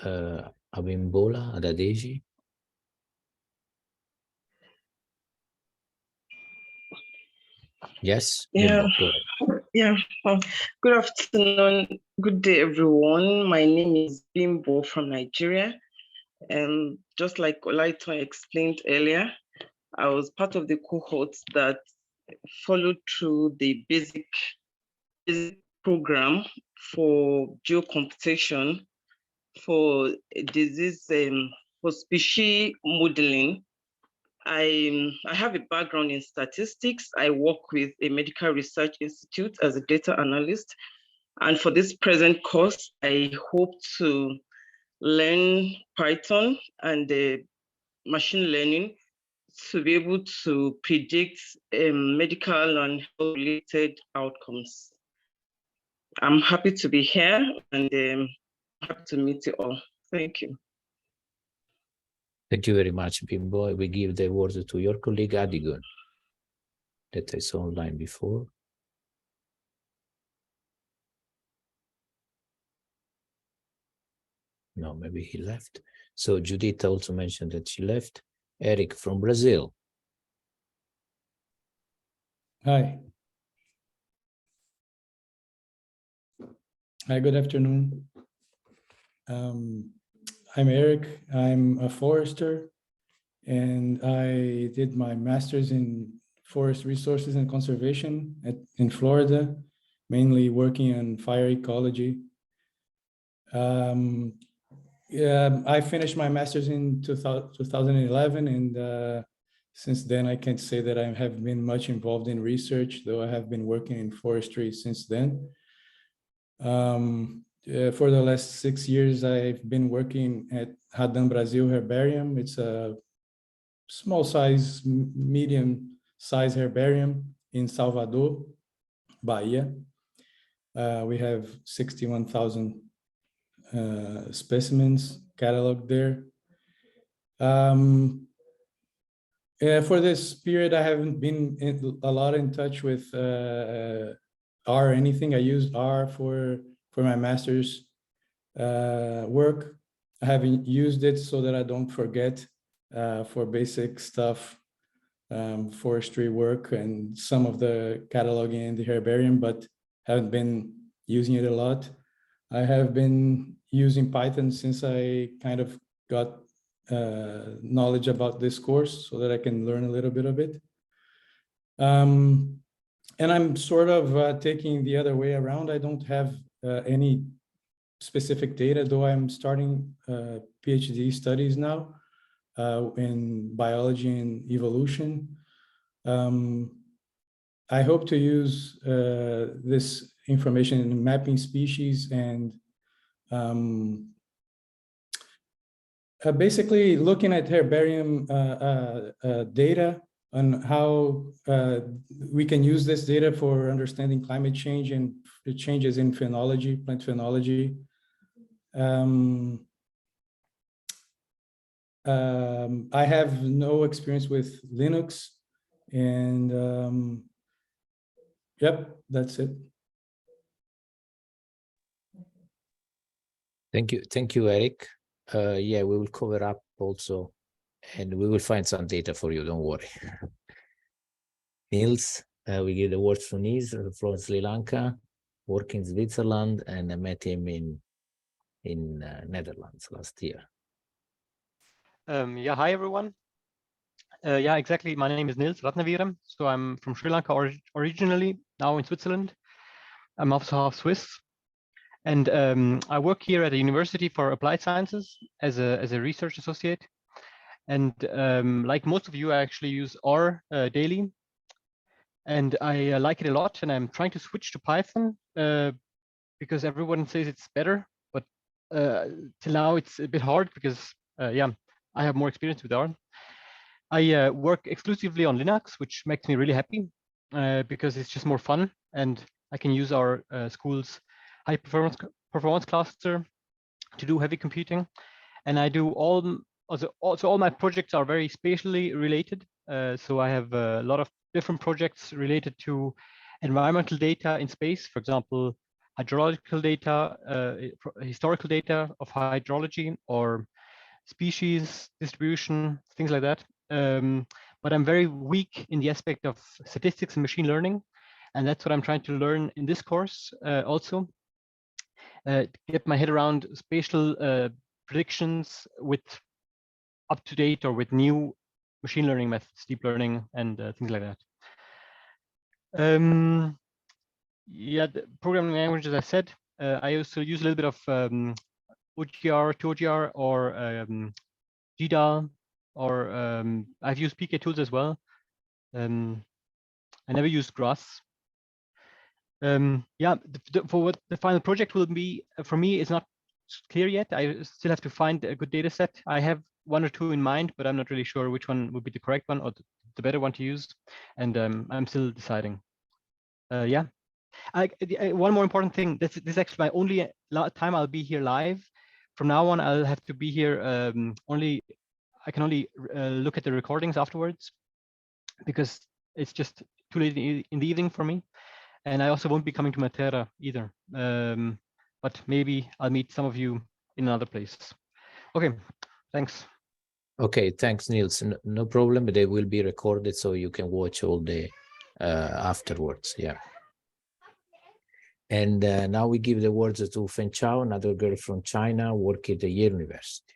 Abimbola Adadeji. Yes. Yeah. Go ahead. Yeah. Good afternoon. Good day, everyone. My name is Bimbo from Nigeria. And just like Olaitan explained earlier, I was part of the cohort that followed through the basic program for geocomputation for disease, for species modeling. I have a background in statistics. I work with a medical research institute as a data analyst. And for this present course, I hope to learn Python and machine learning to be able to predict medical and health-related outcomes. I'm happy to be here and happy to meet you all. Thank you. Thank you very much, Bimbo. We give the word to your colleague, Adigun, that I saw online before. No, maybe he left. So Judith also mentioned that she left. Eric from Brazil. Hi. Hi, good afternoon. I'm Eric. I'm a forester, and I did my master's in forest resources and conservation in Florida, mainly working on fire ecology. I finished my master's in 2011, and since then I can't say that I have been much involved in research, though I have been working in forestry since then. For the last 6 years, I've been working at Radan Brasil Herbarium. It's a small size, medium size herbarium in Salvador, Bahia. We have 61,000 specimens cataloged there. For this period, I haven't been a lot in touch with R or anything. I used R for my master's work. I haven't used it so that I don't forget for basic stuff, forestry work and some of the cataloging in the herbarium, but haven't been using it a lot. I have been using Python since I kind of got knowledge about this course so that I can learn a little bit of it. And I'm sort of taking the other way around. I don't have any specific data, though I'm starting PhD studies now in biology and evolution. I hope to use this information in mapping species and basically looking at herbarium data on how we can use this data for understanding climate change and changes in phenology, plant phenology. I have no experience with Linux, and yep, that's it. Thank you, Eric. Yeah, we will cover up also, and we will find some data for you, don't worry. Niels, we give the words to Niels from Sri Lanka, work in Switzerland, and I met him in Netherlands last year. Yeah, hi everyone. Yeah, exactly. My name is Niels Ratnaviram. So I'm from Sri Lanka originally, now in Switzerland. I'm also half Swiss. And I work here at a university for applied sciences as a research associate. And like most of you, I actually use R daily. And I like it a lot. And I'm trying to switch to Python because everyone says it's better. But till now, it's a bit hard because, yeah, I have more experience with R. I work exclusively on Linux, which makes me really happy because it's just more fun. And I can use our school's high performance cluster to do heavy computing. And I do all my projects are very spatially related. So I have a lot of different projects related to environmental data in space, for example, hydrological data, historical data of hydrology, or species distribution, things like that. But I'm very weak in the aspect of statistics and machine learning. And that's what I'm trying to learn in this course also. Get my head around spatial predictions with up-to-date or with new machine learning methods, deep learning, and things like that. Yeah, the programming language, as I said, I also use a little bit of OGR, 2OGR, or GDAL, or I've used pktools as well. I never used Grass. Yeah, for what the final project will be for me is not clear yet. I still have to find a good data set. I have one or two in mind, but I'm not really sure which one would be the correct one or the better one to use. And I'm still deciding. Yeah. One more important thing. This is actually my only time I'll be here live. From now on, I'll have to be here I can only look at the recordings afterwards because it's just too late in the evening for me. And I also won't be coming to Matera either. But maybe I'll meet some of you in another place. Okay, thanks. Okay, thanks, Niels. No problem. They will be recorded so you can watch all the afterwards. Yeah. And now we give the words to Feng Chao, another girl from China, working at the Yale University.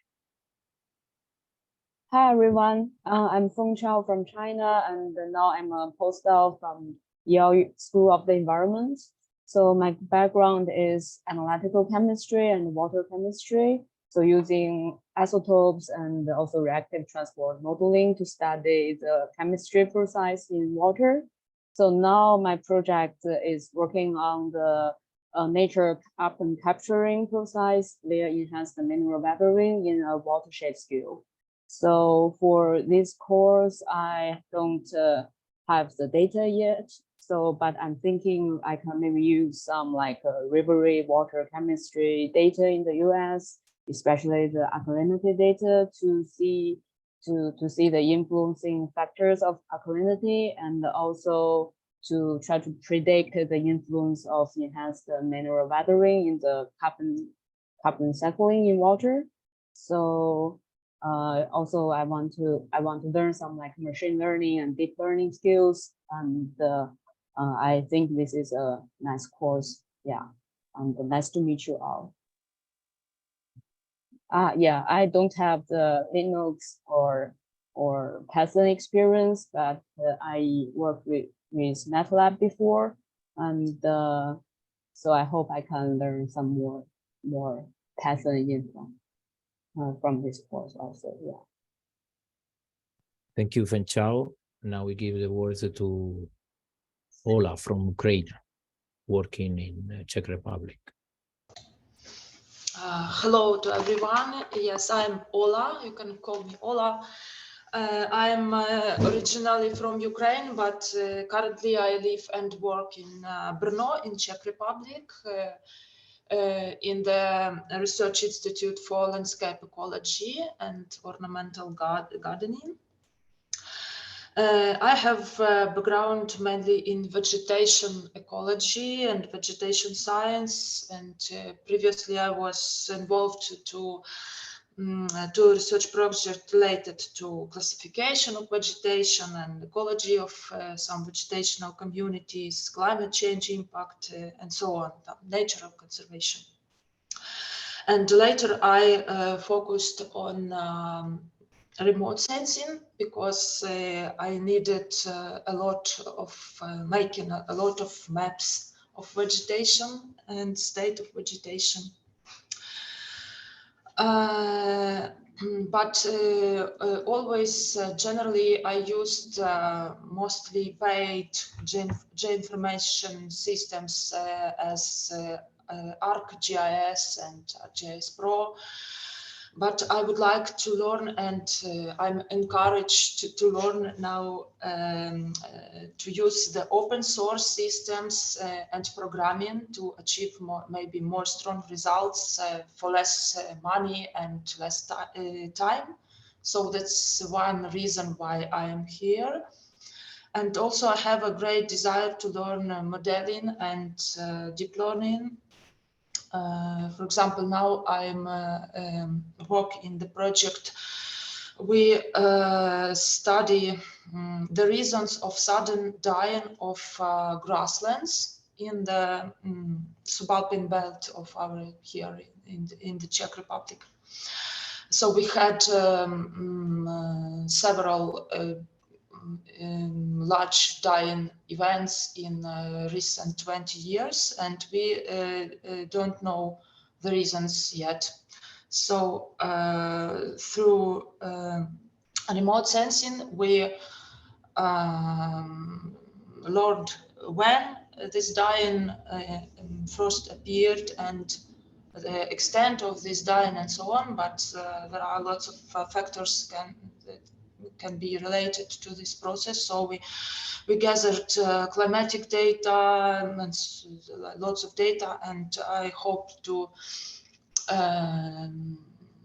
Hi everyone, I'm Feng Chao from China, and now I'm a postdoc from Yale School of the Environment. So my background is analytical chemistry and water chemistry. So using isotopes and also reactive transport modeling to study the chemistry process in water. So now my project is working on the nature carbon capturing process via enhanced mineral weathering in a watershed scale. So for this course, I don't have the data yet. So, but I'm thinking I can maybe use some like rivery water chemistry data in the US, especially the alkalinity data to see the influencing factors of alkalinity, and also to try to predict the influence of enhanced mineral weathering in the carbon cycling in water. So also I want to learn some like machine learning and deep learning skills, and I think this is a nice course. Yeah, and nice to meet you all. Yeah, I don't have the Linux or Python experience, but I worked with MATLAB before, and so I hope I can learn some more Python info from this course also. Yeah. Thank you, Feng Chao. Now we give the words to Ola from Ukraine, working in Czech Republic. Hello to everyone. Yes, I'm Ola. You can call me Ola. I'm originally from Ukraine, but currently I live and work in Brno in Czech Republic in the Research Institute for Landscape Ecology and Ornamental Gardening. I have a background mainly in vegetation ecology and vegetation science, and previously I was involved to research project related to classification of vegetation and ecology of some vegetational communities, climate change impact, and so on, nature of conservation. And later I focused on remote sensing because I needed making a lot of maps of vegetation and state of vegetation. But always generally I used mostly paid geoinformation systems as ArcGIS and ArcGIS Pro. But I would like to learn, and I'm encouraged to learn now to use the open source systems and programming to achieve maybe more strong results for less money and less time. So that's one reason why I am here. And also I have a great desire to learn modeling and deep learning. For example, now I'm working in the project. We study the reasons of sudden dying of grasslands in the subalpine belt of our here in the Czech Republic. So we had several large dying events in recent 20 years, and we don't know the reasons yet. So through remote sensing, we learned when this dying first appeared and the extent of this dying and so on, but there are lots of factors that can be related to this process. So we gathered climatic data and lots of data, and I hope to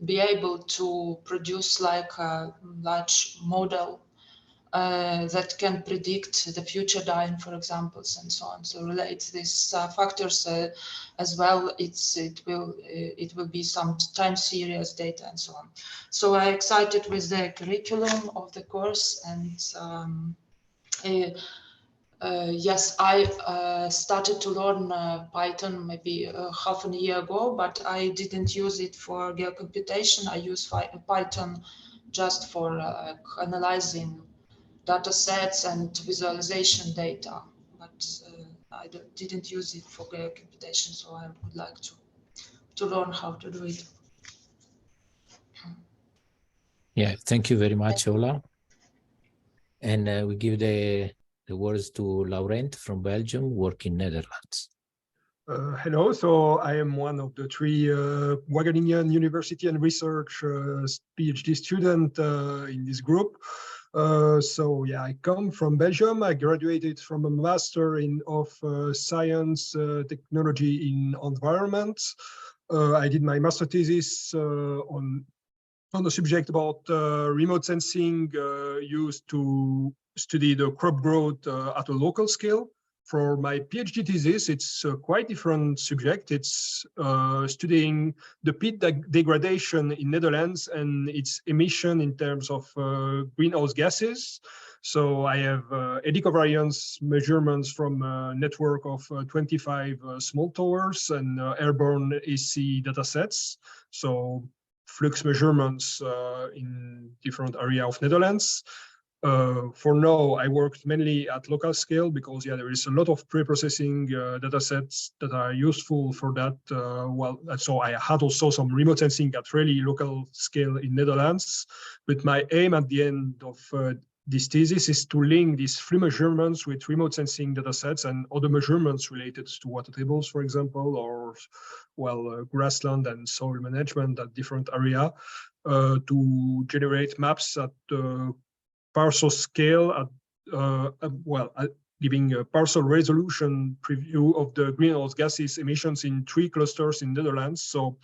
be able to produce like a large model that can predict the future dying, for example, and so on. So relate these factors as well. It will be some time series data and so on. So I'm excited with the curriculum of the course, and Yes, I started to learn Python maybe half a year ago, but I didn't use it for geocomputation. I use Python just for analyzing data sets and visualization data, but I didn't use it for geocomputation, so I would like to learn how to do it. Yeah, thank you very much, Ola. And we give the words to Laurent from Belgium, working Netherlands. Hello, so I am one of the three Wageningen University and Research PhD student in this group. So yeah, I come from Belgium. I graduated from a master of science technology in environment. I did my master thesis on the subject about remote sensing used to study the crop growth at a local scale. For my PhD thesis, it's a quite different subject. It's studying the peat degradation in Netherlands and its emission in terms of greenhouse gases. So I have eddy covariance measurements from a network of 25 small towers and airborne AC datasets. So flux measurements in different areas of Netherlands. For now, I worked mainly at local scale because yeah, there is a lot of pre-processing data sets that are useful for that. So I had also some remote sensing at really local scale in Netherlands. But my aim at the end of this thesis is to link these flux measurements with remote sensing data sets and other measurements related to water tables, for example, or grassland and soil management at different area to generate maps at parcel scale giving a parcel resolution preview of the greenhouse gases emissions in 3 clusters in Netherlands. So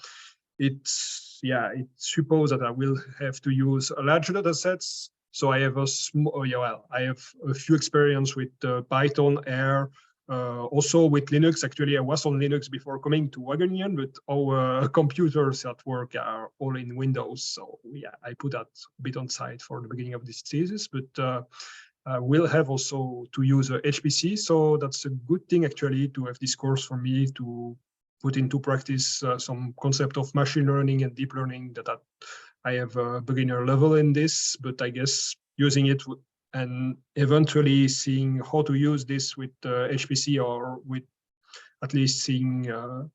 it supposes that I will have to use a large data sets. So I have I have a few experience with Python, R, also with Linux. Actually, I was on Linux before coming to Wageningen, but our computers at work are all in Windows. So yeah, I put that a bit on side for the beginning of this thesis, but we'll have also to use a HPC. So that's a good thing actually to have this course for me to put into practice some concept of machine learning and deep learning that I have a beginner level in this, but I guess using it and eventually seeing how to use this with HPC or with at least seeing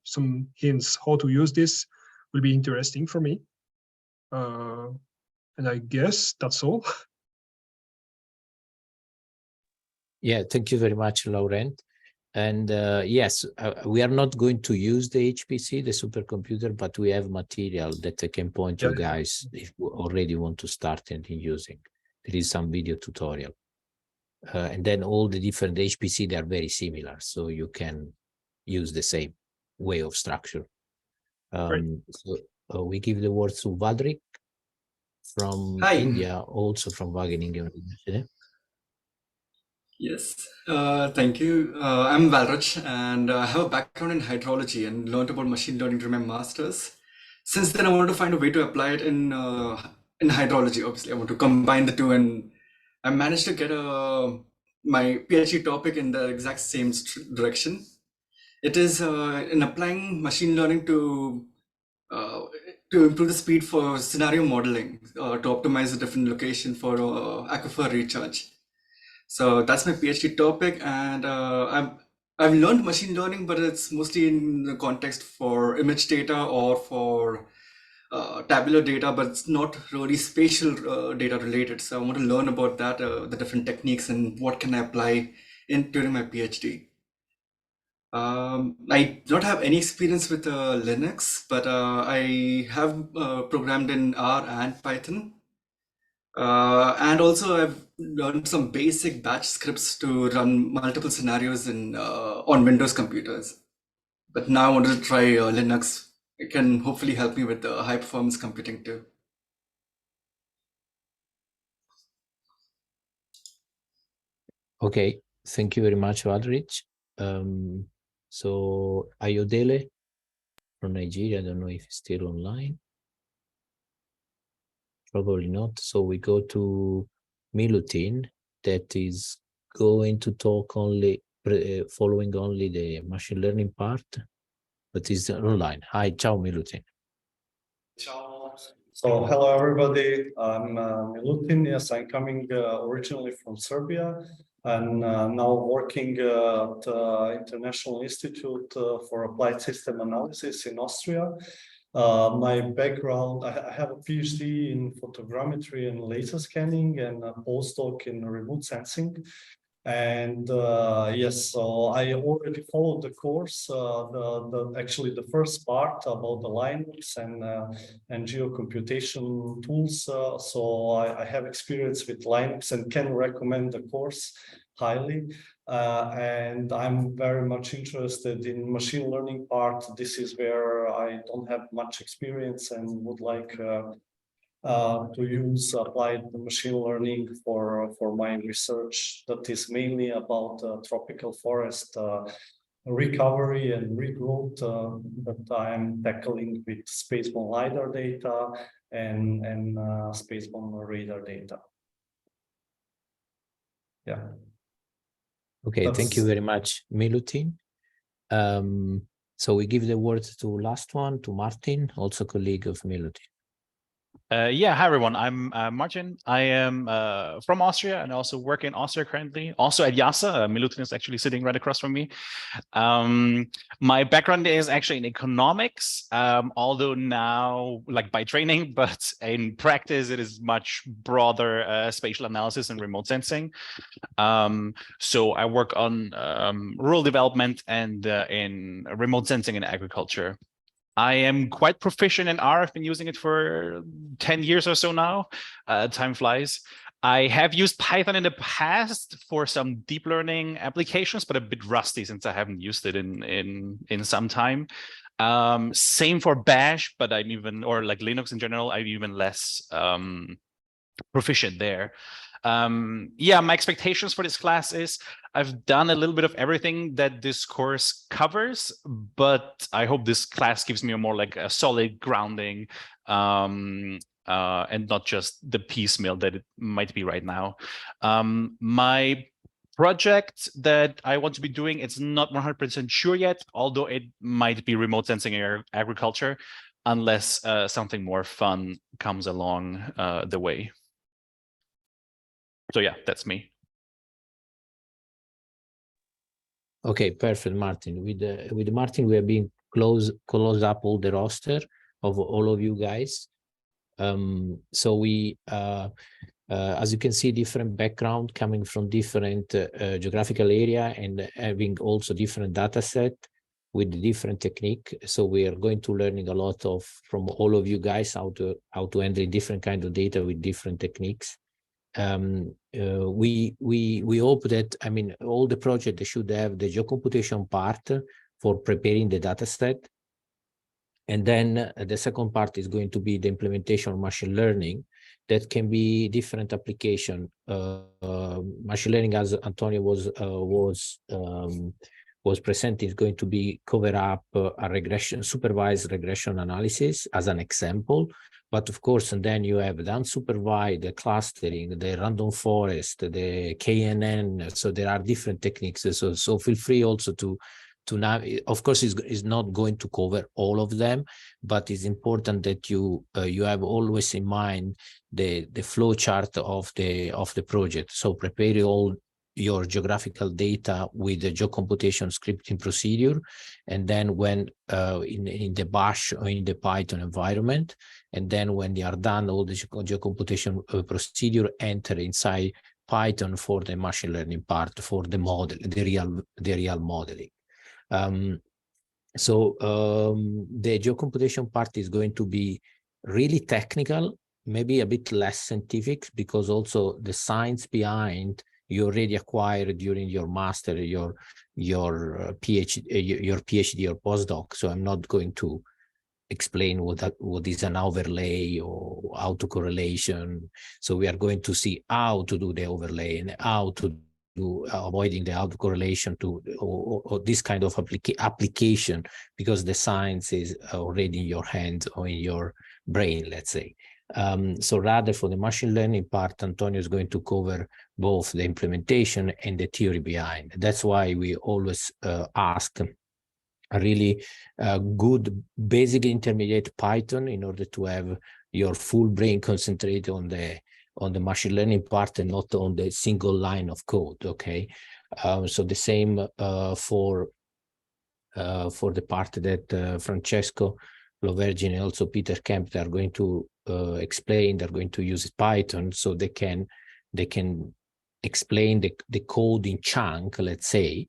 some hints how to use this will be interesting for me. And I guess that's all. Yeah, thank you very much, Laurent. And yes, we are not going to use the HPC, the supercomputer, but we have material that I can point you guys if you already want to start and using. There is some video tutorial. And then all the different HPC, they are very similar. So you can use the same way of structure. So we give the word to Valdrik from India, also from Wageningen University. Yes, thank you. I'm Valraj, and I have a background in hydrology and learned about machine learning during my master's. Since then, I wanted to find a way to apply it in hydrology. Obviously, I want to combine the two, and I managed to get my PhD topic in the exact same direction. It is in applying machine learning to improve the speed for scenario modeling, to optimize the different location for aquifer recharge. So that's my PhD topic, and I've learned machine learning, but it's mostly in the context for image data or for tabular data, but it's not really spatial data related. So I want to learn about that, the different techniques and what can I apply during my PhD. I don't have any experience with Linux, but I have programmed in R and Python. And also I've learned some basic batch scripts to run multiple scenarios on Windows computers. But now I wanted to try Linux. It can hopefully help me with high performance computing too. Okay, thank you very much, Valdrik. So Ayodele from Nigeria, I don't know if he's still online. Probably not. So we go to Milutin, that is going to talk only, following only the machine learning part, but it's online. Hi, ciao Milutin. Ciao. So hello everybody, I'm Milutin. Yes, I'm coming originally from Serbia and now working at International Institute for Applied System Analysis in Austria. My background, I have a PhD in photogrammetry and laser scanning and a postdoc in remote sensing. And yes, so I already followed the course, actually the first part about the Linux and geocomputation tools. So I have experience with Linux and can recommend the course highly. And I'm very much interested in machine learning part. This is where I don't have much experience and would like to use applied machine learning for my research that is mainly about tropical forest recovery and regrowth that I'm tackling with spaceborne LiDAR data and spaceborne radar data. Yeah. Okay, thank you very much, Milutin. So we give the word to last one, to Martin, also colleague of Milutin. Yeah, hi everyone. I'm Martin. I am from Austria and also work in Austria currently, also at IIASA. Milutin is actually sitting right across from me. My background is actually in economics, although now like by training, but in practice it is much broader spatial analysis and remote sensing. So I work on rural development and in remote sensing in agriculture. I am quite proficient in R. I've been using it for 10 years or so now. Time flies. I have used Python in the past for some deep learning applications, but a bit rusty since I haven't used it in some time. Same for Bash, but I'm even, or like Linux in general, I'm even less proficient there. Yeah, my expectations for this class is I've done a little bit of everything that this course covers, but I hope this class gives me a more like a solid grounding and not just the piecemeal that it might be right now. My project that I want to be doing, it's not 100% sure yet, although it might be remote sensing in agriculture, unless something more fun comes along the way. So yeah, that's me. Okay, perfect, Martin. With Martin, we have been close up all the roster of all of you guys. So we, as you can see, different background coming from different geographical area and having also different data set with different technique. So we are going to learning a lot from all of you guys how to handle different kind of data with different techniques. We hope that, I mean, all the project should have the geocomputation part for preparing the data set. And then the second part is going to be the implementation of machine learning that can be different application. Machine learning, as Antonio was presenting, is going to be cover up a supervised regression analysis as an example. But of course, and then you have the unsupervised, the clustering, the random forest, the KNN. So there are different techniques. So feel free also to now. Of course, is not going to cover all of them, but it's important that you have always in mind the flow chart of the project. So prepare all your geographical data with the geocomputation scripting procedure, and then when in the Bash or in the Python environment, and then when they are done, all the geocomputation procedure enter inside Python for the machine learning part, for the model, the real modeling. So the geocomputation part is going to be really technical, maybe a bit less scientific, because also the science behind you already acquired during your master, your PhD or postdoc. So I'm not going to explain what is an overlay or autocorrelation. So we are going to see how to do the overlay and how to do avoiding the autocorrelation or this kind of application, because the science is already in your hands or in your brain, let's say. So rather for the machine learning part, Antonio is going to cover both the implementation and the theory behind. That's why we always ask a really good basic intermediate Python in order to have your full brain concentrated on the machine learning part and not on the single line of code. Okay, so the same for the part that Francesco Lovergine and also Peter Kemp are going to explain. They're going to use Python, so they can explain the code in chunk, let's say,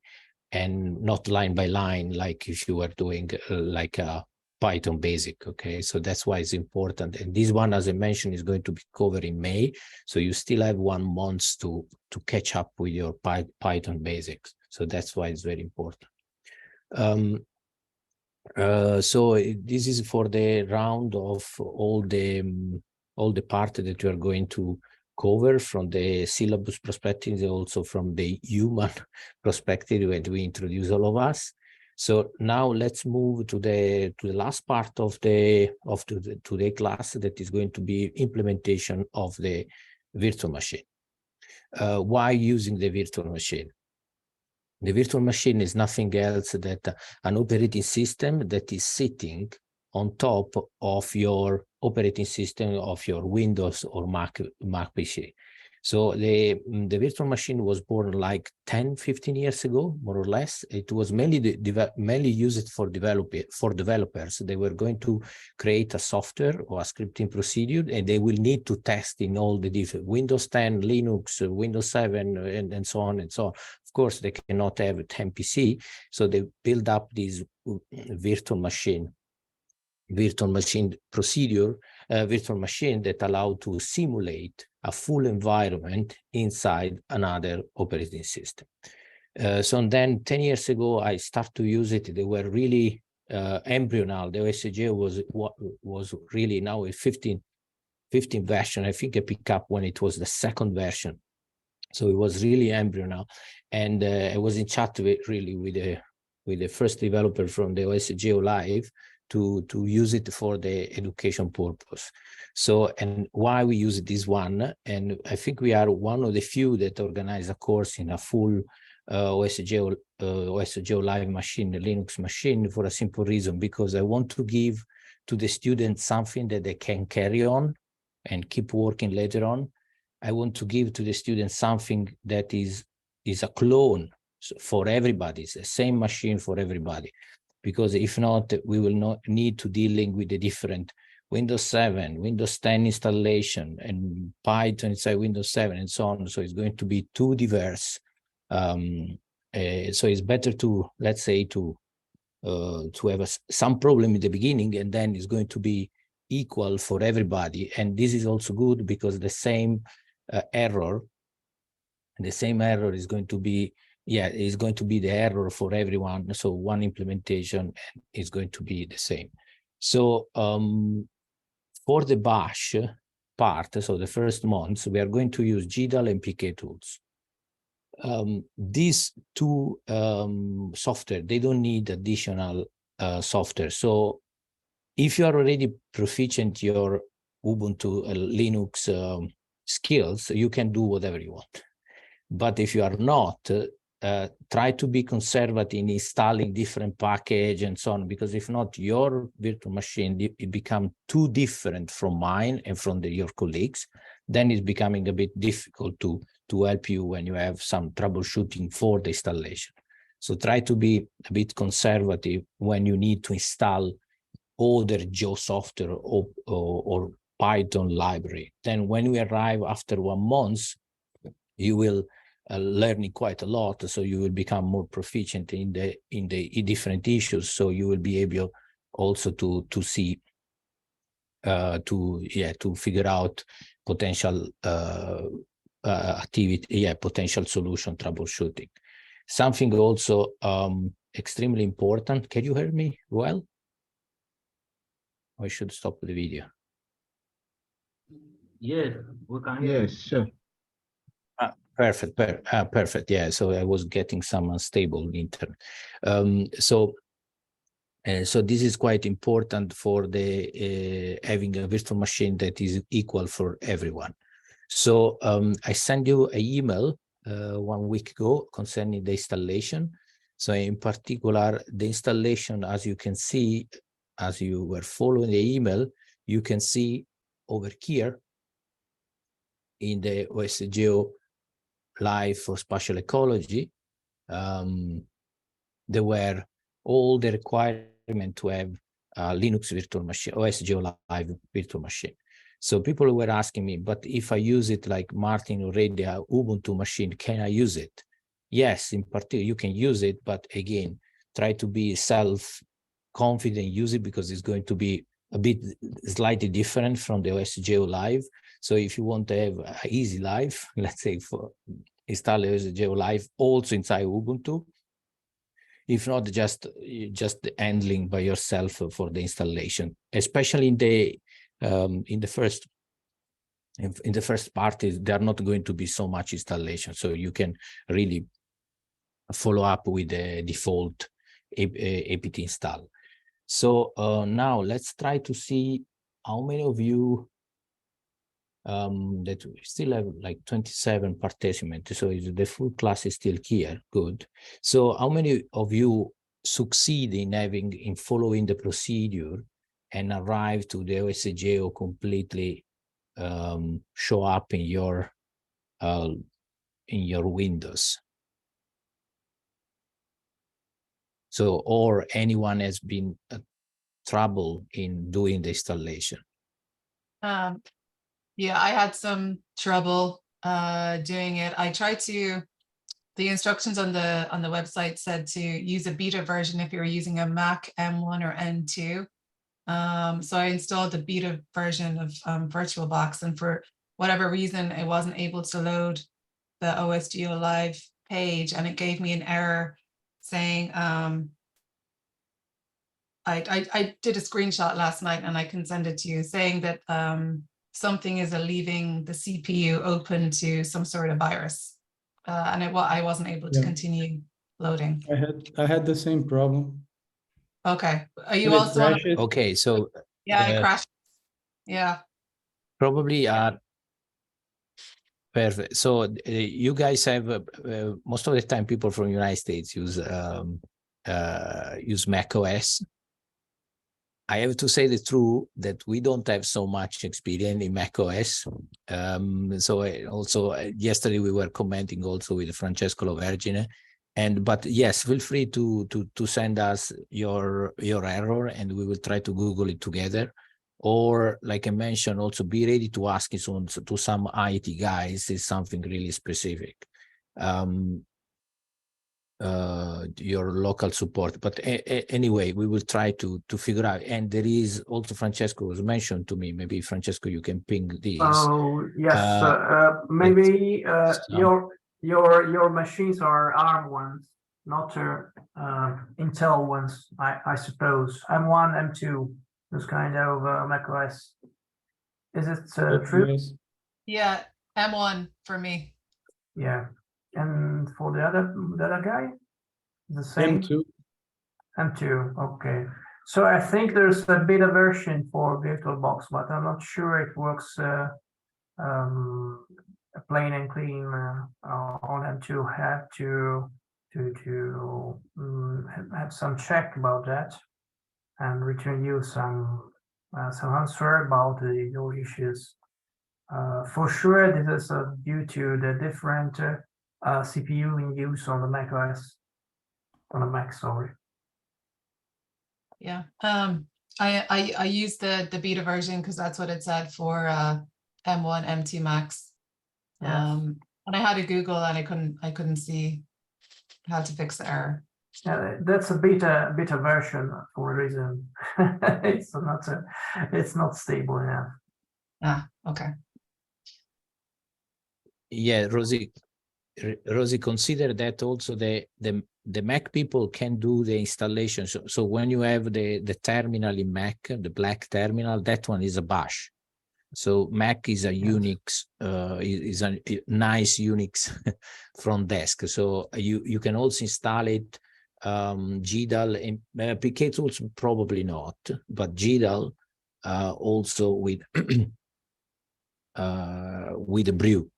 and not line by line like if you were doing like a Python basic. Okay, so that's why it's important. And this one, as I mentioned, is going to be covered in May, so you still have 1 month to catch up with your Python basics. So that's why it's very important. So this is for the round of all the part that you are going to cover from the syllabus perspective, and also from the human perspective when we introduce all of us. So now let's move to the last part of today's class, that is going to be implementation of the virtual machine. Why using the virtual machine? The virtual machine is nothing else than an operating system that is sitting on top of your operating system of your Windows or Mac PC. So the virtual machine was born like 10, 15 years ago, more or less. It was mainly used for developers. They were going to create a software or a scripting procedure, and they will need to test in all the different Windows 10, Linux, Windows 7, and so on and so on. Of course, they cannot have 10 PC, so they build up this virtual machine procedure, virtual machine that allow to simulate a full environment inside another operating system. So then 10 years ago, I started to use it. They were really embryonal. The OSGeo was really now a 15 version. I think I picked up when it was the second version. So it was really embryonal. And I was in chat with the first developer from the OSGeo Live to use it for the education purpose. So, and why we use this one, and I think we are one of the few that organize a course in a full OSGeo Live machine, Linux machine, for a simple reason, because I want to give to the students something that they can carry on and keep working later on. I want to give to the students something that is a clone for everybody. It's the same machine for everybody. Because if not, we will not need to dealing with the different Windows 7, Windows 10 installation, and Python inside Windows 7, and so on. So it's going to be too diverse. So it's better to, let's say, to have some problem in the beginning, and then it's going to be equal for everybody. And this is also good because the same error is going to be, is going to be the error for everyone. So one implementation is going to be the same. So for the bash part, so the first months, we are going to use GDAL and pktools. These two software, they don't need additional software. So if you are already proficient your Ubuntu Linux skills, you can do whatever you want. But if you are not, try to be conservative in installing different package and so on, because if not, your virtual machine, it becomes too different from mine and from your colleagues. Then it's becoming a bit difficult to help you when you have some troubleshooting for the installation. So try to be a bit conservative when you need to install other Geo software or Python library. Then when we arrive after 1 month, you will learning quite a lot, so you will become more proficient in the different issues. So you will be able also to see to figure out potential activity, potential solution troubleshooting. Something also extremely important. Can you hear me well? I should stop the video. Yeah, we can hear. Yes, sure. Perfect, perfect. Yeah, so I was getting some unstable internet. So So this is quite important for the having a virtual machine that is equal for everyone. So I sent you an email 1 week ago concerning the installation. So in particular, the installation, as you can see, as you were following the email, you can see over here in the OSGeo Live for Spatial Ecology, there were all the requirements to have a Linux virtual machine, OSGeo Live virtual machine. So people were asking me, but if I use it like Martin already, a Ubuntu machine, can I use it? Yes, in particular, you can use it, but again, try to be self-confident, use it because it's going to be a bit slightly different from the OSGeo Live. So if you want to have an easy life, let's say for install OSGeo Live also inside Ubuntu. If not, just the handling by yourself for the installation, especially in the first part, there are not going to be so much installation, so you can really follow up with the default apt install. So now let's try to see how many of you that we still have like 27 participants. So the full class is still here. Good. So how many of you succeed in following the procedure and arrive to the OSGeo completely show up in your windows? So, or anyone has been trouble in doing the installation? Yeah, I had some trouble doing it. I tried to, the instructions on the website said to use a beta version if you're using a Mac M1 or N2. So I installed the beta version of VirtualBox, and for whatever reason, I wasn't able to load the OSGeo Live page, and it gave me an error saying, I did a screenshot last night and I can send it to you, saying that something is leaving the CPU open to some sort of virus, and I wasn't able to continue loading. I had the same problem. Okay, are you Did it also crash it? Okay, so yeah, it crashed. Yeah. Probably are perfect. So you guys have most of the time people from the United States use Mac OS. I have to say the truth that we don't have so much experience in Mac OS. So also yesterday we were commenting also with Francesco Lovergine, but yes, feel free to send us your error and we will try to Google it together. Or like I mentioned, also be ready to ask it to some IT guys is something really specific. Your local support, but anyway, we will try to figure out. And there is also, Francesco was mentioned to me, maybe Francesco you can ping this. Oh yes, maybe your machines are ARM ones, not Intel ones, I suppose. M1, M2, those kind of macOS. Is it true? Yeah, M1 for me. Yeah. And for the other guy, the same. M2. Okay. So I think there's a beta version for VirtualBox, but I'm not sure it works plain and clean on M2. Have to have some check about that and return you some answer about your issues. For sure, this is due to the different CPU in use on the Mac OS, on a Mac, sorry. Yeah, I used the beta version because that's what it said for M1, M2 Max. And I had to Google and I couldn't see how to fix the error. Yeah, that's a beta version for a reason. It's not stable enough. Ah, okay. Yeah, Rosie, consider that also the Mac people can do the installation. So when you have the terminal in Mac, the black terminal, that one is a bash. So Mac is a Unix, is a nice Unix front desk. So you can also install it GDAL, and PK tools probably not, but GDAL also with the Brew.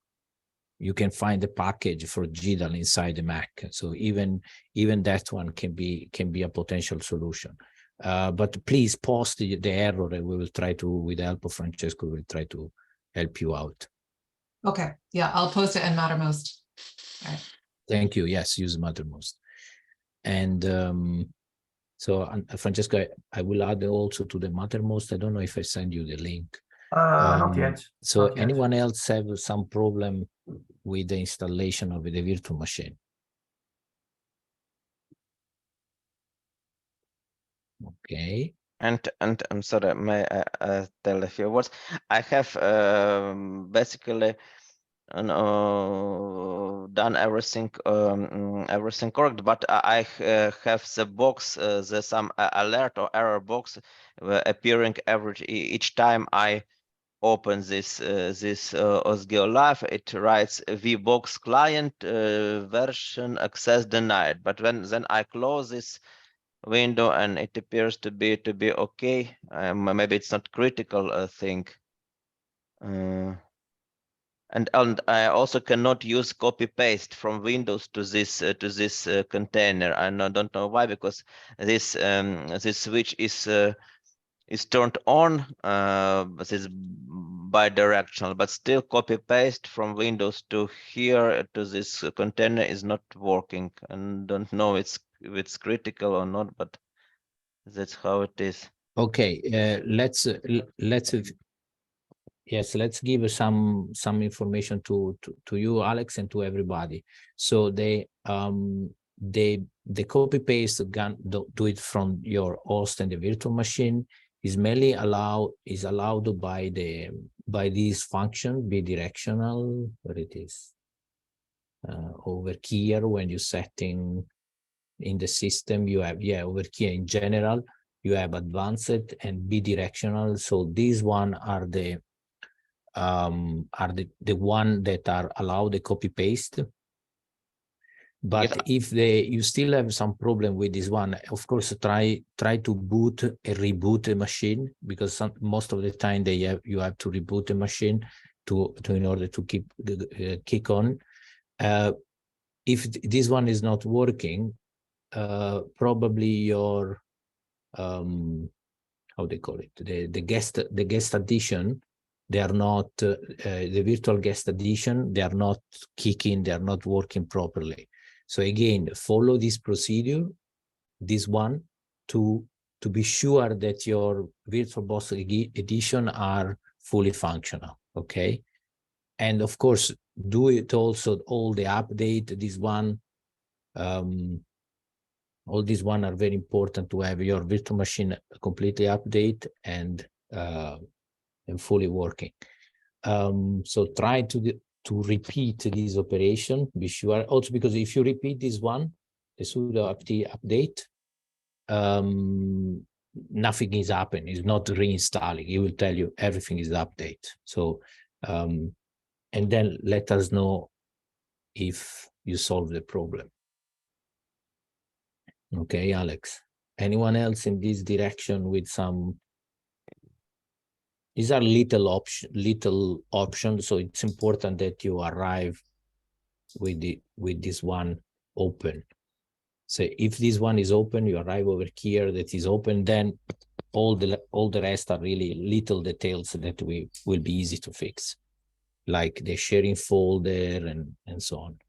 You can find the package for GDAL inside the Mac. So even that one can be a potential solution. But please post the error, and we will try to, with the help of Francesco, we'll try to help you out. Okay, yeah, I'll post it in Mattermost. All right. Thank you. Yes, use Mattermost. And so Francesco, I will add also to the Mattermost. I don't know if I send you the link. Not yet. So Not yet. anyone else have some problem with the installation of the virtual machine? Okay. And I'm sorry, may I tell a few words? I have basically done everything correct, but I have the box, there's some alert or error box appearing each time I open this Osgeo Live. It writes VBox client version access denied, but then I close this window and it appears to be okay. Maybe it's not critical thing. And I also cannot use copy paste from Windows to this container. I don't know why, because this this switch is turned on. This is bidirectional, but still copy paste from Windows to here to this container is not working. And don't know if it's critical or not, but that's how it is. Okay, let's give some information to you, Alex, and to everybody. So the copy paste do it from your host and the virtual machine is mainly allowed by this function bidirectional, where it is over here. When you setting in the system, you have over here in general you have advanced and bidirectional. So these one are the one that are allowed the copy paste. But if you still have some problem with this one, of course try to reboot the machine, because most of the time you have to reboot the machine in order to keep kick on. If this one is not working, probably your how they call it, the guest addition, they are not the virtual guest addition, they are not kicking, they are not working properly. So again, follow this procedure, this one, to be sure that your VirtualBox edition are fully functional. Okay, and of course do it also all the update. This one, all these one are very important to have your virtual machine completely update and fully working. So try to repeat this operation. Be sure also, because if you repeat this one, the sudo apt update, nothing is happening. It's not reinstalling. It will tell you everything is update. So and then let us know if you solve the problem. Okay, Alex. Anyone else in this direction with some? These are little options, so it's important that you arrive with this one open. So if this one is open, you arrive over here that is open, then all the rest are really little details that will be easy to fix, like the sharing folder and so on.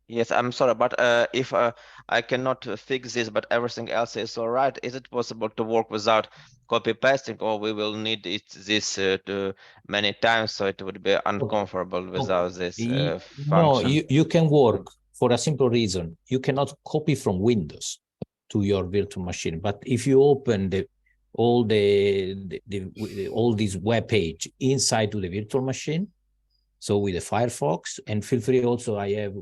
Yes, I'm sorry, but if I cannot fix this, but everything else is all right, is it possible to work without copy pasting, or we will need this many times, so it would be uncomfortable without this function? No, you can work for a simple reason. You cannot copy from Windows to your virtual machine, but if you open all this web page inside to the virtual machine, so with the Firefox, and feel free also, you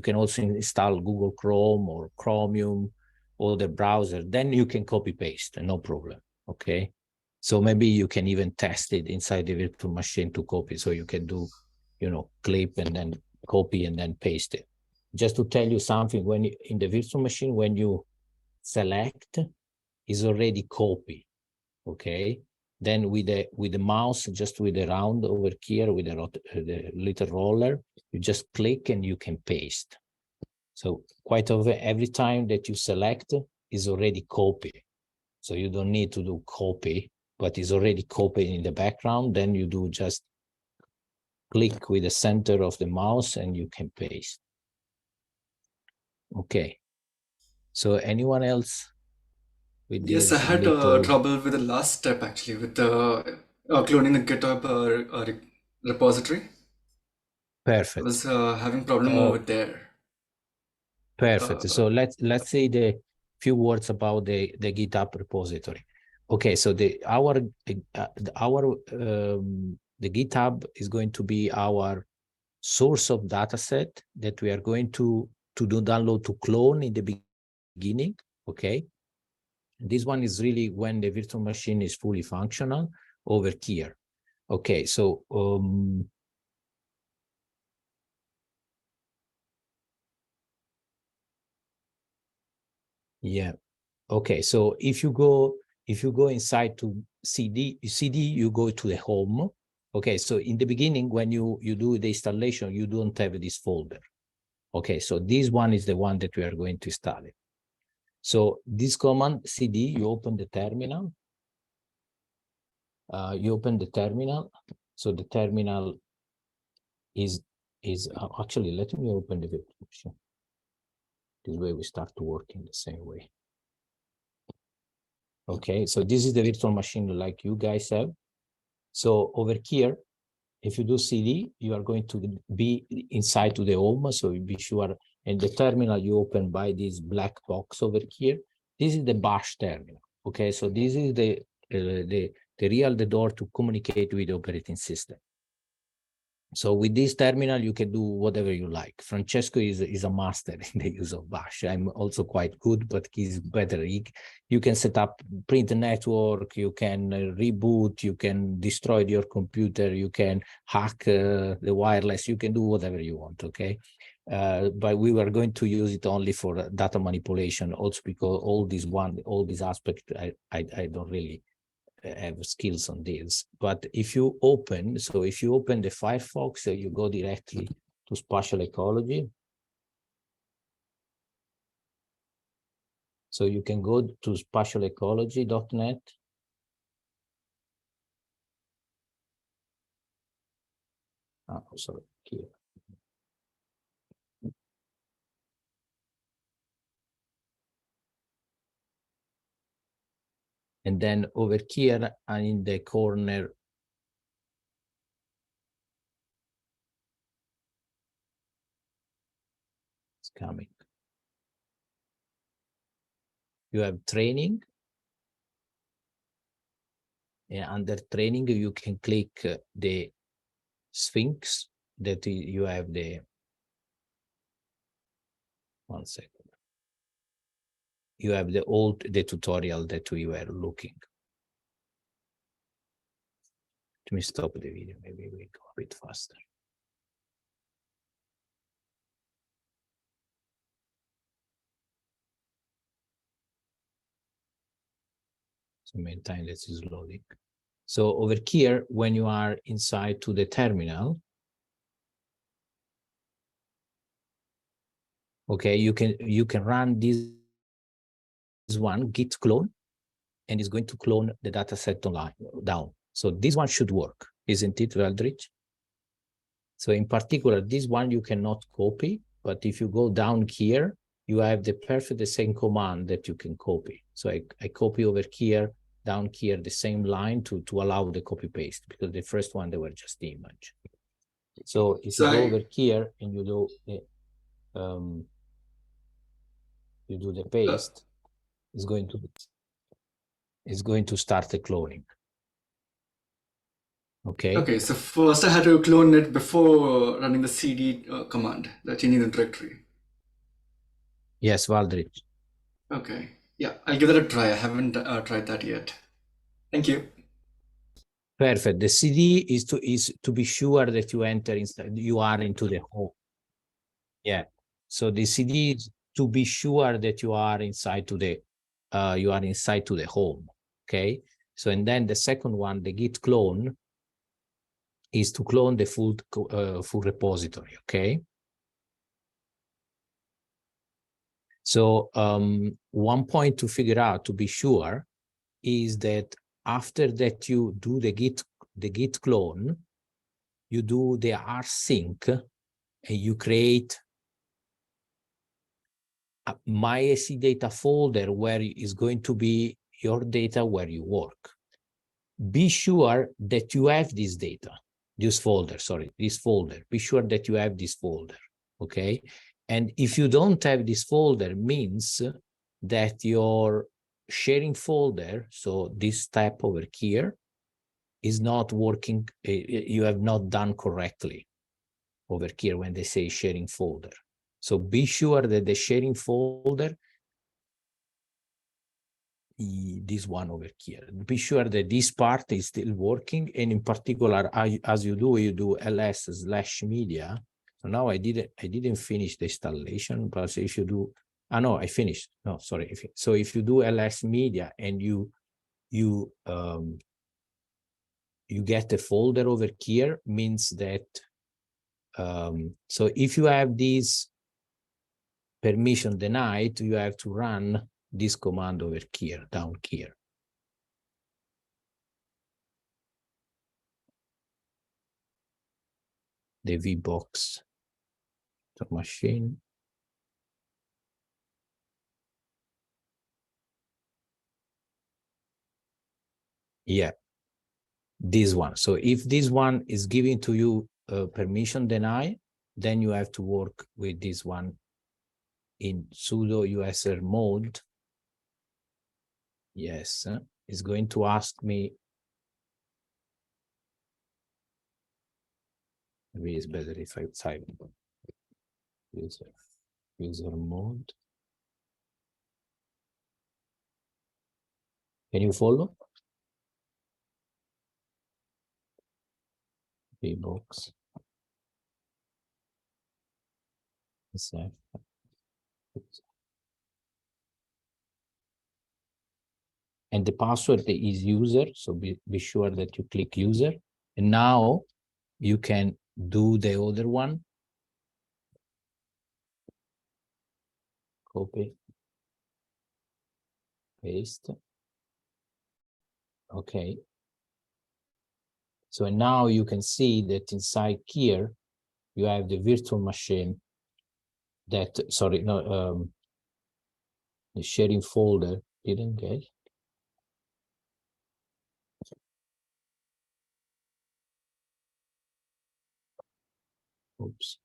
can also install Google Chrome or Chromium or the browser, then you can copy paste, no problem, okay? So maybe you can even test it inside the virtual machine to copy. So you can do, clip and then copy and then paste it. just to tell you something, when you, in the virtual machine, when you select, is already copy, okay? Then with the mouse, just with the round over here, with the little roller, you just click and you can paste. So quite often, every time that you select is already copy. So you don't need to do copy, but it's already copied in the background. Then you do just click with the center of the mouse and you can paste. Okay. So anyone else? With Yes, I this had little... trouble with the last step actually, with cloning the GitHub repository. Perfect. I was having problem over there. Perfect. So let's say the few words about the GitHub repository. Okay, so the GitHub is going to be our source of data set that we are going to do download to clone in the beginning. Okay, this one is really when the virtual machine is fully functional over here. Okay, so yeah. Okay, so if you go inside to CD, you go to the home. Okay, so in the beginning, when you do the installation, you don't have this folder. Okay, so this one is the one that we are going to install it. So this command CD, you open the terminal. You open the terminal. So the terminal is actually, let me open the virtual machine. This way we start to work in the same way. Okay, so this is the virtual machine like you guys have. So over here, if you do CD, you are going to be inside to the home. So you be sure, and the terminal you open by this black box over here. This is the bash terminal. Okay, so this is the door to communicate with the operating system. So with this terminal, you can do whatever you like. Francesco is a master in the use of bash. I'm also quite good, but he's better. You can set up print network, you can reboot, you can destroy your computer, you can hack the wireless, you can do whatever you want, okay? But we were going to use it only for data manipulation, also because all these aspects, I don't really have skills on this. But if you open, so if you open the Firefox, you go directly to spatial ecology. So you can go to spatialecology.net. Oh, sorry, here. And then over here in the corner, it's coming. You have training. And under training, you can click the Sphinx that you have the, 1 second. You have the tutorial that we were looking. Let me stop the video, maybe we go a bit faster. So meantime, this is loading. So over here, when you are inside to the terminal, okay, you can run this one git clone, and it's going to clone the data set down. So this one should work, isn't it, Valdrich? So in particular, this one you cannot copy, but if you go down here, you have the same command that you can copy. So I copy over here, down here, the same line to allow the copy paste, because the first one, they were just the image. So if you go over here and you do the paste, it's going to start the cloning. Okay. Okay, so first I had to clone it before running the CD command, the changing the directory. Yes, Valdrich. Okay, yeah, I'll give that a try. I haven't tried that yet. Thank you. Perfect. The CD is to be sure that you enter inside. You are into the home. Yeah. So the CD is to be sure that you are inside to the home. Okay. So and then the second one, the git clone, is to clone the full repository. Okay. So one point to figure out to be sure is that after that you do the git clone, you do the rsync and you create a MySC data folder where is going to be your data where you work. Be sure that you have this data, this folder. Be sure that you have this folder, okay? And if you don't have this folder, means that your sharing folder, so this tab over here, is not working. You have not done correctly over here when they say sharing folder. So be sure that the sharing folder, this one over here, be sure that this part is still working. And in particular, as you do ls/media. So now I didn't finish the installation, but if you do, no, I finished. No, sorry. So if you do ls media and you get a folder over here, means that so if you have this permission denied, you have to run this command over here, down here. The VBox machine. Yeah, this one. So if this one is giving to you permission deny, then you have to work with this one in sudo usr mode. Yes, it's going to ask me. Maybe it's better if I type user mode. Can you follow? VBox. And the password is user, so be sure that you click user. And now you can do the other one. Copy, paste. Okay. So now you can see that inside here, you have the virtual machine that, sorry, no, the sharing folder didn't get. Oops.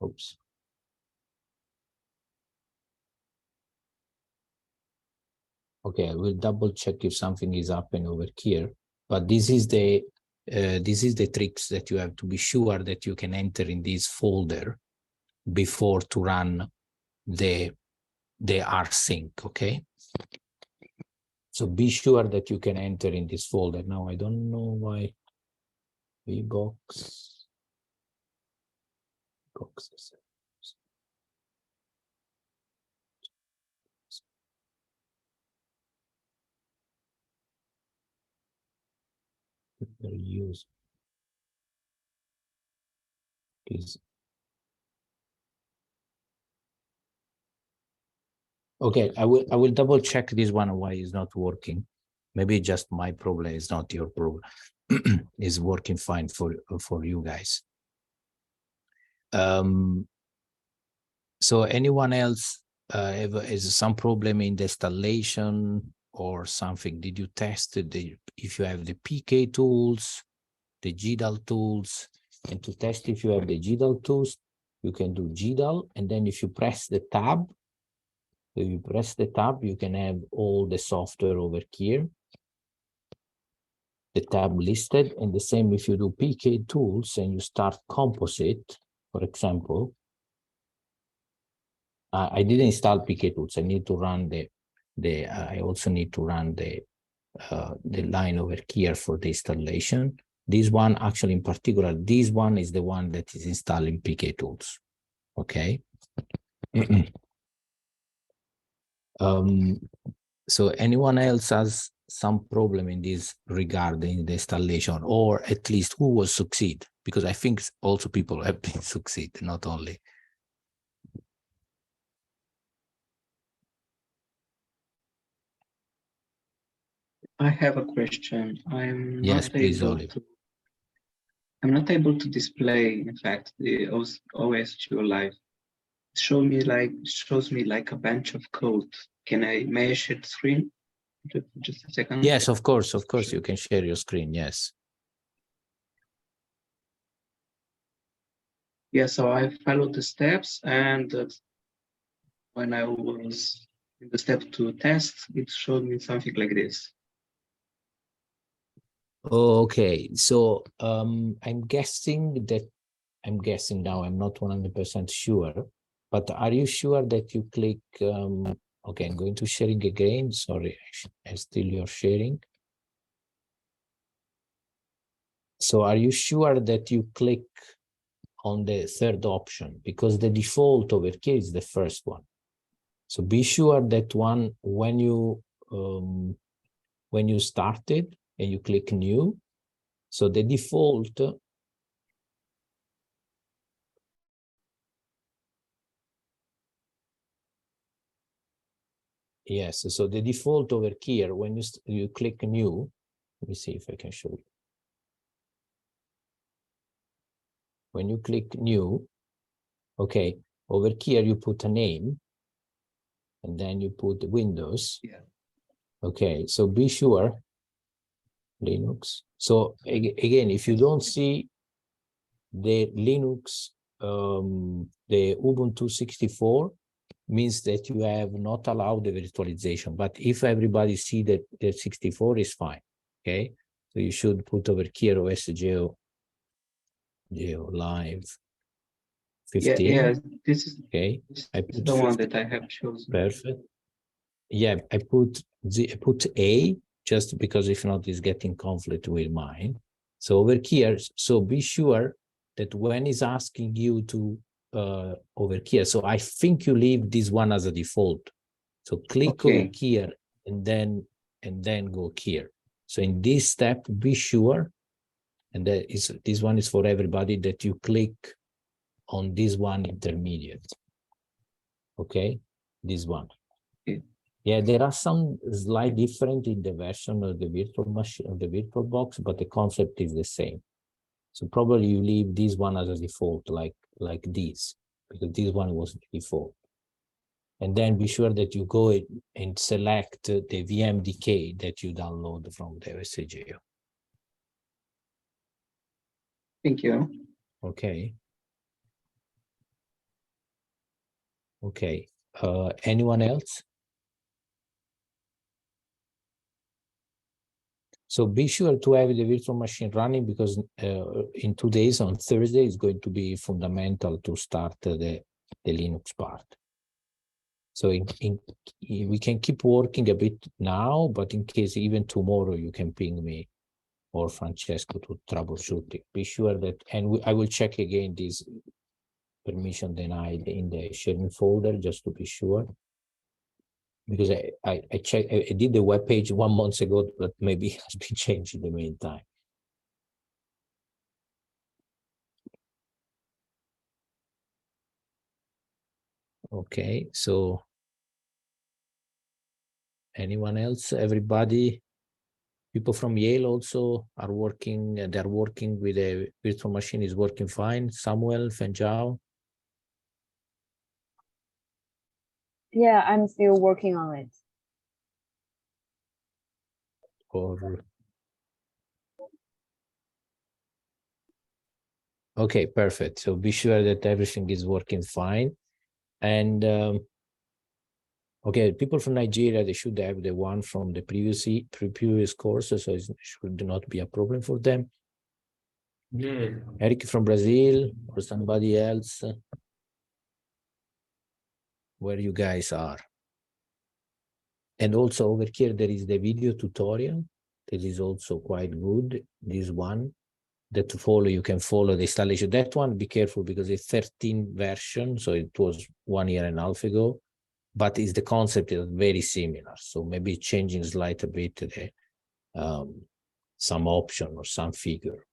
Oops. Okay, I will double check if something is happening over here. But this is the tricks that you have to be sure that you can enter in this folder before to run the rsync. Okay. So be sure that you can enter in this folder. Now I don't know why VBox. Use is okay. I will double check this one why it's not working. Maybe just my problem is not your problem. Is working fine for you guys. So anyone else is some problem in the installation or something? Did you test it? If you have the PK tools, the GDAL tools, and to test if you have the GDAL tools, you can do GDAL, and then if you press the tab, you can have all the software over here, the tab listed, and the same if you do PK tools and you start composite, for example. I didn't install PK tools. I need to run the I also need to run the line over here for the installation. This one, actually in particular, this one is the one that is installing PKTools. Okay. So anyone else has some problem in this regarding the installation, or at least who will succeed? Because I think also people have been succeed, not only. I have a question. I'm Yes, not please, able Olive. to. I'm not able to display, in fact, the OS2 Live. It shows me like a bunch of code. May I share the screen? Just a second. Yes, of course, you can share your screen. Yes. Yeah, so I followed the steps, and when I was in the step to test, it showed me something like this. Okay, so I'm guessing now, I'm not 100% sure, but are you sure that you click, okay, I'm going to sharing again, sorry, I'm still you're sharing. So are you sure that you click on the third option? Because the default over here is the first one. So be sure that one, when you started and you click new, so the default, yes, so the default over here, when you click new, let me see if I can show you. When you click new, okay, over here you put a name, and then you put Windows. Yeah. Okay, so be sure, Linux. So again, if you don't see the Linux, the Ubuntu 64, means that you have not allowed the virtualization. But if everybody see that the 64 is fine, okay? So you should put over here OS Geo Live 15. Yeah, this is okay. I This is put the one 15. that I have chosen. Perfect. Yeah, I put A just because if not, it's getting conflict with mine. So over here, so be sure that when it's asking you to over here, so I think you leave this one as a default. So click over here and then go here. So in this step, be sure, and that is this one is for everybody, that you click on this one intermediate. Okay, this one. Yeah, there are some slight different in the version of the virtual machine, of the VirtualBox, but the concept is the same. So probably you leave this one as a default, like this, because this one was default. And then be sure that you go and select the VMDK that you download from the OSGeo. Thank you. Okay. Okay. Anyone else? So be sure to have the virtual machine running, because in 2 days, on Thursday, it's going to be fundamental to start the Linux part. So we can keep working a bit now, but in case even tomorrow, you can ping me or Francesco to troubleshoot it. Be sure that, and I will check again this permission denied in the sharing folder just to be sure. Because I checked, I did the web page 1 month ago, but maybe it has been changed in the meantime. Okay, so anyone else? Everybody? People from Yale also are working. They're working with a virtual machine. Is working fine. Samuel Fenjao. Yeah, I'm still working on it. Or okay, perfect. So be sure that everything is working fine. And okay, people from Nigeria, they should have the one from the previous courses, so it should not be a problem for them. Yeah. Eric from Brazil or somebody else, where you guys are. And also over here, there is the video tutorial. That is also quite good. This one that to follow, you can follow the installation. That one, be careful because it's 13 version. So it was 1.5 years ago, but the concept is very similar. So maybe changing slightly a bit the, some option or some figure.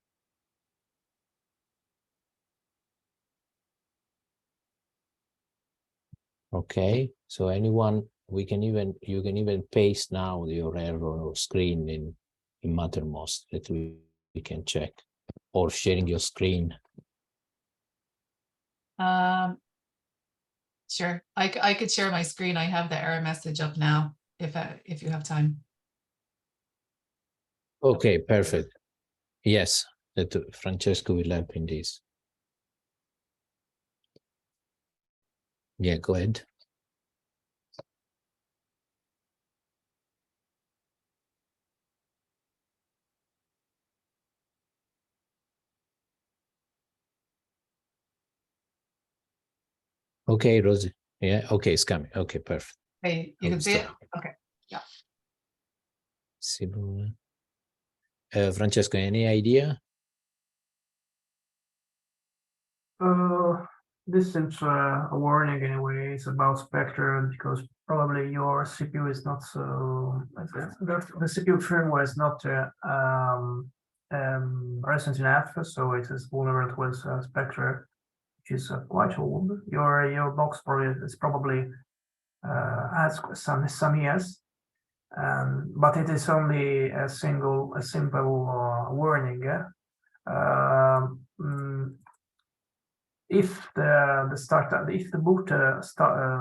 Okay, so anyone, you can even paste now your error screen in Mattermost that we can check, or sharing your screen. Sure, I could share my screen. I have the error message up now, if you have time. Okay, perfect. Yes, that Francesco will help in this. Yeah, go ahead. Okay, Rosie. Yeah, okay, it's coming. Okay, perfect. Hey, you can see it? Okay, yeah. Francesco, any idea? This seems a warning anyway. It's about Spectre because probably your CPU is not so. The CPU firmware is not recent enough, so it is vulnerable towards Spectre, which is quite old. Your box probably has some years, but it is only a simple warning. If the boot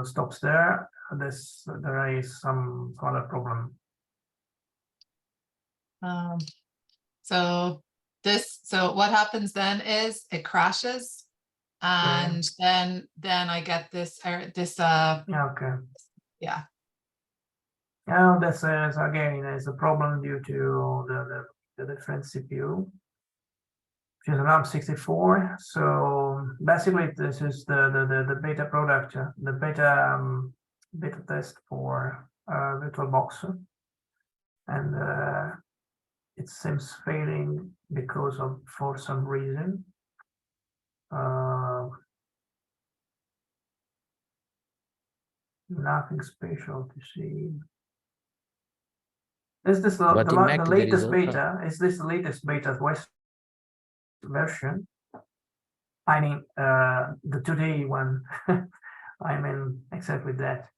stops there, there is some other problem. So what happens then is it crashes, and then I get this Okay. Yeah. Now this is again is a problem due to the different CPU. Which is an ARM64. So basically, this is the beta product, the beta test for VirtualBox, and it seems failing because of for some reason. Nothing special to see. Is this the latest beta? Is this the latest beta version? I mean, the today one. I mean exactly that,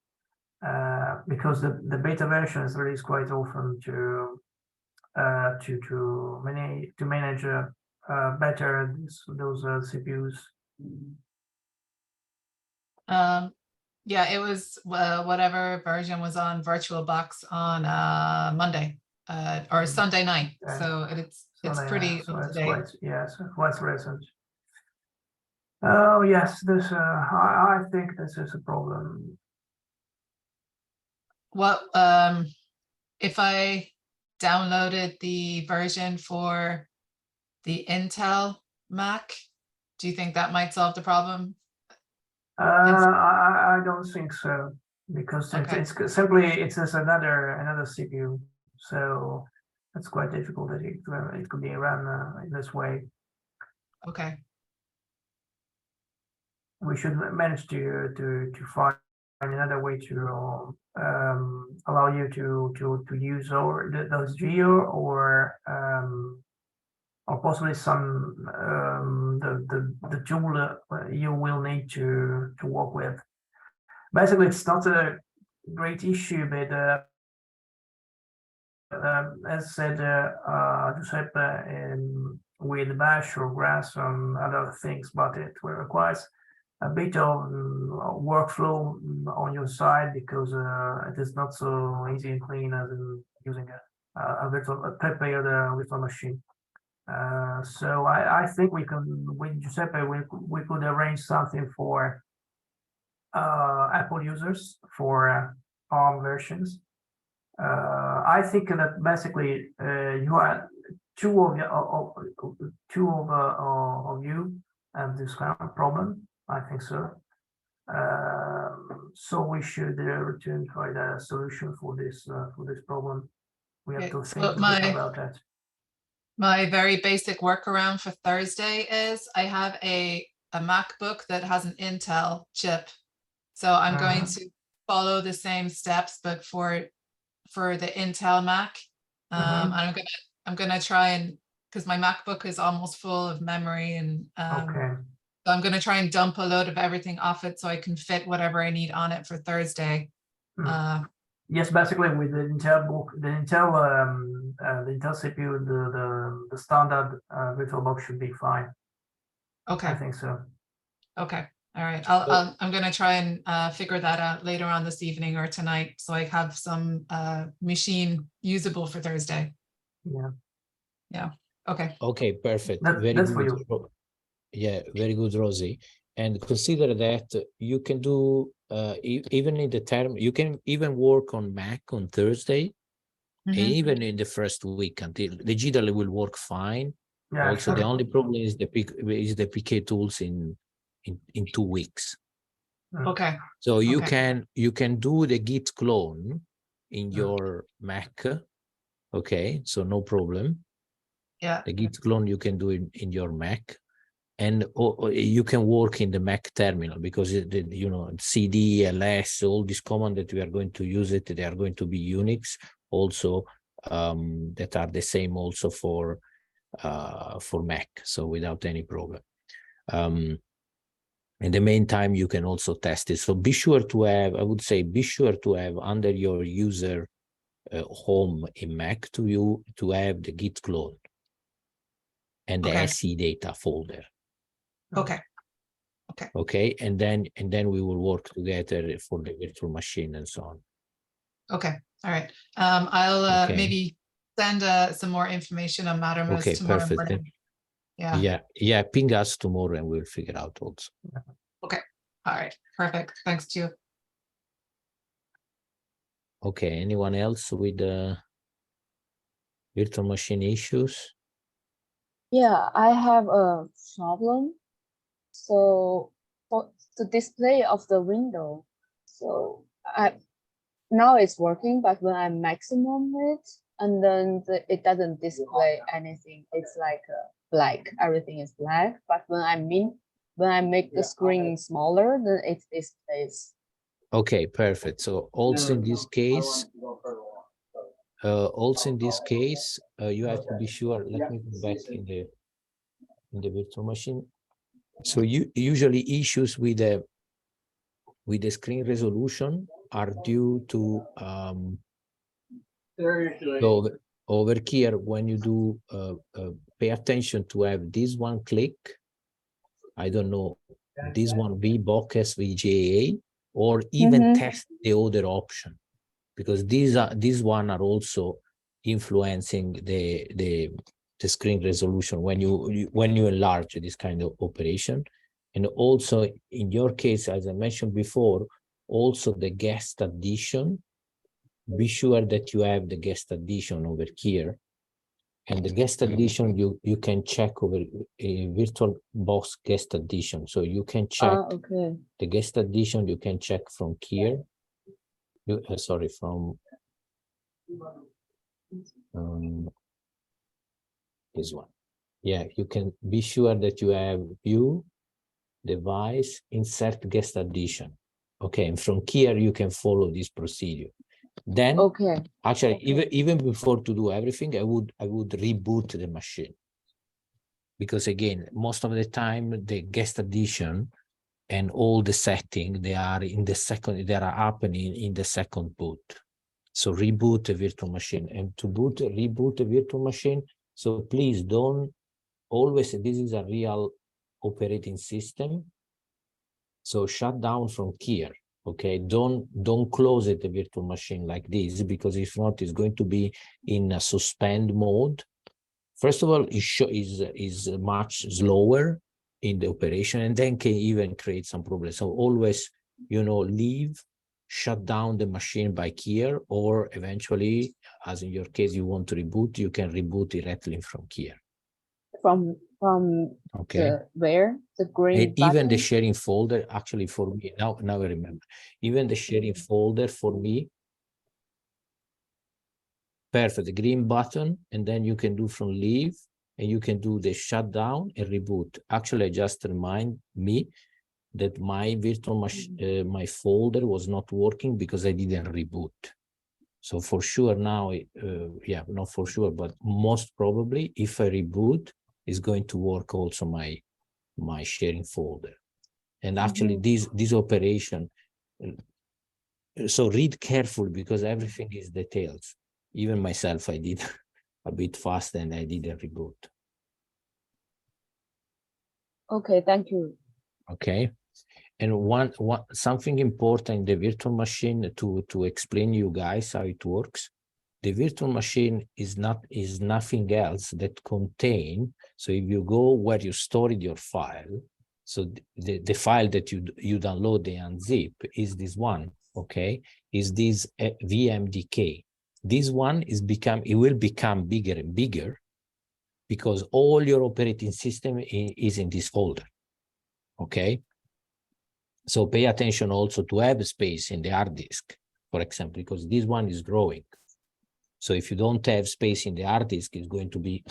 because the beta version is released quite often to manage better those CPUs. Yeah, it was whatever version was on VirtualBox on Monday or Sunday night. So it's pretty up to date. Yes, quite recent. Oh yes, this I think this is a problem. What if I downloaded the version for the Intel Mac? Do you think that might solve the problem? I don't think so, because it's simply it's just another CPU, so it's quite difficult that it could be run in this way. Okay. We should manage to find another way to allow you to use those Geo or possibly some the tool you will need to work with. Basically, it's not a great issue, but as said Giuseppe, with Bash or Grass and other things, but it requires a bit of workflow on your side, because it is not so easy and clean as in using a prepared virtual machine. So I think we can, with Giuseppe, we could arrange something for Apple users for ARM versions. I think that basically you are two of you have this kind of problem. I think so. So we should return for the solution for this problem. We have Okay, to so think a bit about that. My very basic workaround for Thursday is I have a MacBook that has an Intel chip. So I'm going to follow the same steps, but for the Intel Mac. I'm gonna try and, because my MacBook is almost full of memory, and so I'm gonna try and dump a load of everything off it so I can fit whatever I need on it for Thursday. Yes, basically with the Intel book, the Intel CPU, the standard VirtualBox should be fine. Okay. I think so. Okay. All right. I'm gonna try and figure that out later on this evening or tonight, so I have some machine usable for Thursday. Yeah. Yeah. Okay. Okay, perfect. That's Very for good. Yeah, very good, Rosie. And consider that you can do even in the term, you can even work on Mac on Thursday, even in the first week until the GDAL will work fine. Yeah, also, sure. the only problem is the PK tools in 2 weeks. Okay. So you can do the Git clone in your Mac. Okay, so no problem. Yeah. The Git clone you can do in your Mac, and you can work in the Mac terminal, because you know, CD, ls, all these commands that we are going to use it, they are going to be Unix also, that are the same also for Mac, so without any problem. In the meantime, you can also test it. So be sure to have, I would say, be sure to have under your user home in Mac to have the Git clone and the SE data folder. Okay. Okay, and then we will work together for the virtual machine and so on. Okay. All right. I'll maybe send some more information on Mattermost Okay, tomorrow perfect. morning. Yeah. Yeah. Ping us tomorrow and we'll figure out also. Okay. All right. Perfect. Thanks to you. Okay. Anyone else with virtual machine issues? Yeah, I have a problem. So for the display of the window, so now it's working, but when I maximum it, and then it doesn't display anything. It's like black. Everything is black. But when I make the screen smaller, then it displays. Okay, perfect. So also in this case, you have to be sure. Let me go back in the virtual machine. So usually issues with the screen resolution are due to so over here, when you do pay attention to have this one click, I don't know, this one VBOCS VGA, or even test the other option, because these one are also influencing the screen resolution when you enlarge this kind of operation. And also in your case, as I mentioned before, also the guest addition. Be sure that you have the guest addition over here, and the guest addition you can check over a VirtualBox guest addition. So you can check the guest addition. You can check from here. From this one. Yeah, you can be sure that you have view, device, insert guest addition. Okay, and from here you can follow this procedure. Then actually even before to do everything, I would reboot the machine, because again, most of the time the guest addition and all the setting, they are happening in the second boot. So reboot a virtual machine, and to reboot a virtual machine. So please don't always, this is a real operating system. So shut down from here. Okay, don't close it, the virtual machine like this, because if not, it's going to be in a suspend mode. First of all, is much slower in the operation, and then can even create some problems. So always, leave, shut down the machine by here, or eventually, as in your case, you want to reboot, you can reboot directly from here. from Okay. where the green And even the button? sharing folder, actually for me, now I remember, even the sharing folder for me, perfect, the green button, and then you can do from leave, and you can do the shutdown and reboot. Actually, I just remind me that my virtual machine, my folder was not working because I didn't reboot. So for sure now, yeah, not for sure, but most probably if I reboot, it's going to work also my sharing folder. And actually this operation, so read carefully because everything is details. Even myself, I did a bit fast and I didn't reboot. Okay, thank you. Okay. And something important in the virtual machine to explain you guys how it works. The virtual machine is nothing else that contain. So if you go where you stored your file, so the file that you download the unzip is this one, okay? Is this VMDK. This one it will become bigger and bigger because all your operating system is in this folder, okay? So pay attention also to have space in the hard disk, for example, because this one is growing. So if you don't have space in the hard disk, it's going to be,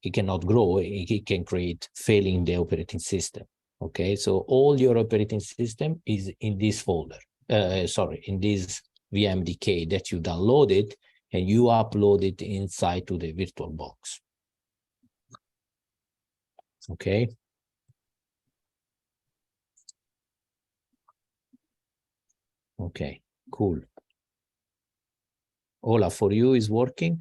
it cannot grow, it can create failing the operating system. Okay, so all your operating system is in this folder, in this VMDK that you downloaded and you upload it inside to the VirtualBox. Okay. Okay, cool. Ola, for you is working?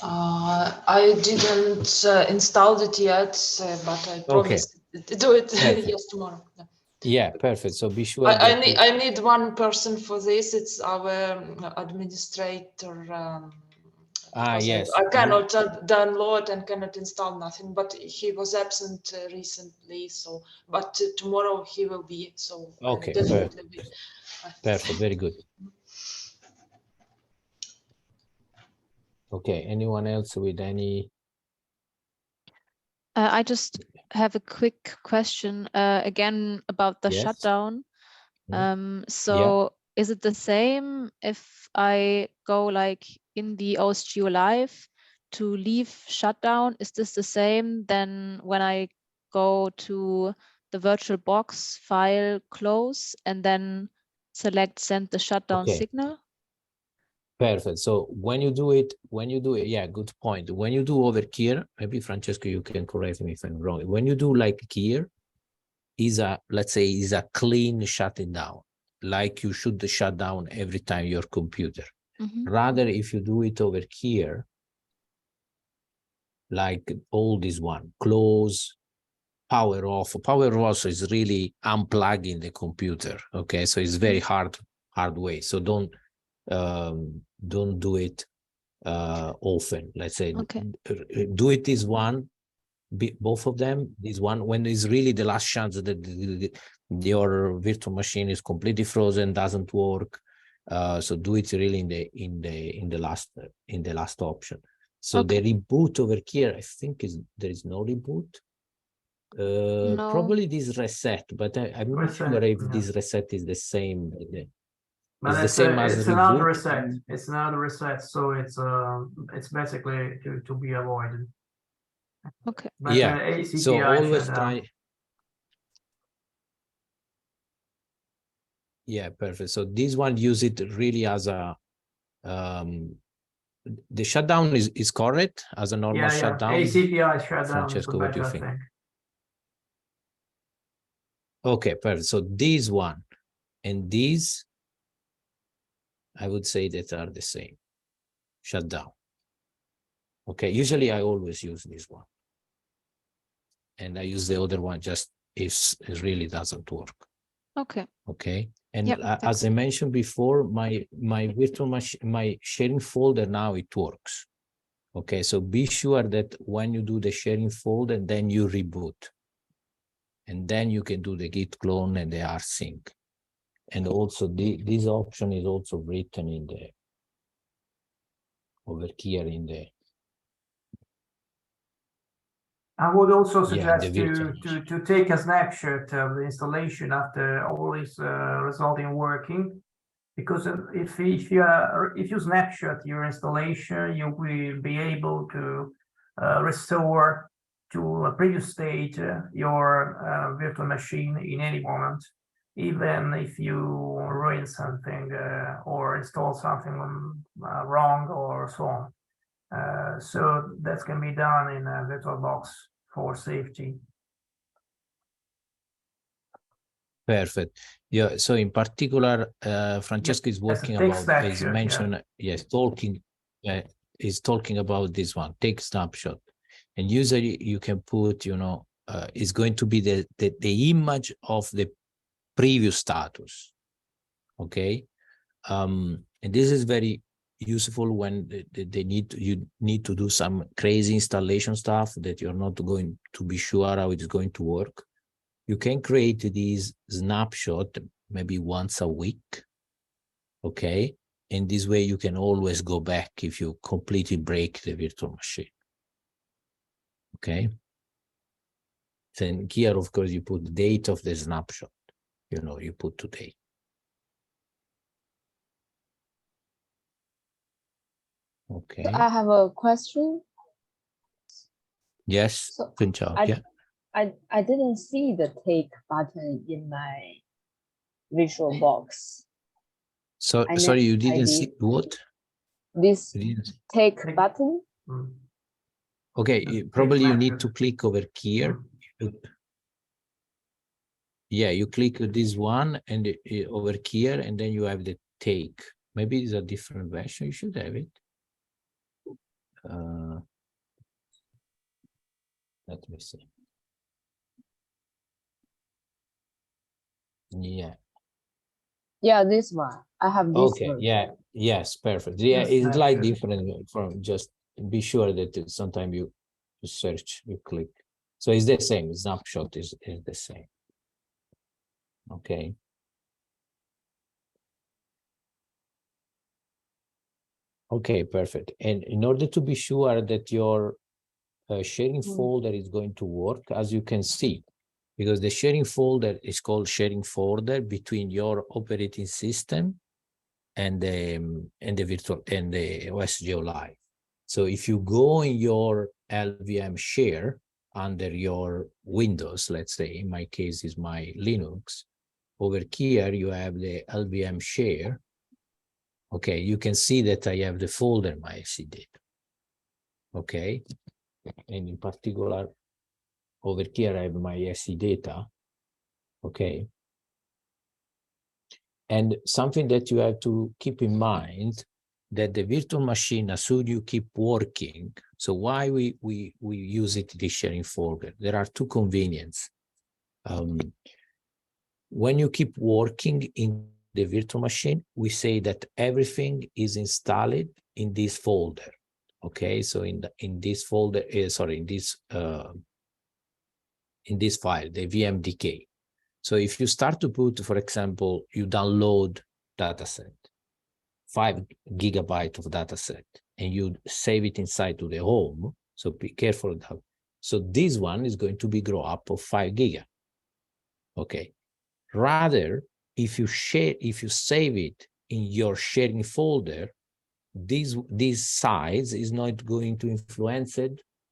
I didn't install it yet, but I promise to do it yes tomorrow. Yeah. Yeah, perfect. So be sure I need one person for this. It's our administrator. Yes. I cannot download and cannot install nothing, but he was absent recently. So, but tomorrow he will be. So okay, definitely be. Perfect. Very good. Okay. Anyone else with any? I just have a quick question again about the shutdown. So is it the same if I go like in the OSGeo Live to leave shutdown? Is this the same then when I go to the VirtualBox file close and then select send the shutdown signal? Perfect. So when you do it, yeah, good point. When you do over here, maybe Francesco, you can correct me if I'm wrong. When you do like here, let's say is a clean shutting down, like you should shut down every time your computer. Rather, if you do it over here, like all this one, close, power off. Power off is really unplugging the computer. Okay, so it's very hard way. So don't do it often. Let's say do it this one, both of them. This one when it's really the last chance that your virtual machine is completely frozen, doesn't work. So do it really in the last option. So the reboot over here, I think there is no reboot. No. Probably this reset, but I'm not sure if this reset is the same. But it's the same as it's reboot. another reset. It's another reset, so it's basically to be avoided. Okay. But Yeah. So always try. Yeah, perfect. So this one use it really as a the shutdown is correct as a normal shutdown. ACPI shutdown. Francesco, what do you think? Okay, perfect. So this one and these, I would say that are the same. Shutdown. Okay, usually I always use this one. And I use the other one just if it really doesn't work. Okay. Okay. And as I mentioned before, my virtual machine, my sharing folder now it works. Okay, so be sure that when you do the sharing folder, then you reboot. And then you can do the git clone and the rsync. And also this option is also written in the over here in the I would also Yeah, the suggest virtual to take a snapshot of the installation after all is resulting working, because if you snapshot your installation, you will be able to restore to a previous state your virtual machine in any moment, even if you ruin something or install something wrong or so on. So that can be done in a VirtualBox for safety. Perfect. Yeah. So in particular, Francesco is working about, is mentioned, yes, is talking about this one, take snapshot. And usually you can put, you know, is going to be the image of the previous status. Okay. And this is very useful when you need to do some crazy installation stuff that you're not going to be sure how it's going to work. You can create these snapshot maybe once a week, okay? And this way you can always go back if you completely break the virtual machine, okay? Then here, of course, you put the date of the snapshot, you know, you put today. Okay. So I have a question. Yes, So good job, yeah. I didn't see the take button in my VirtualBox. So sorry, you didn't see what? This take button. Okay, probably you need to click over here. Yeah, you click this one and over here, and then you have the take. Maybe it's a different version. You should have it. Let me see. Yeah. Yeah, this one. I have this Okay. one. Yeah. Yes. Perfect. Yeah, it's like different from just be sure that sometimes you search, you click. So it's the same. Snapshot is the same. Okay. Okay, perfect. And in order to be sure that your sharing folder is going to work, as you can see, because the sharing folder is called sharing folder between your operating system and the virtual and the OSGeo Live. So if you go in your LVM share under your Windows, let's say, in my case is my Linux, over here you have the LVM share. Okay, you can see that I have the folder MySCData. Okay, and in particular, over here I have my SCData. Okay, and something that you have to keep in mind that the virtual machine, as soon you keep working. So why we use it this sharing folder? There are two conveniences. When you keep working in the virtual machine, we say that everything is installed in this folder. Okay, so in this folder, in this file, the VMDK. So if you start to put, for example, you download dataset, 5 GB of dataset, and you save it inside to the home. So be careful of that. So this one is going to be grow up of 5 GB. Okay. Rather, if you save it in your sharing folder, this size is not going to influence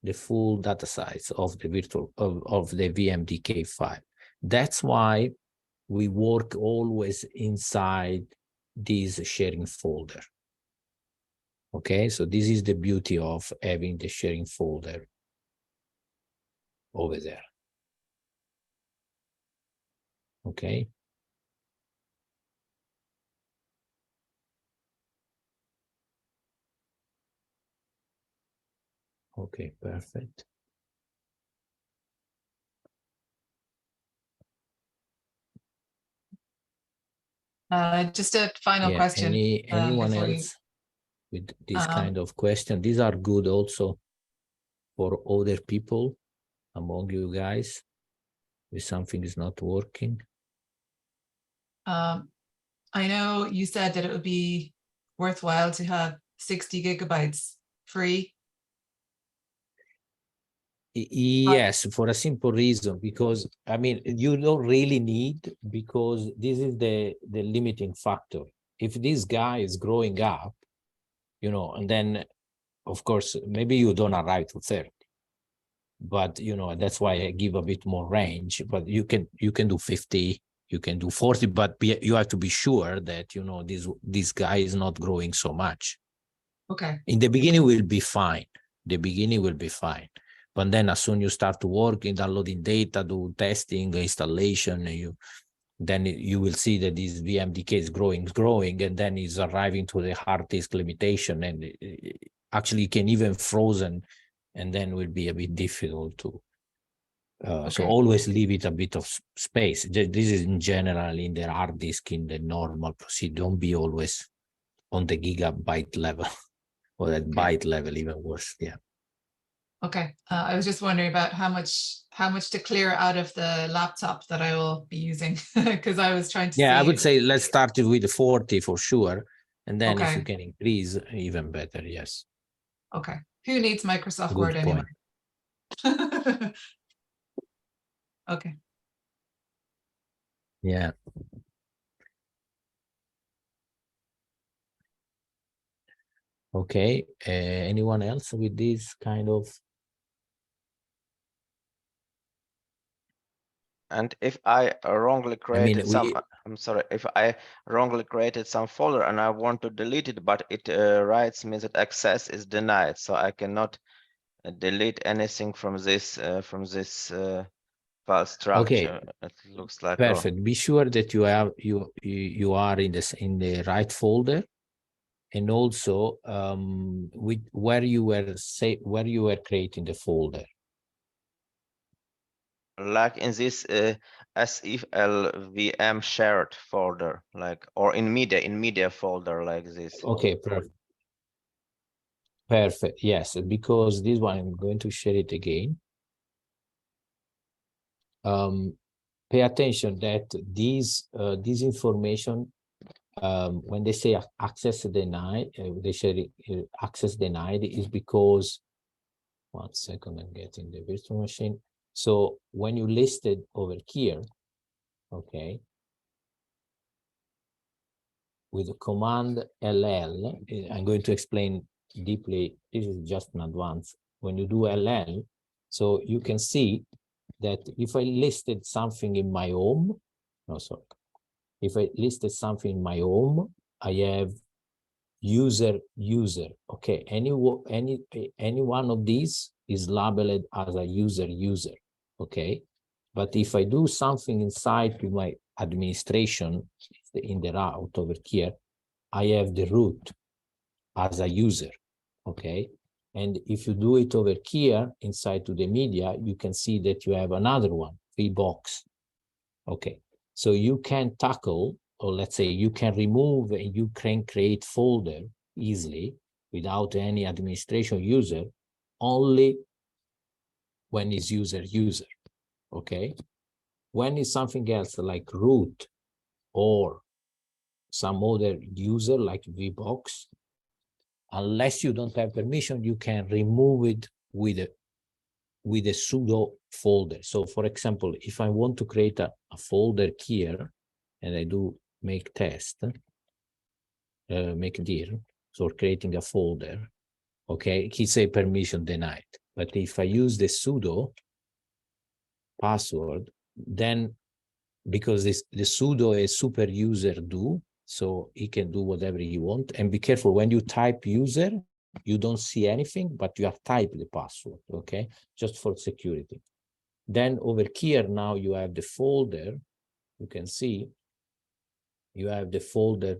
the full data size of the virtual of the VMDK file. That's why we work always inside this sharing folder. Okay, so this is the beauty of having the sharing folder over there. Okay. Okay, perfect. Just a final question. Anyone else with this kind of question? These are good also for other people among you guys if something is not working. I know you said that it would be worthwhile to have 60 GB free. Yes, for a simple reason, because I mean, you don't really need, because this is the limiting factor. If this guy is growing up, you know, and then of course, maybe you don't arrive to 30, but you know, that's why I give a bit more range, but you can do 50, you can do 40, but you have to be sure that, you know, this guy is not growing so much. Okay. In the beginning will be fine. The beginning will be fine. But then as soon as you start to work in downloading data, do testing, installation, then you will see that this VMDK is growing, and then it's arriving to the hard disk limitation, and actually can even frozen, and then will be a bit difficult to. So always leave it a bit of space. This is in general in the hard disk, in the normal procedure. Don't be always on the gigabyte level or that byte level, even worse. Yeah. Okay. I was just wondering about how much to clear out of the laptop that I will be using, because I was trying to see. Yeah, I would say let's start with 40 for sure, and then if you Okay. can increase, even better. Yes. Okay. Who needs Microsoft Good Word anyway? point. Okay. Yeah. Okay. Anyone else with this kind of? And if I wrongly created I'm sorry, if I wrongly created some folder and I want to delete it, but it writes me that access is denied, so I cannot delete anything from this file structure. It looks like Perfect. Be sure that you are in the right folder, and also where you were creating the folder. Like in this SFLVM shared folder, like, or in media folder like this. Okay, perfect. Perfect. Yes, because this one I'm going to share it again. Pay attention that this information, when they say access denied, they say access denied is because, 1 second, I'm getting the virtual machine. So when you listed over here, okay, with the command LL, I'm going to explain deeply. This is just an advance. When you do LL, so you can see that if I listed something in my home, if I listed something in my home, I have user. Okay, any one of these is labeled as a user. Okay, but if I do something inside to my administration in the route over here, I have the root as a user. Okay, and if you do it over here inside to the media, you can see that you have another one, VBox. Okay, so you can tackle, or let's say you can remove and you can create folder easily without any administration user, only when it's user. Okay, when it's something else like root or some other user like VBox, unless you don't have permission, you can remove it with a sudo folder. So for example, if I want to create a folder here, and I do make test, make dir, so creating a folder, okay, he say permission denied. But if I use the sudo password, then because the sudo is super user do, so he can do whatever he want. And be careful when you type user, you don't see anything, but you have typed the password, okay, just for security. Then over here now you have the folder. You can see you have the folder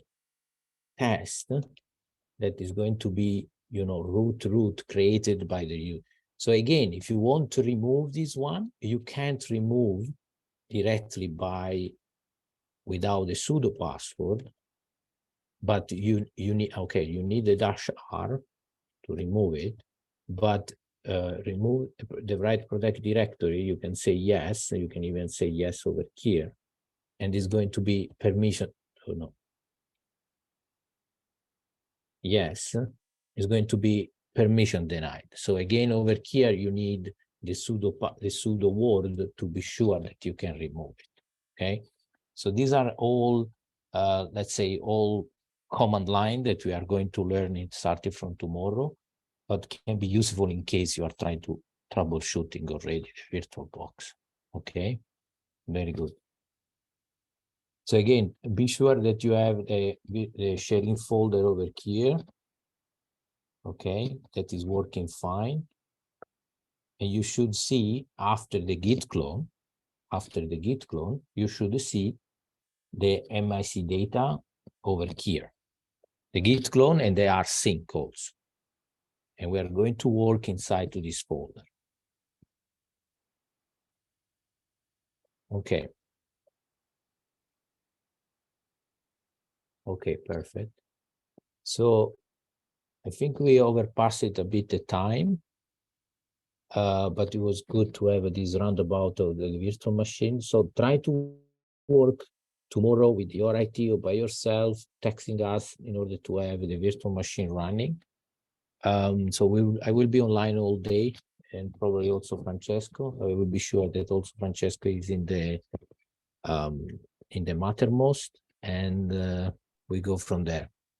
test that is going to be, you know, root created by the user. So again, if you want to remove this one, you can't remove directly without the sudo password, but you need, okay, you need the -r to remove it, but remove the write protect directory, you can say yes, you can even say yes over here, and it's going to be permission, oh no, yes, it's going to be permission denied. So again, over here, you need the pseudo word to be sure that you can remove it. Okay, so these are all, let's say, all command line that we are going to learn it starting from tomorrow, but can be useful in case you are trying to troubleshooting already the VirtualBox. Okay, very good. So again, be sure that you have the sharing folder over here. Okay, that is working fine. And you should see after the git clone, you should see the MIC data over here, the git clone and the rsync also. And we are going to work inside to this folder. Okay. Okay, perfect. So I think we overpassed it a bit the time, but it was good to have this roundabout of the virtual machine. So try to work tomorrow with your IT or by yourself, texting us in order to have the virtual machine running. So I will be online all day, and probably also Francesco. I will be sure that also Francesco is in the Mattermost, and we go from there.